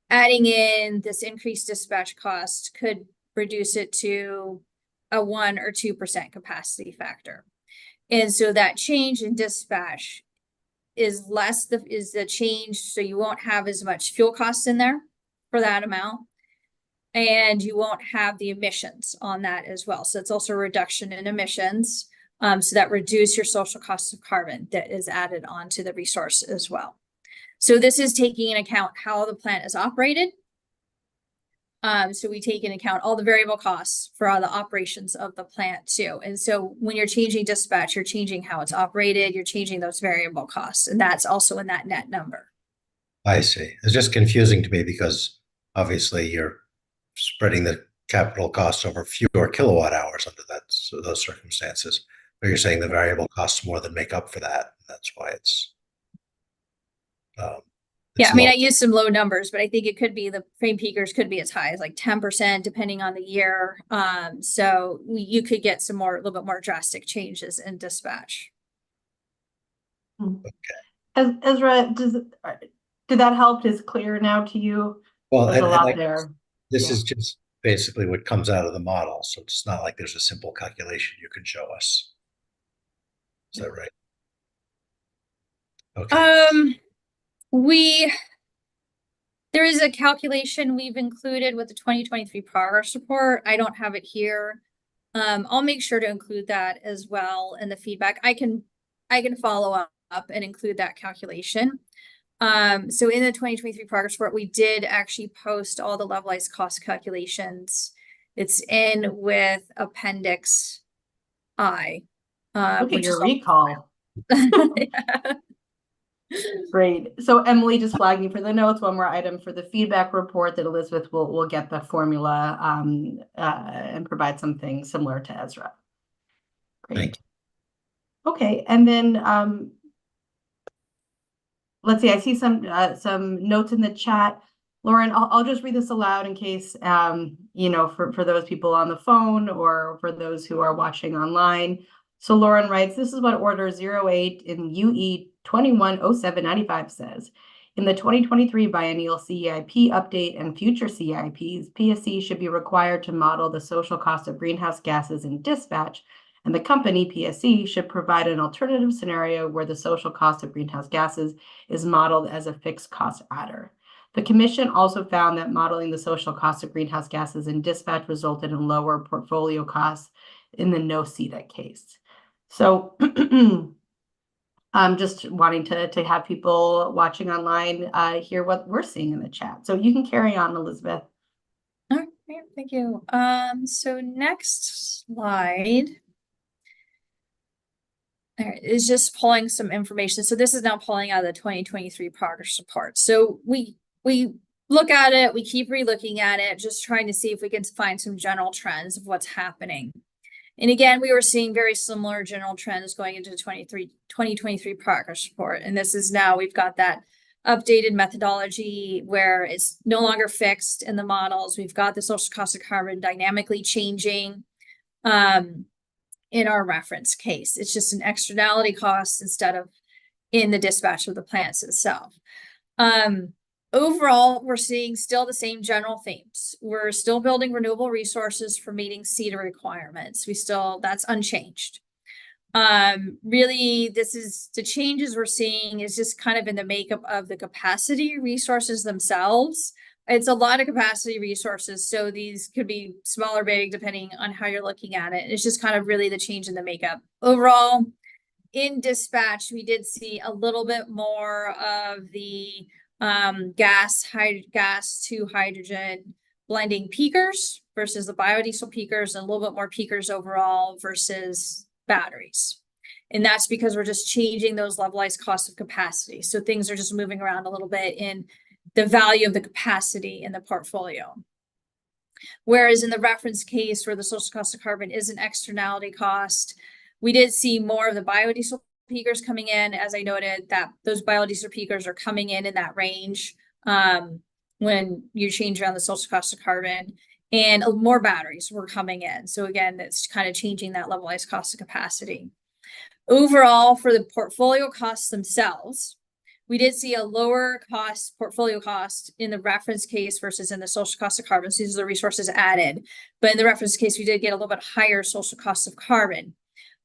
adding in this increased dispatch cost could reduce it to a 1 or 2% capacity factor. And so that change in dispatch is less is the change, so you won't have as much fuel costs in there for that amount. And you won't have the emissions on that as well. So it's also a reduction in emissions. So that reduce your social cost of carbon that is added onto the resource as well. So this is taking into account how the plant is operated. So we take into account all the variable costs for all the operations of the plant too. And so when you're changing dispatch, you're changing how it's operated, you're changing those variable costs. And that's also in that net number.
I see. It's just confusing to me because obviously you're spreading the capital costs over fewer kilowatt hours under those circumstances. But you're saying the variable costs more than make up for that. That's why it's
yeah, I mean, I used some low numbers, but I think it could be the frame peakers could be as high as like 10% depending on the year. So you could get some more, a little bit more drastic changes in dispatch.
Okay.
Ezra, did that help? Is clear now to you?
Well,
there's a lot there.
This is just basically what comes out of the model. So it's not like there's a simple calculation you can show us. Is that right? Okay.
There is a calculation we've included with the 2023 progress report. I don't have it here. I'll make sure to include that as well in the feedback. I can follow up and include that calculation. So in the 2023 progress report, we did actually post all the levelized cost calculations. It's in with Appendix I.
Look at your recall.
Yeah.
Great. So Emily just flagging for the notes, one more item for the feedback report that Elizabeth will get the formula and provide something similar to Ezra. Great. Okay, and then let's see, I see some notes in the chat. Lauren, I'll just read this aloud in case you know, for those people on the phone or for those who are watching online. So Lauren writes, this is what order 08 in UE 210795 says. In the 2023 biennial CEIP update and future CEIPs, PSE should be required to model the social cost of greenhouse gases in dispatch, and the company, PSE, should provide an alternative scenario where the social cost of greenhouse gases is modeled as a fixed cost adder. The Commission also found that modeling the social cost of greenhouse gases in dispatch resulted in lower portfolio costs in the no CETA case. So I'm just wanting to have people watching online hear what we're seeing in the chat. So you can carry on, Elizabeth.
All right, thank you. So next slide is just pulling some information. So this is now pulling out of the 2023 progress report. So we look at it, we keep re-looking at it, just trying to see if we can find some general trends of what's happening. And again, we were seeing very similar general trends going into the 2023 progress report. And this is now, we've got that updated methodology where it's no longer fixed in the models. We've got the social cost of carbon dynamically changing in our reference case. It's just an externality cost instead of in the dispatch of the plants itself. Overall, we're seeing still the same general themes. We're still building renewable resources for meeting CETA requirements. That's unchanged. Really, this is the changes we're seeing is just kind of in the makeup of the capacity resources themselves. It's a lot of capacity resources, so these could be small or big depending on how you're looking at it. It's just kind of really the change in the makeup. Overall, in dispatch, we did see a little bit more of the gas to hydrogen blending peakers versus the biodiesel peakers, and a little bit more peakers overall versus batteries. And that's because we're just changing those levelized costs of capacity. So things are just moving around a little bit in the value of the capacity in the portfolio. Whereas in the reference case where the social cost of carbon is an externality cost, we did see more of the biodiesel peakers coming in. As I noted, that those biodiesel peakers are coming in that range when you change around the social cost of carbon, and more batteries were coming in. So again, it's kind of changing that levelized cost of capacity. Overall, for the portfolio costs themselves, we did see a lower cost, portfolio cost in the reference case versus in the social cost of carbon. So these are the resources added. But in the reference case, we did get a little bit higher social cost of carbon.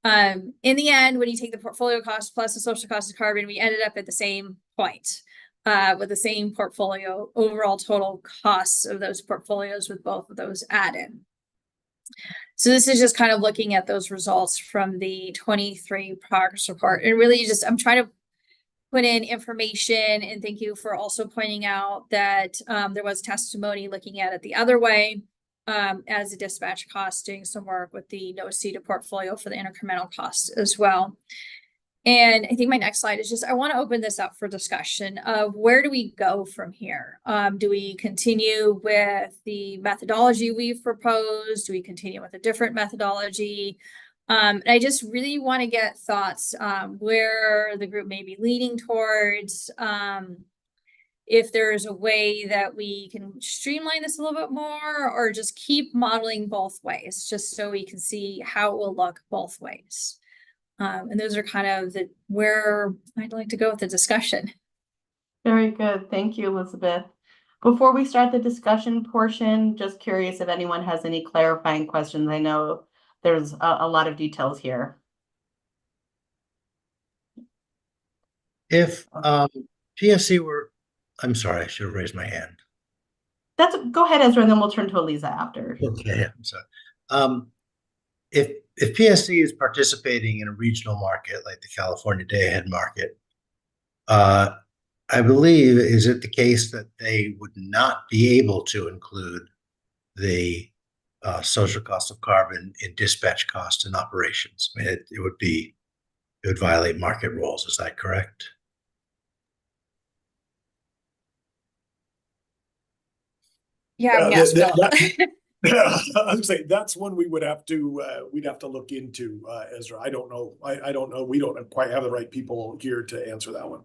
In the end, when you take the portfolio cost plus the social cost of carbon, we ended up at the same point with the same portfolio overall total costs of those portfolios with both of those added. So this is just kind of looking at those results from the 23 progress report. And really just, I'm trying to put in information, and thank you for also pointing out that there was testimony looking at it the other way. As a dispatch cost, doing some work with the no CETA portfolio for the incremental costs as well. And I think my next slide is just, I want to open this up for discussion of where do we go from here? Do we continue with the methodology we've proposed? Do we continue with a different methodology? And I just really want to get thoughts where the group may be leaning towards. If there's a way that we can streamline this a little bit more, or just keep modeling both ways, just so we can see how it will look both ways. And those are kind of where I'd like to go with the discussion.
Very good. Thank you, Elizabeth. Before we start the discussion portion, just curious if anyone has any clarifying questions. I know there's a lot of details here.
If PSE were, I'm sorry, I should have raised my hand.
Go ahead, Ezra, and then we'll turn to Eliza after.
Okay, I'm sorry. If PSE is participating in a regional market like the California Day-Ahead Market, I believe, is it the case that they would not be able to include the social cost of carbon in dispatch costs and operations? I mean, it would violate market rules. Is that correct?
Yeah,
I would say that's one we would have to we'd have to look into, Ezra. I don't know. I don't know. We don't quite have the right people here to answer that one.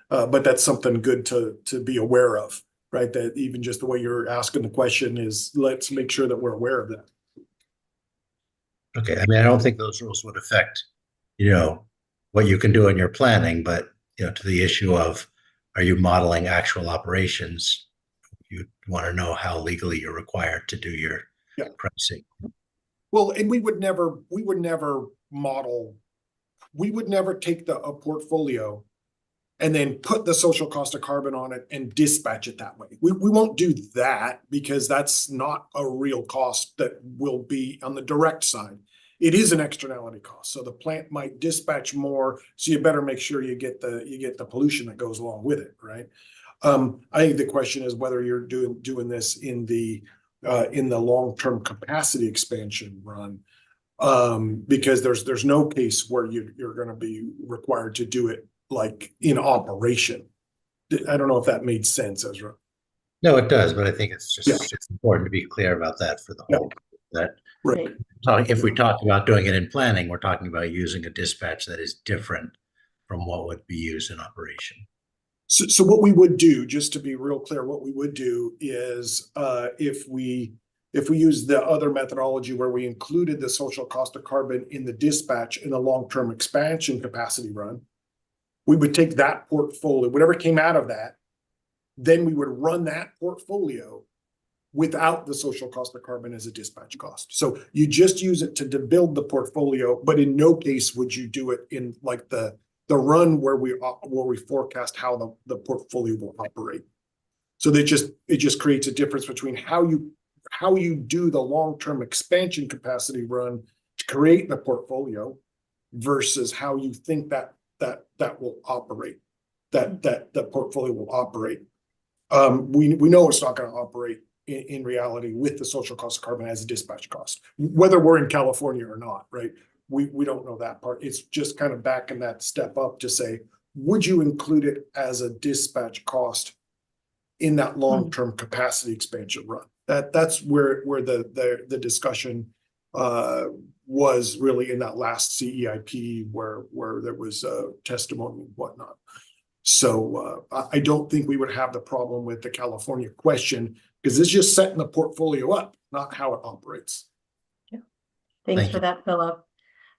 But that's something good to be aware of, right? That even just the way you're asking the question is, let's make sure that we're aware of that.
Okay, I mean, I don't think those rules would affect, what you can do in your planning, but, to the issue of, are you modeling actual operations? You want to know how legally you're required to do your pricing.
Well, and we would never model, we would never take a portfolio and then put the social cost of carbon on it and dispatch it that way. We won't do that, because that's not a real cost that will be on the direct side. It is an externality cost. So the plant might dispatch more, so you better make sure you get the pollution that goes along with it, right? I think the question is whether you're doing this in the long-term capacity expansion run, because there's no case where you're going to be required to do it like in operation. I don't know if that made sense, Ezra.
No, it does, but I think it's just it's important to be clear about that for the whole that
Right.
So if we talk about doing it in planning, we're talking about using a dispatch that is different from what would be used in operation.
So what we would do, just to be real clear, what we would do is if we use the other methodology where we included the social cost of carbon in the dispatch in a long-term expansion capacity run, we would take that portfolio, whatever came out of that, then we would run that portfolio without the social cost of carbon as a dispatch cost. So you just use it to build the portfolio, but in no case would you do it in like the run where we forecast how the portfolio will operate. So it just creates a difference between how you do the long-term expansion capacity run to create the portfolio versus how you think that will operate, that the portfolio will operate. We know it's not going to operate in reality with the social cost of carbon as a dispatch cost, whether we're in California or not, right? We don't know that part. It's just kind of backing that step up to say, would you include it as a dispatch cost in that long-term capacity expansion run? That's where the discussion was really in that last CEIP where there was testimony and whatnot. So I don't think we would have the problem with the California question because it's just setting the portfolio up, not how it operates.
Yeah. Thanks
Thank
for
you.
that, Philip.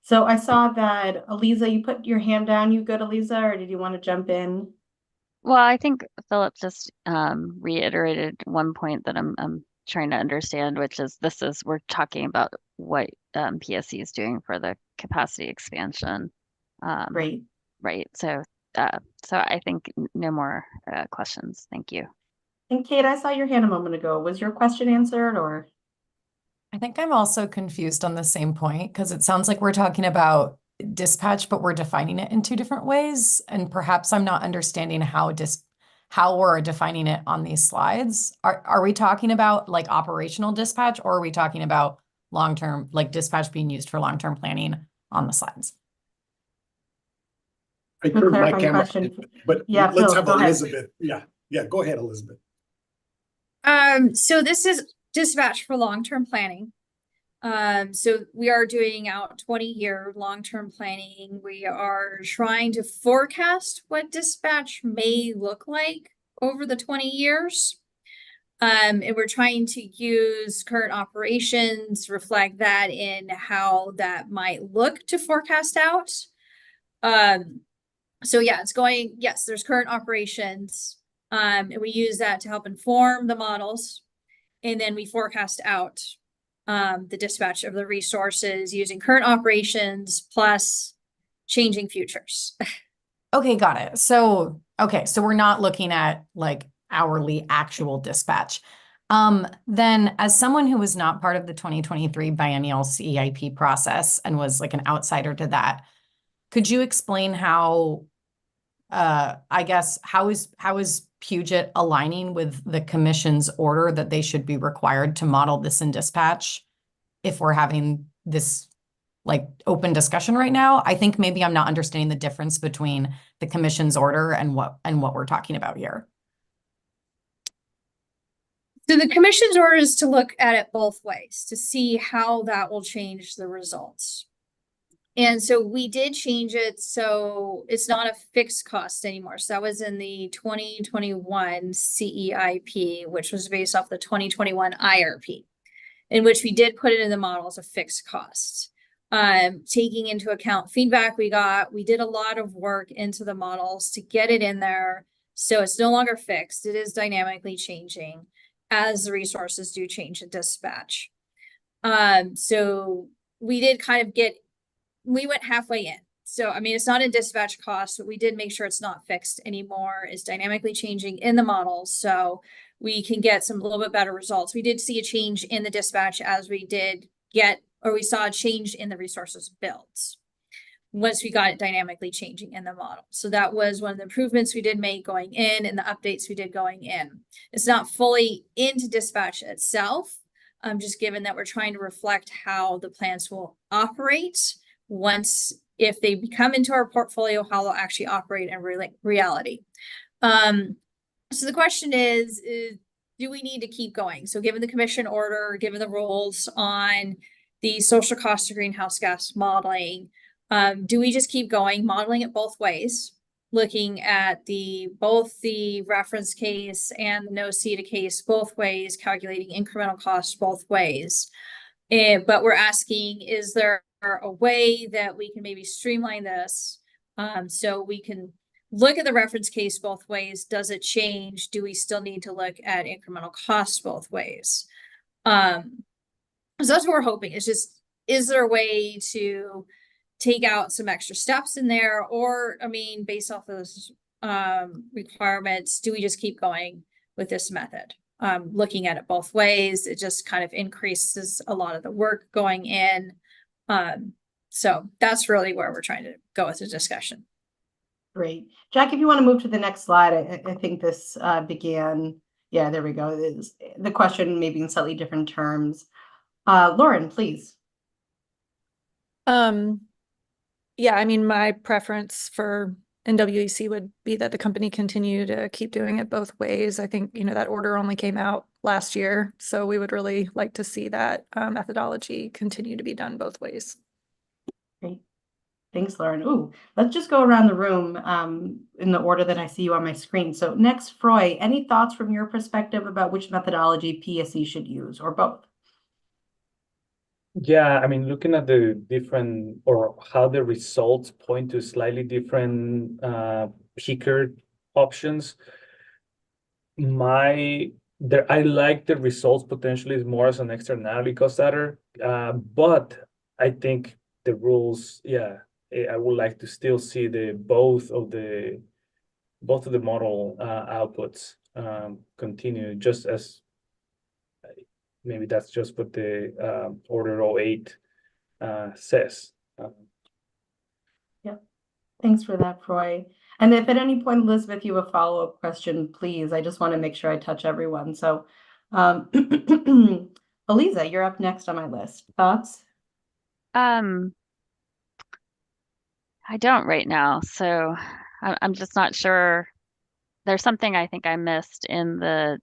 So I saw that, Eliza, you put your hand down. You good, Eliza, or did you want to jump in?
Well, I think Philip just reiterated one point that I'm trying to understand, which is we're talking about what PSE is doing for the capacity expansion.
Great.
Right. So I think no more questions. Thank you.
And Kate, I saw your hand a moment ago. Was your question answered or?
I think I'm also confused on the same point because it sounds like we're talking about dispatch, but we're defining it in two different ways. And perhaps I'm not understanding how we're defining it on these slides. Are we talking about like operational dispatch, or are we talking about long-term, like dispatch being used for long-term planning on the slides?
I
Good
heard my
clarifying
camera,
question.
but
Yeah,
let's
Phil,
have
go ahead.
Elizabeth. Yeah, go ahead, Elizabeth.
So this is dispatch for long-term planning. So we are doing out 20-year long-term planning. We are trying to forecast what dispatch may look like over the 20 years. And we're trying to use current operations, reflect that in how that might look to forecast out. So yeah, yes, there's current operations. And we use that to help inform the models. And then we forecast out the dispatch of the resources using current operations plus changing futures.
Okay, got it. So we're not looking at like hourly actual dispatch. Then as someone who was not part of the 2023 biennial CEIP process and was like an outsider to that, could you explain how, I guess, how is Puget aligning with the commission's order that they should be required to model this in dispatch if we're having this like open discussion right now? I think maybe I'm not understanding the difference between the commission's order and what we're talking about here.
So the commission's order is to look at it both ways to see how that will change the results. And so we did change it so it's not a fixed cost anymore. So that was in the 2021 CEIP, which was based off the 2021 IRP, in which we did put it in the model as a fixed cost. Taking into account feedback we got, we did a lot of work into the models to get it in there. So it's no longer fixed. It is dynamically changing as the resources do change in dispatch. So we did kind of we went halfway in. So, I mean, it's not a dispatch cost, but we did make sure it's not fixed anymore. It's dynamically changing in the models. So we can get a little bit better results. We did see a change in the dispatch as we saw a change in the resources builds once we got it dynamically changing in the model. So that was one of the improvements we did make going in and the updates we did going in. It's not fully into dispatch itself, just given that we're trying to reflect how the plants will operate if they come into our portfolio, how they'll actually operate in reality. So the question is, do we need to keep going? So given the commission order, given the rules on the social cost of greenhouse gas modeling. Do we just keep going, modeling it both ways, looking at both the reference case and the no CETA case both ways, calculating incremental costs both ways? But we're asking, is there a way that we can maybe streamline this so we can look at the reference case both ways? Does it change? Do we still need to look at incremental costs both ways? So that's what we're hoping. It's just, is there a way to take out some extra steps in there? Or, I mean, based off those requirements, do we just keep going with this method? Looking at it both ways, it just kind of increases a lot of the work going in. So that's really where we're trying to go with the discussion.
Great. Jack, if you want to move to the next slide, I think this began, yeah, there we go. The question maybe in slightly different terms. Lauren, please.
Yeah, I mean, my preference for NWEC would be that the company continue to keep doing it both ways. I think, that order only came out last year, so we would really like to see that methodology continue to be done both ways.
Great. Thanks, Lauren. Ooh, let's just go around the room in the order that I see you on my screen. So next, Froy, any thoughts from your perspective about which methodology PSE should use, or both?
Yeah, I mean, looking at the different, or how the results point to slightly different picker options, I like the results potentially more as an externality cost adder, but I think the rules, yeah, I would like to still see both of the model outputs continue, just as maybe that's just what the Order 08 says.
Yeah, thanks for that, Froy. And if at any point, Elizabeth, you have a follow-up question, please. I just want to make sure I touch everyone. So, Eliza, you're up next on my list. Thoughts?
I don't right now, so I'm just not sure. There's something I think I missed in the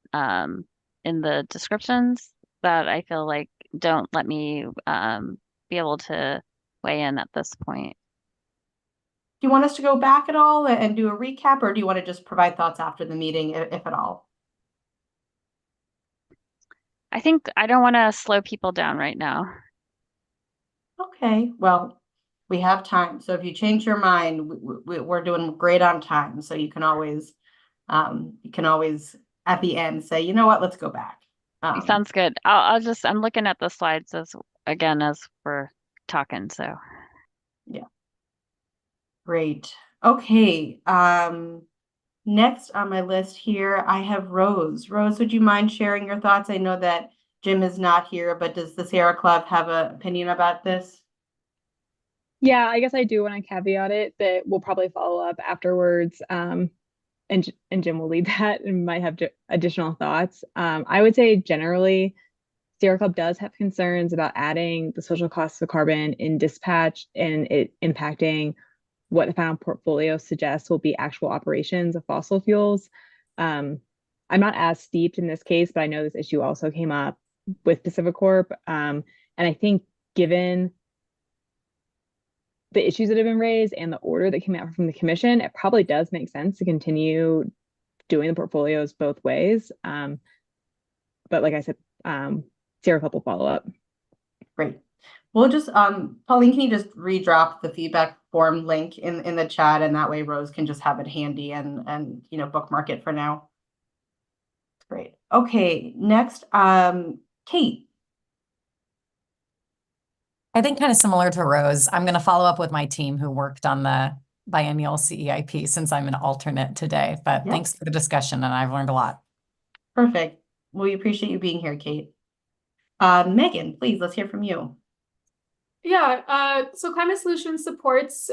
descriptions that I feel like don't let me be able to weigh in at this point.
Do you want us to go back at all and do a recap, or do you want to just provide thoughts after the meeting, if at all?
I think I don't want to slow people down right now.
Okay, well, we have time. So if you change your mind, we're doing great on time. So you can always at the end say, you know what, let's go back.
Sounds good. I'm looking at the slides as we're talking. So
yeah, great. Okay. Next on my list here, I have Rose. Rose, would you mind sharing your thoughts? I know that Jim is not here, but does the Sierra Club have an opinion about this?
Yeah, I guess I do want to caveat it that we'll probably follow up afterwards. And Jim will lead that and might have additional thoughts. I would say generally, Sierra Club does have concerns about adding the social costs of carbon in dispatch and it impacting what the final portfolio suggests will be actual operations of fossil fuels. I'm not as steeped in this case, but I know this issue also came up with Pacific Corp. And I think given the issues that have been raised and the order that came out from the commission, it probably does make sense to continue doing the portfolios both ways. But like I said, Sierra Club will follow up.
Great. We'll just, Pauline, can you just redrop the feedback form link in the chat, and that way Rose can just have it handy and bookmark it for now. Great. Okay, next, Kate.
I think kind of similar to Rose, I'm going to follow up with my team who worked on the biennial CEIP since I'm an alternate today, but thanks for the discussion and I've learned a lot.
Perfect. We appreciate you being here, Kate. Megan, please, let's hear from you.
Yeah, so Climate Solutions supports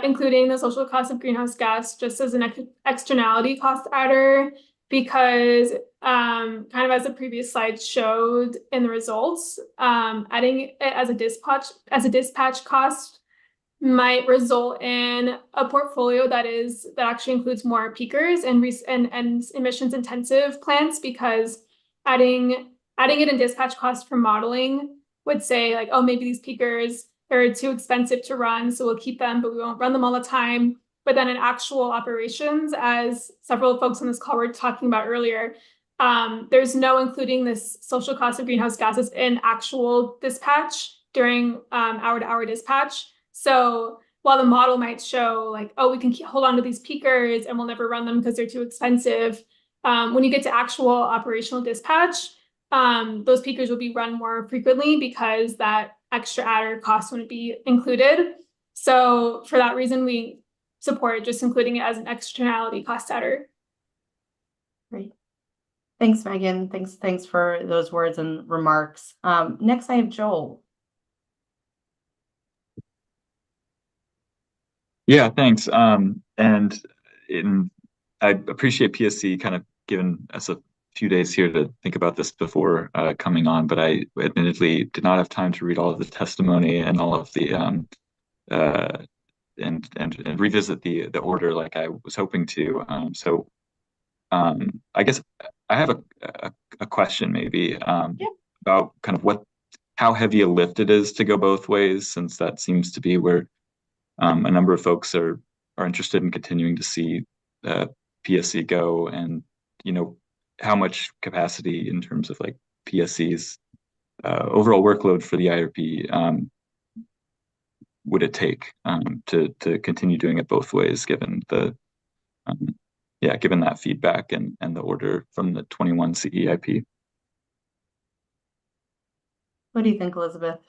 including the social cost of greenhouse gas just as an externality cost adder, because kind of as the previous slide showed in the results, adding it as a dispatch cost might result in a portfolio that actually includes more peakers and emissions intensive plants, because adding it in dispatch cost for modeling would say like, oh, maybe these peakers are too expensive to run, so we'll keep them, but we won't run them all the time. But then in actual operations, as several folks on this call were talking about earlier, there's no including this social cost of greenhouse gases in actual dispatch during hour-to-hour dispatch. So while the model might show like, oh, we can hold on to these peakers and we'll never run them because they're too expensive, when you get to actual operational dispatch, those peakers will be run more frequently because that extra adder cost wouldn't be included. So for that reason, we support just including it as an externality cost adder.
Great. Thanks, Megan. Thanks for those words and remarks. Next, I have Joel.
Yeah, thanks. And I appreciate PSE kind of giving us a few days here to think about this before coming on, but I admittedly did not have time to read all of the testimony and all of the and revisit the order like I was hoping to. So I guess I have a question maybe about kind of how heavy a lift it is to go both ways, since that seems to be where a number of folks are interested in continuing to see PSE go, and how much capacity in terms of like PSE's overall workload for the IRP would it take to continue doing it both ways, given the given that feedback and the order from the 21 CEIP.
What do you think, Elizabeth?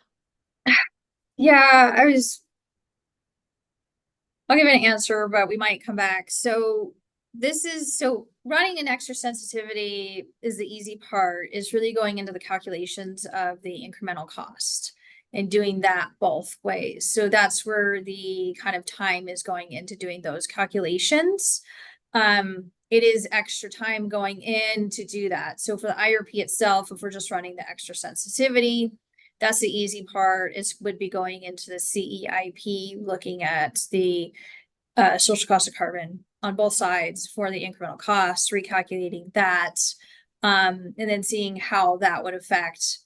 Yeah, I'll give an answer, but we might come back. So running an extra sensitivity is the easy part, is really going into the calculations of the incremental cost and doing that both ways. So that's where the kind of time is going into doing those calculations. It is extra time going in to do that. So for the IRP itself, if we're just running the extra sensitivity, that's the easy part. Would be going into the CEIP, looking at the social cost of carbon on both sides for the incremental costs, recalculating that, and then seeing how that would affect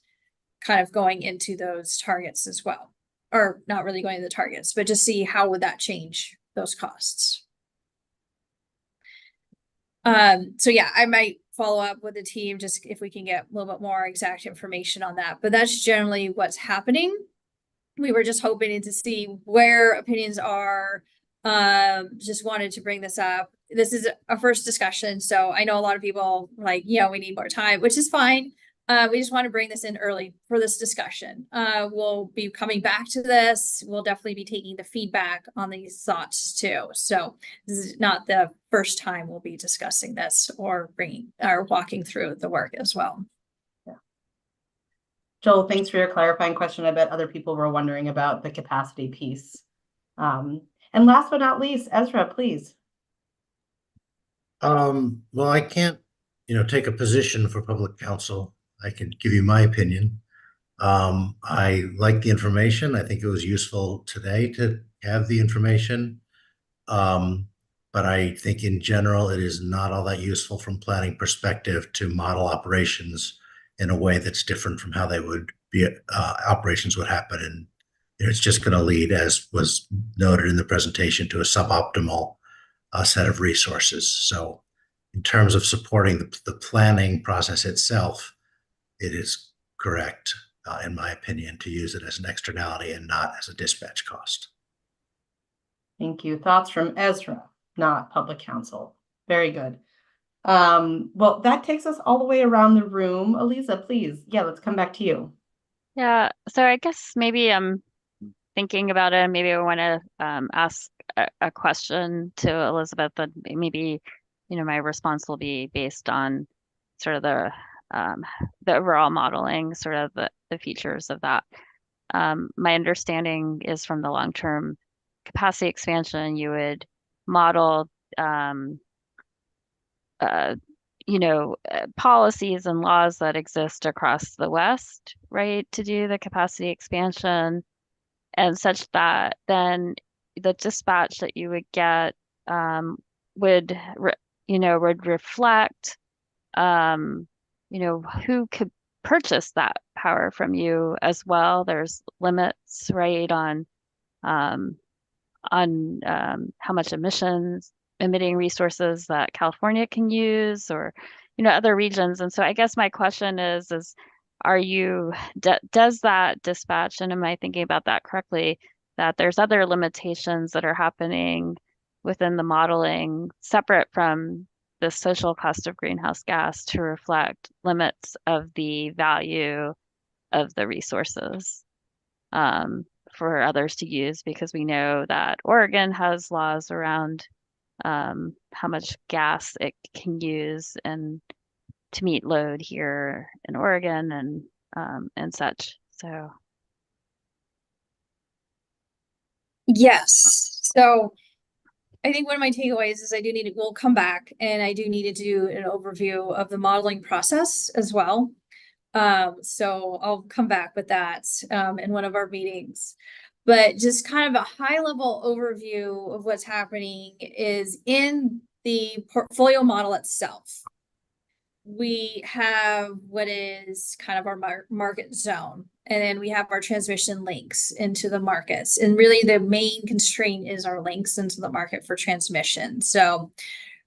kind of going into those targets as well. Or not really going to the targets, but just see how would that change those costs. So yeah, I might follow up with the team just if we can get a little bit more exact information on that, but that's generally what's happening. We were just hoping to see where opinions are. Just wanted to bring this up. This is a first discussion, so I know a lot of people like, we need more time, which is fine. We just want to bring this in early for this discussion. We'll be coming back to this. We'll definitely be taking the feedback on these thoughts too. So this is not the first time we'll be discussing this or walking through the work as well.
Yeah. Joel, thanks for your clarifying question. I bet other people were wondering about the capacity piece. And last but not least, Ezra, please.
Well, I can't, take a position for public counsel. I can give you my opinion. I like the information. I think it was useful today to have the information. But I think in general, it is not all that useful from planning perspective to model operations in a way that's different from how they would be, operations would happen. And it's just going to lead, as was noted in the presentation, to a suboptimal set of resources. So in terms of supporting the planning process itself, it is correct, in my opinion, to use it as an externality and not as a dispatch cost.
Thank you. Thoughts from Ezra, not public counsel. Very good. Well, that takes us all the way around the room. Elisa, please. Yeah, let's come back to you.
Yeah, so I guess maybe I'm thinking about it.Maybe I want to ask a question to Elizabeth, and maybe, my response will be based on sort of the overall modeling, sort of the features of that. My understanding is from the long-term capacity expansion, you would model, policies and laws that exist across the West, right, to do the capacity expansion, and such that then the dispatch that you would get would reflect, who could purchase that power from you as well. There's limits, right, on how much emitting resources that California can use, or other regions. And so I guess my question is does that dispatch, and am I thinking about that correctly, that there's other limitations that are happening within the modeling separate from the social cost of greenhouse gas to reflect limits of the value of the resources for others to use, because we know that Oregon has laws around how much gas it can use and to meet load here in Oregon and such. So
Yes. So I think one of my takeaways is we'll come back, and I do need to do an overview of the modeling process as well. So I'll come back with that in one of our meetings. But just kind of a high level overview of what's happening is in the portfolio model itself. We have what is kind of our market zone, and then we have our transmission links into the markets. And really the main constraint is our links into the market for transmission. So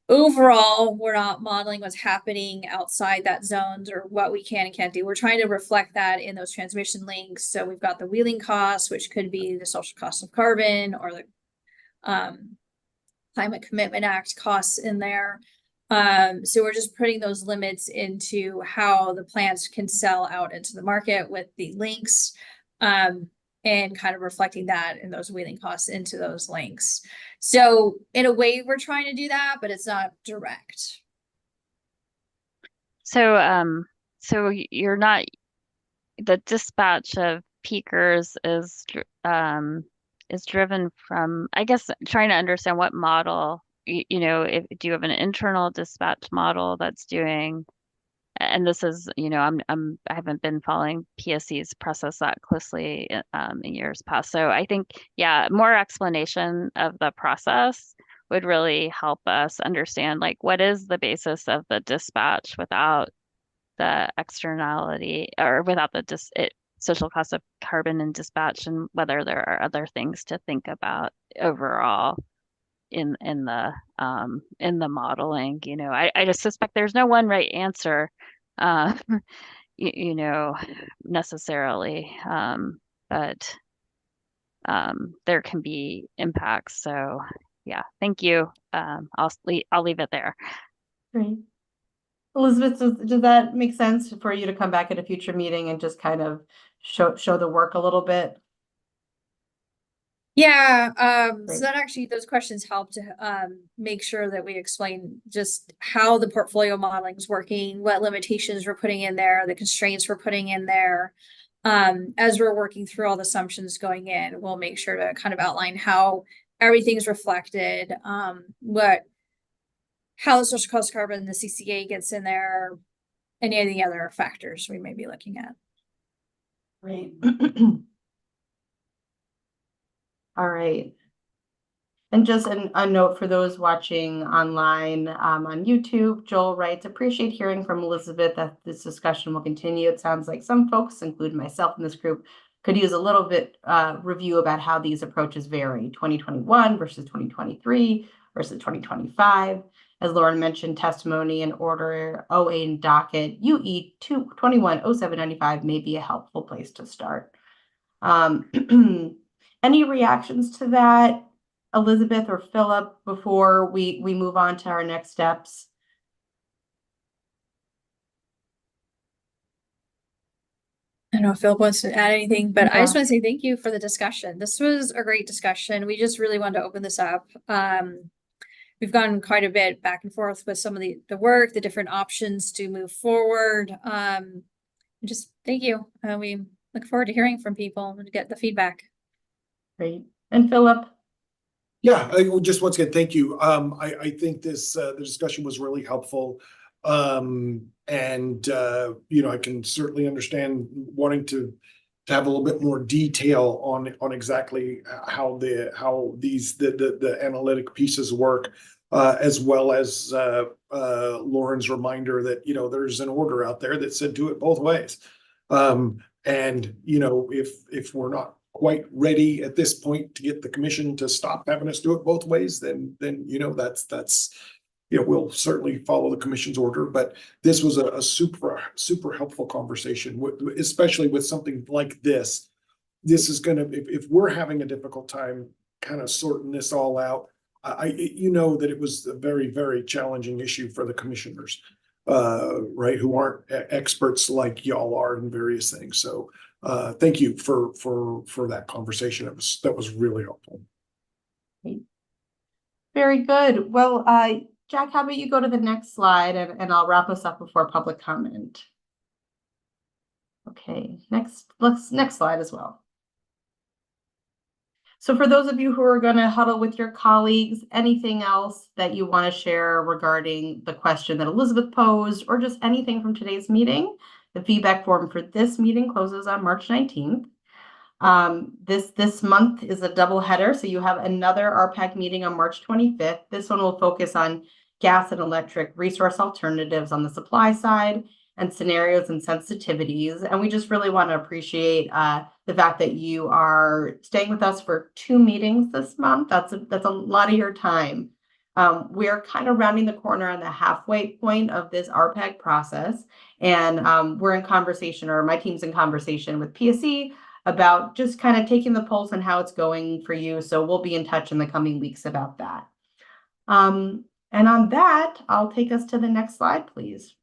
overall, we're not modeling what's happening outside that zones or what we can and can't do. We're trying to reflect that in those transmission links. So we've got the wheeling costs, which could be the social cost of carbon or the Climate Commitment Act costs in there. So we're just putting those limits into how the plants can sell out into the market with the links, and kind of reflecting that in those wheeling costs into those links. So in a way, we're trying to do that, but it's not direct.
So you're not, the dispatch of peakers is driven from, I guess, trying to understand what model, do you have an internal dispatch model that's doing, and this is, I haven't been following PSE's process that closely in years past. So I think, yeah, more explanation of the process would really help us understand, like, what is the basis of the dispatch without the externality, or without the social cost of carbon and dispatch, and whether there are other things to think about overall in the modeling. I just suspect there's no one right answer, necessarily, but there can be impacts. So yeah, thank you. I'll leave it there.
Great. Elizabeth, does that make sense for you to come back at a future meeting and just kind of show the work a little bit?
Yeah, so that actually, those questions help to make sure that we explain just how the portfolio modeling is working, what limitations we're putting in there, the constraints we're putting in there. As we're working through all the assumptions going in, we'll make sure to kind of outline how everything's reflected, how the social cost of carbon, the CCA gets in there, any of the other factors we may be looking at.
Great. All right. And just a note for those watching online on YouTube, Joel writes, appreciate hearing from Elizabeth that this discussion will continue. It sounds like some folks, including myself in this group, could use a little bit review about how these approaches vary, 2021 versus 2023 versus 2025. As Lauren mentioned, testimony and order OA and docket UE 210795 may be a helpful place to start. Any reactions to that, Elizabeth or Philip, before we move on to our next steps?
I don't know if Philip wants to add anything, but I just want to say thank you for the discussion. This was a great discussion. We just really wanted to open this up. We've gone quite a bit back and forth with some of the work, the different options to move forward. Just thank you. We look forward to hearing from people and get the feedback.
Great. And Philip?
Yeah, just once again, thank you. I think the discussion was really helpful. I can certainly understand wanting to have a little bit more detail on exactly how the analytic pieces work. as well as Lauren's reminder that, there's an order out there that said do it both ways. And, if we're not quite ready at this point to get the commission to stop having us do it both ways, then that's we'll certainly follow the commission's order. But this was a super helpful conversation, especially with something like this. This is gonna, if we're having a difficult time kind of sorting this all out, that it was a very, very challenging issue for the commissioners, right, who aren't experts like y'all are in various things. So thank you for that conversation. That was really helpful.
Very good. Well, Jack, how about you go to the next slide and I'll wrap us up before public comment. Okay, next slide as well. So for those of you who are going to huddle with your colleagues, anything else that you want to share regarding the question that Elizabeth posed, or just anything from today's meeting, the feedback form for this meeting closes on March 19th. This month is a double header, so you have another RPAG meeting on March 25th. This one will focus on gas and electric resource alternatives on the supply side and scenarios and sensitivities. And we just really want to appreciate the fact that you are staying with us for 2 meetings this month. That's a lot of your time. We're kind of rounding the corner on the halfway point of this RPAG process. And we're in conversation, or my team's in conversation with PSE about just kind of taking the pulse on how it's going for you. So we'll be in touch in the coming weeks about that. And on that, I'll take us to the next slide, please.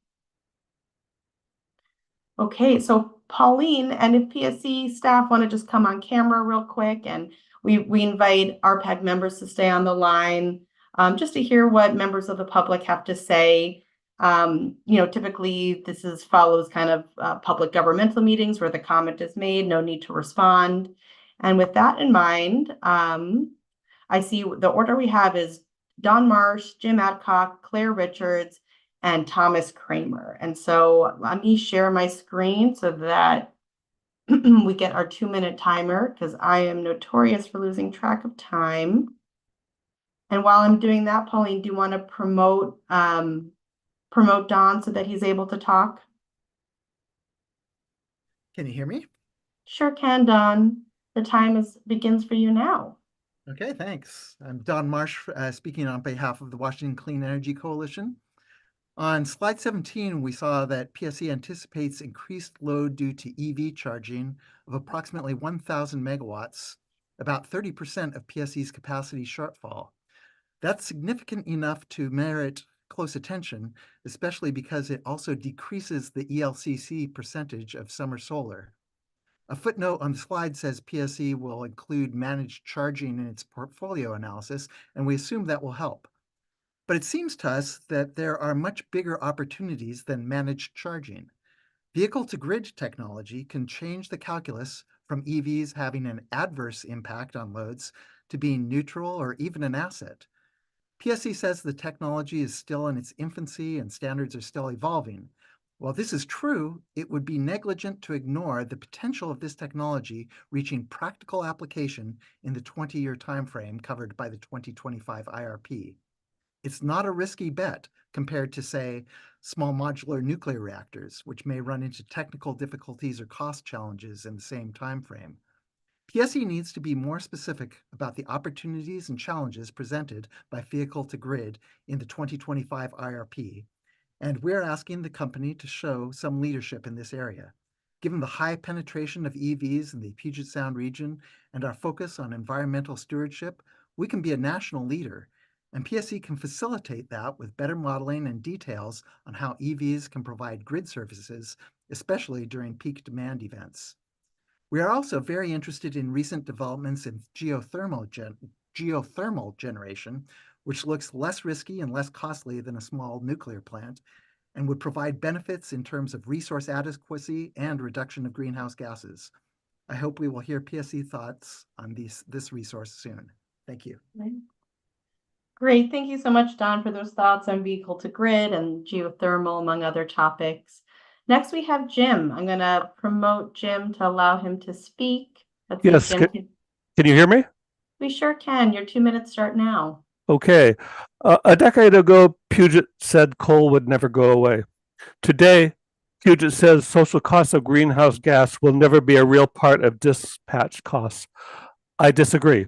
Okay, so Pauline, and if PSE staff want to just come on camera real quick, and we invite RPAG members to stay on the line just to hear what members of the public have to say. Typically this follows kind of public governmental meetings where the comment is made, no need to respond. And with that in mind, I see the order we have is Don Marsh, Jim Adcock, Claire Richards, and Thomas Kramer. And so let me share my screen so that we get our 2-minute timer, because I am notorious for losing track of time. And while I'm doing that, Pauline, do you want to promote Don so that he's able to talk?
Can you hear me?
Sure can, Don. The time begins for you now.
Okay, thanks. I'm Don Marsh, speaking on behalf of the Washington Clean Energy Coalition. On slide 17, we saw that PSE anticipates increased load due to EV charging of approximately 1,000 megawatts, about 30% of PSE's capacity shortfall. That's significant enough to merit close attention, especially because it also decreases the ELCC percentage of summer solar. A footnote on the slide says PSE will include managed charging in its portfolio analysis, and we assume that will help. But it seems to us that there are much bigger opportunities than managed charging. Vehicle-to-grid technology can change the calculus from EVs having an adverse impact on loads to being neutral or even an asset. PSE says the technology is still in its infancy and standards are still evolving. While this is true, it would be negligent to ignore the potential of this technology reaching practical application in the 20-year timeframe covered by the 2025 IRP. It's not a risky bet compared to, say, small modular nuclear reactors, which may run into technical difficulties or cost challenges in the same timeframe. PSE needs to be more specific about the opportunities and challenges presented by vehicle-to-grid in the 2025 IRP, and we're asking the company to show some leadership in this area. Given the high penetration of EVs in the Puget Sound region and our focus on environmental stewardship, we can be a national leader, and PSE can facilitate that with better modeling and details on how EVs can provide grid services, especially during peak demand events. We are also very interested in recent developments in geothermal generation, which looks less risky and less costly than a small nuclear plant, and would provide benefits in terms of resource adequacy and reduction of greenhouse gases. I hope we will hear PSE thoughts on this resource soon. Thank you.
Great. Thank you so much, Don, for those thoughts on vehicle-to-grid and geothermal, among other topics. Next, we have Jim. I'm going to promote Jim to allow him to speak.
Yes, can you hear me?
We sure can. Your 2 minutes start now.
Okay. A decade ago, Puget said coal would never go away. Today, Puget says social costs of greenhouse gas will never be a real part of dispatch costs. I disagree.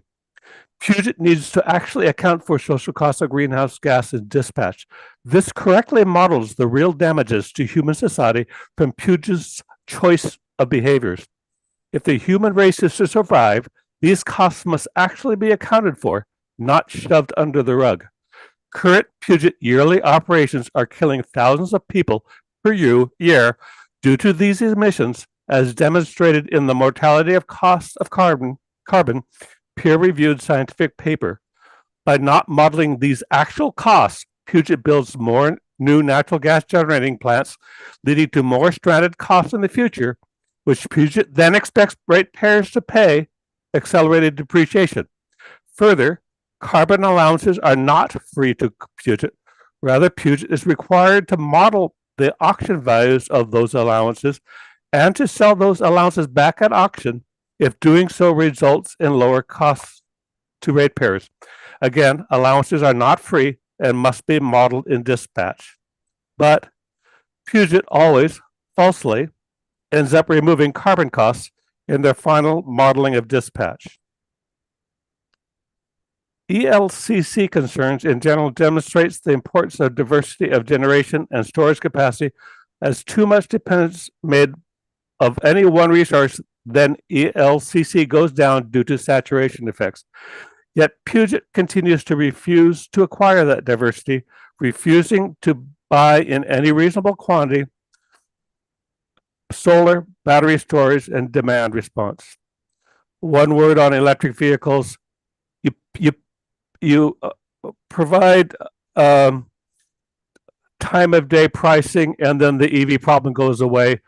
Puget needs to actually account for social costs of greenhouse gas in dispatch. This correctly models the real damages to human society from Puget's choice of behaviors. If the human race is to survive, these costs must actually be accounted for, not shoved under the rug. Current Puget yearly operations are killing thousands of people per year due to these emissions, as demonstrated in the mortality of costs of carbon peer-reviewed scientific paper. By not modeling these actual costs, Puget builds more new natural gas generating plants, leading to more stranded costs in the future, which Puget then expects ratepayers to pay accelerated depreciation. Further, carbon allowances are not free to Puget. Rather, Puget is required to model the auction values of those allowances and to sell those allowances back at auction if doing so results in lower costs to ratepayers. Again, allowances are not free and must be modeled in dispatch. But Puget always, falsely, ends up removing carbon costs in their final modeling of dispatch. ELCC concerns in general demonstrates the importance of diversity of generation and storage capacity, as too much dependence made of any one resource, then ELCC goes down due to saturation effects. Yet Puget continues to refuse to acquire that diversity, refusing to buy in any reasonable quantity solar, battery storage, and demand response. One word on electric vehicles. You provide time of day pricing, and then the EV problem goes away.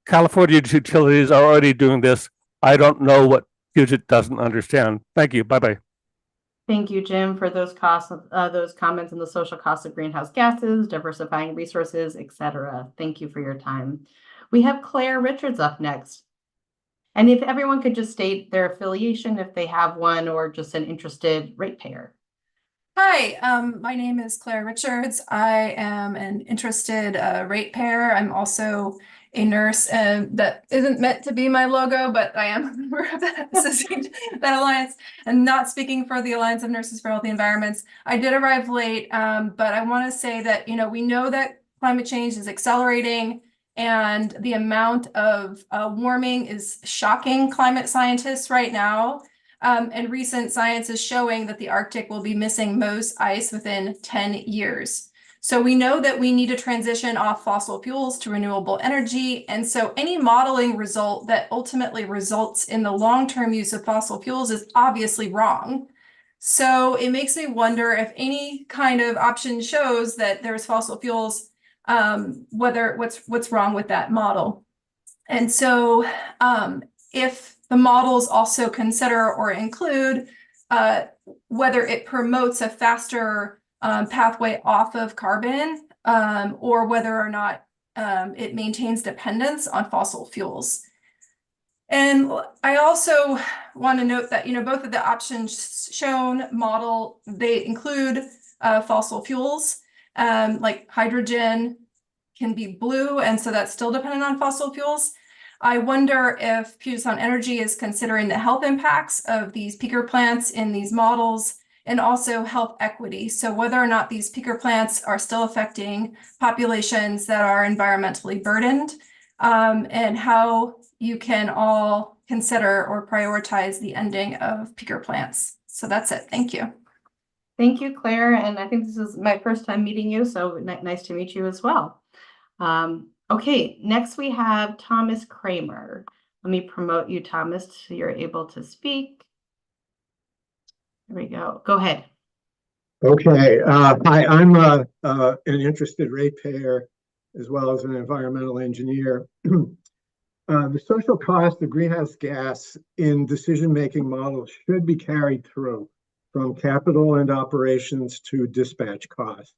California utilities are already doing this. I don't know what Puget doesn't understand. Thank you. Bye-bye.
Thank you, Jim, for those costs, those comments on the social costs of greenhouse gases, diversifying resources, etc. Thank you for your time. We have Claire Richards up next. And if everyone could just state their affiliation, if they have one, or just an interested ratepayer.
Hi, my name is Claire Richards. I am an interested ratepayer. I'm also a nurse, and that isn't meant to be my logo, but I am a member of that alliance, and not speaking for the Alliance of Nurses for Healthy Environments. I did arrive late, but I want to say that, we know that climate change is accelerating, and the amount of warming is shocking climate scientists right now. And recent science is showing that the Arctic will be missing most ice within 10 years. So we know that we need to transition off fossil fuels to renewable energy. And so any modeling result that ultimately results in the long-term use of fossil fuels is obviously wrong. So it makes me wonder if any kind of option shows that there's fossil fuels, what's wrong with that model. And so if the models also consider or include whether it promotes a faster pathway off of carbon, or whether or not it maintains dependence on fossil fuels. And I also want to note that, both of the options shown model, they include fossil fuels, like hydrogen can be blue, and so that's still dependent on fossil fuels. I wonder if Puget Sound Energy is considering the health impacts of these peaker plants in these models, and also health equity. So whether or not these peaker plants are still affecting populations that are environmentally burdened, and how you can all consider or prioritize the ending of peaker plants. So that's it. Thank you.
Thank you, Claire. And I think this is my first time meeting you, so nice to meet you as well. Okay, next we have Thomas Kramer. Let me promote you, Thomas, so you're able to speak. There we go. Go ahead.
Okay. Hi, I'm an interested ratepayer as well as an environmental engineer. The social cost of greenhouse gas in decision-making models should be carried through from capital and operations to dispatch costs.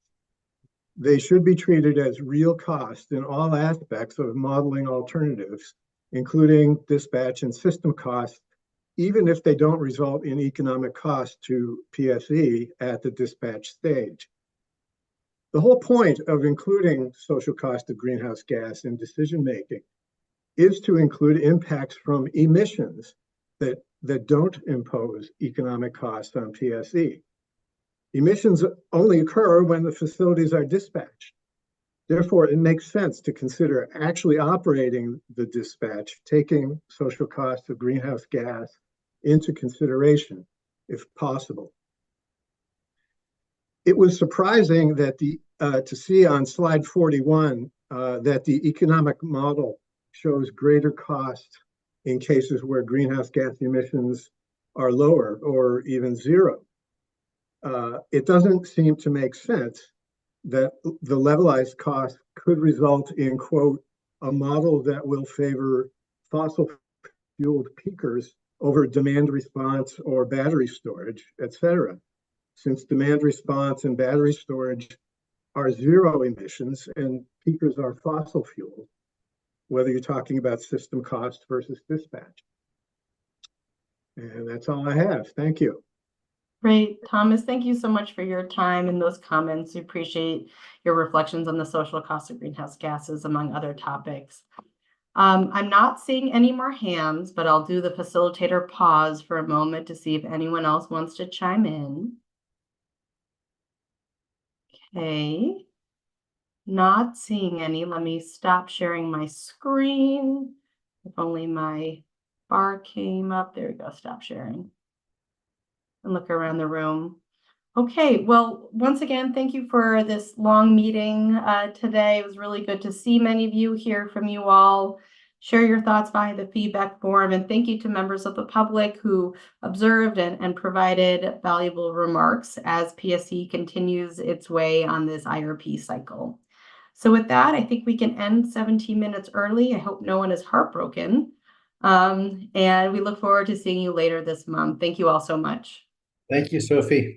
They should be treated as real cost in all aspects of modeling alternatives, including dispatch and system costs, even if they don't result in economic cost to PSE at the dispatch stage. The whole point of including social cost of greenhouse gas in decision-making is to include impacts from emissions that don't impose economic costs on PSE. Emissions only occur when the facilities are dispatched. Therefore, it makes sense to consider actually operating the dispatch, taking social costs of greenhouse gas into consideration, if possible. It was surprising that to see on slide 41 that the economic model shows greater cost in cases where greenhouse gas emissions are lower or even zero. It doesn't seem to make sense that the levelized cost could result in, quote, a model that will favor fossil fueled peakers over demand response or battery storage, et cetera, since demand response and battery storage are zero emissions and peakers are fossil fuel, whether you're talking about system cost versus dispatch. And that's all I have. Thank you.
Great, Thomas, thank you so much for your time and those comments. We appreciate your reflections on the social cost of greenhouse gases, among other topics. I'm not seeing any more hands, but I'll do the facilitator pause for a moment to see if anyone else wants to chime in. Okay, not seeing any. Let me stop sharing my screen. If only my bar came up. There we go, stop sharing. And look around the room. Okay, well, once again, thank you for this long meeting today. It was really good to see many of you, hear from you all, share your thoughts via the feedback form, and thank you to members of the public who observed and provided valuable remarks as PSE continues its way on this IRP cycle. So with that, I think we can end 17 minutes early. I hope no one is heartbroken. And we look forward to seeing you later this month. Thank you all so much.
Thank you, Sophie.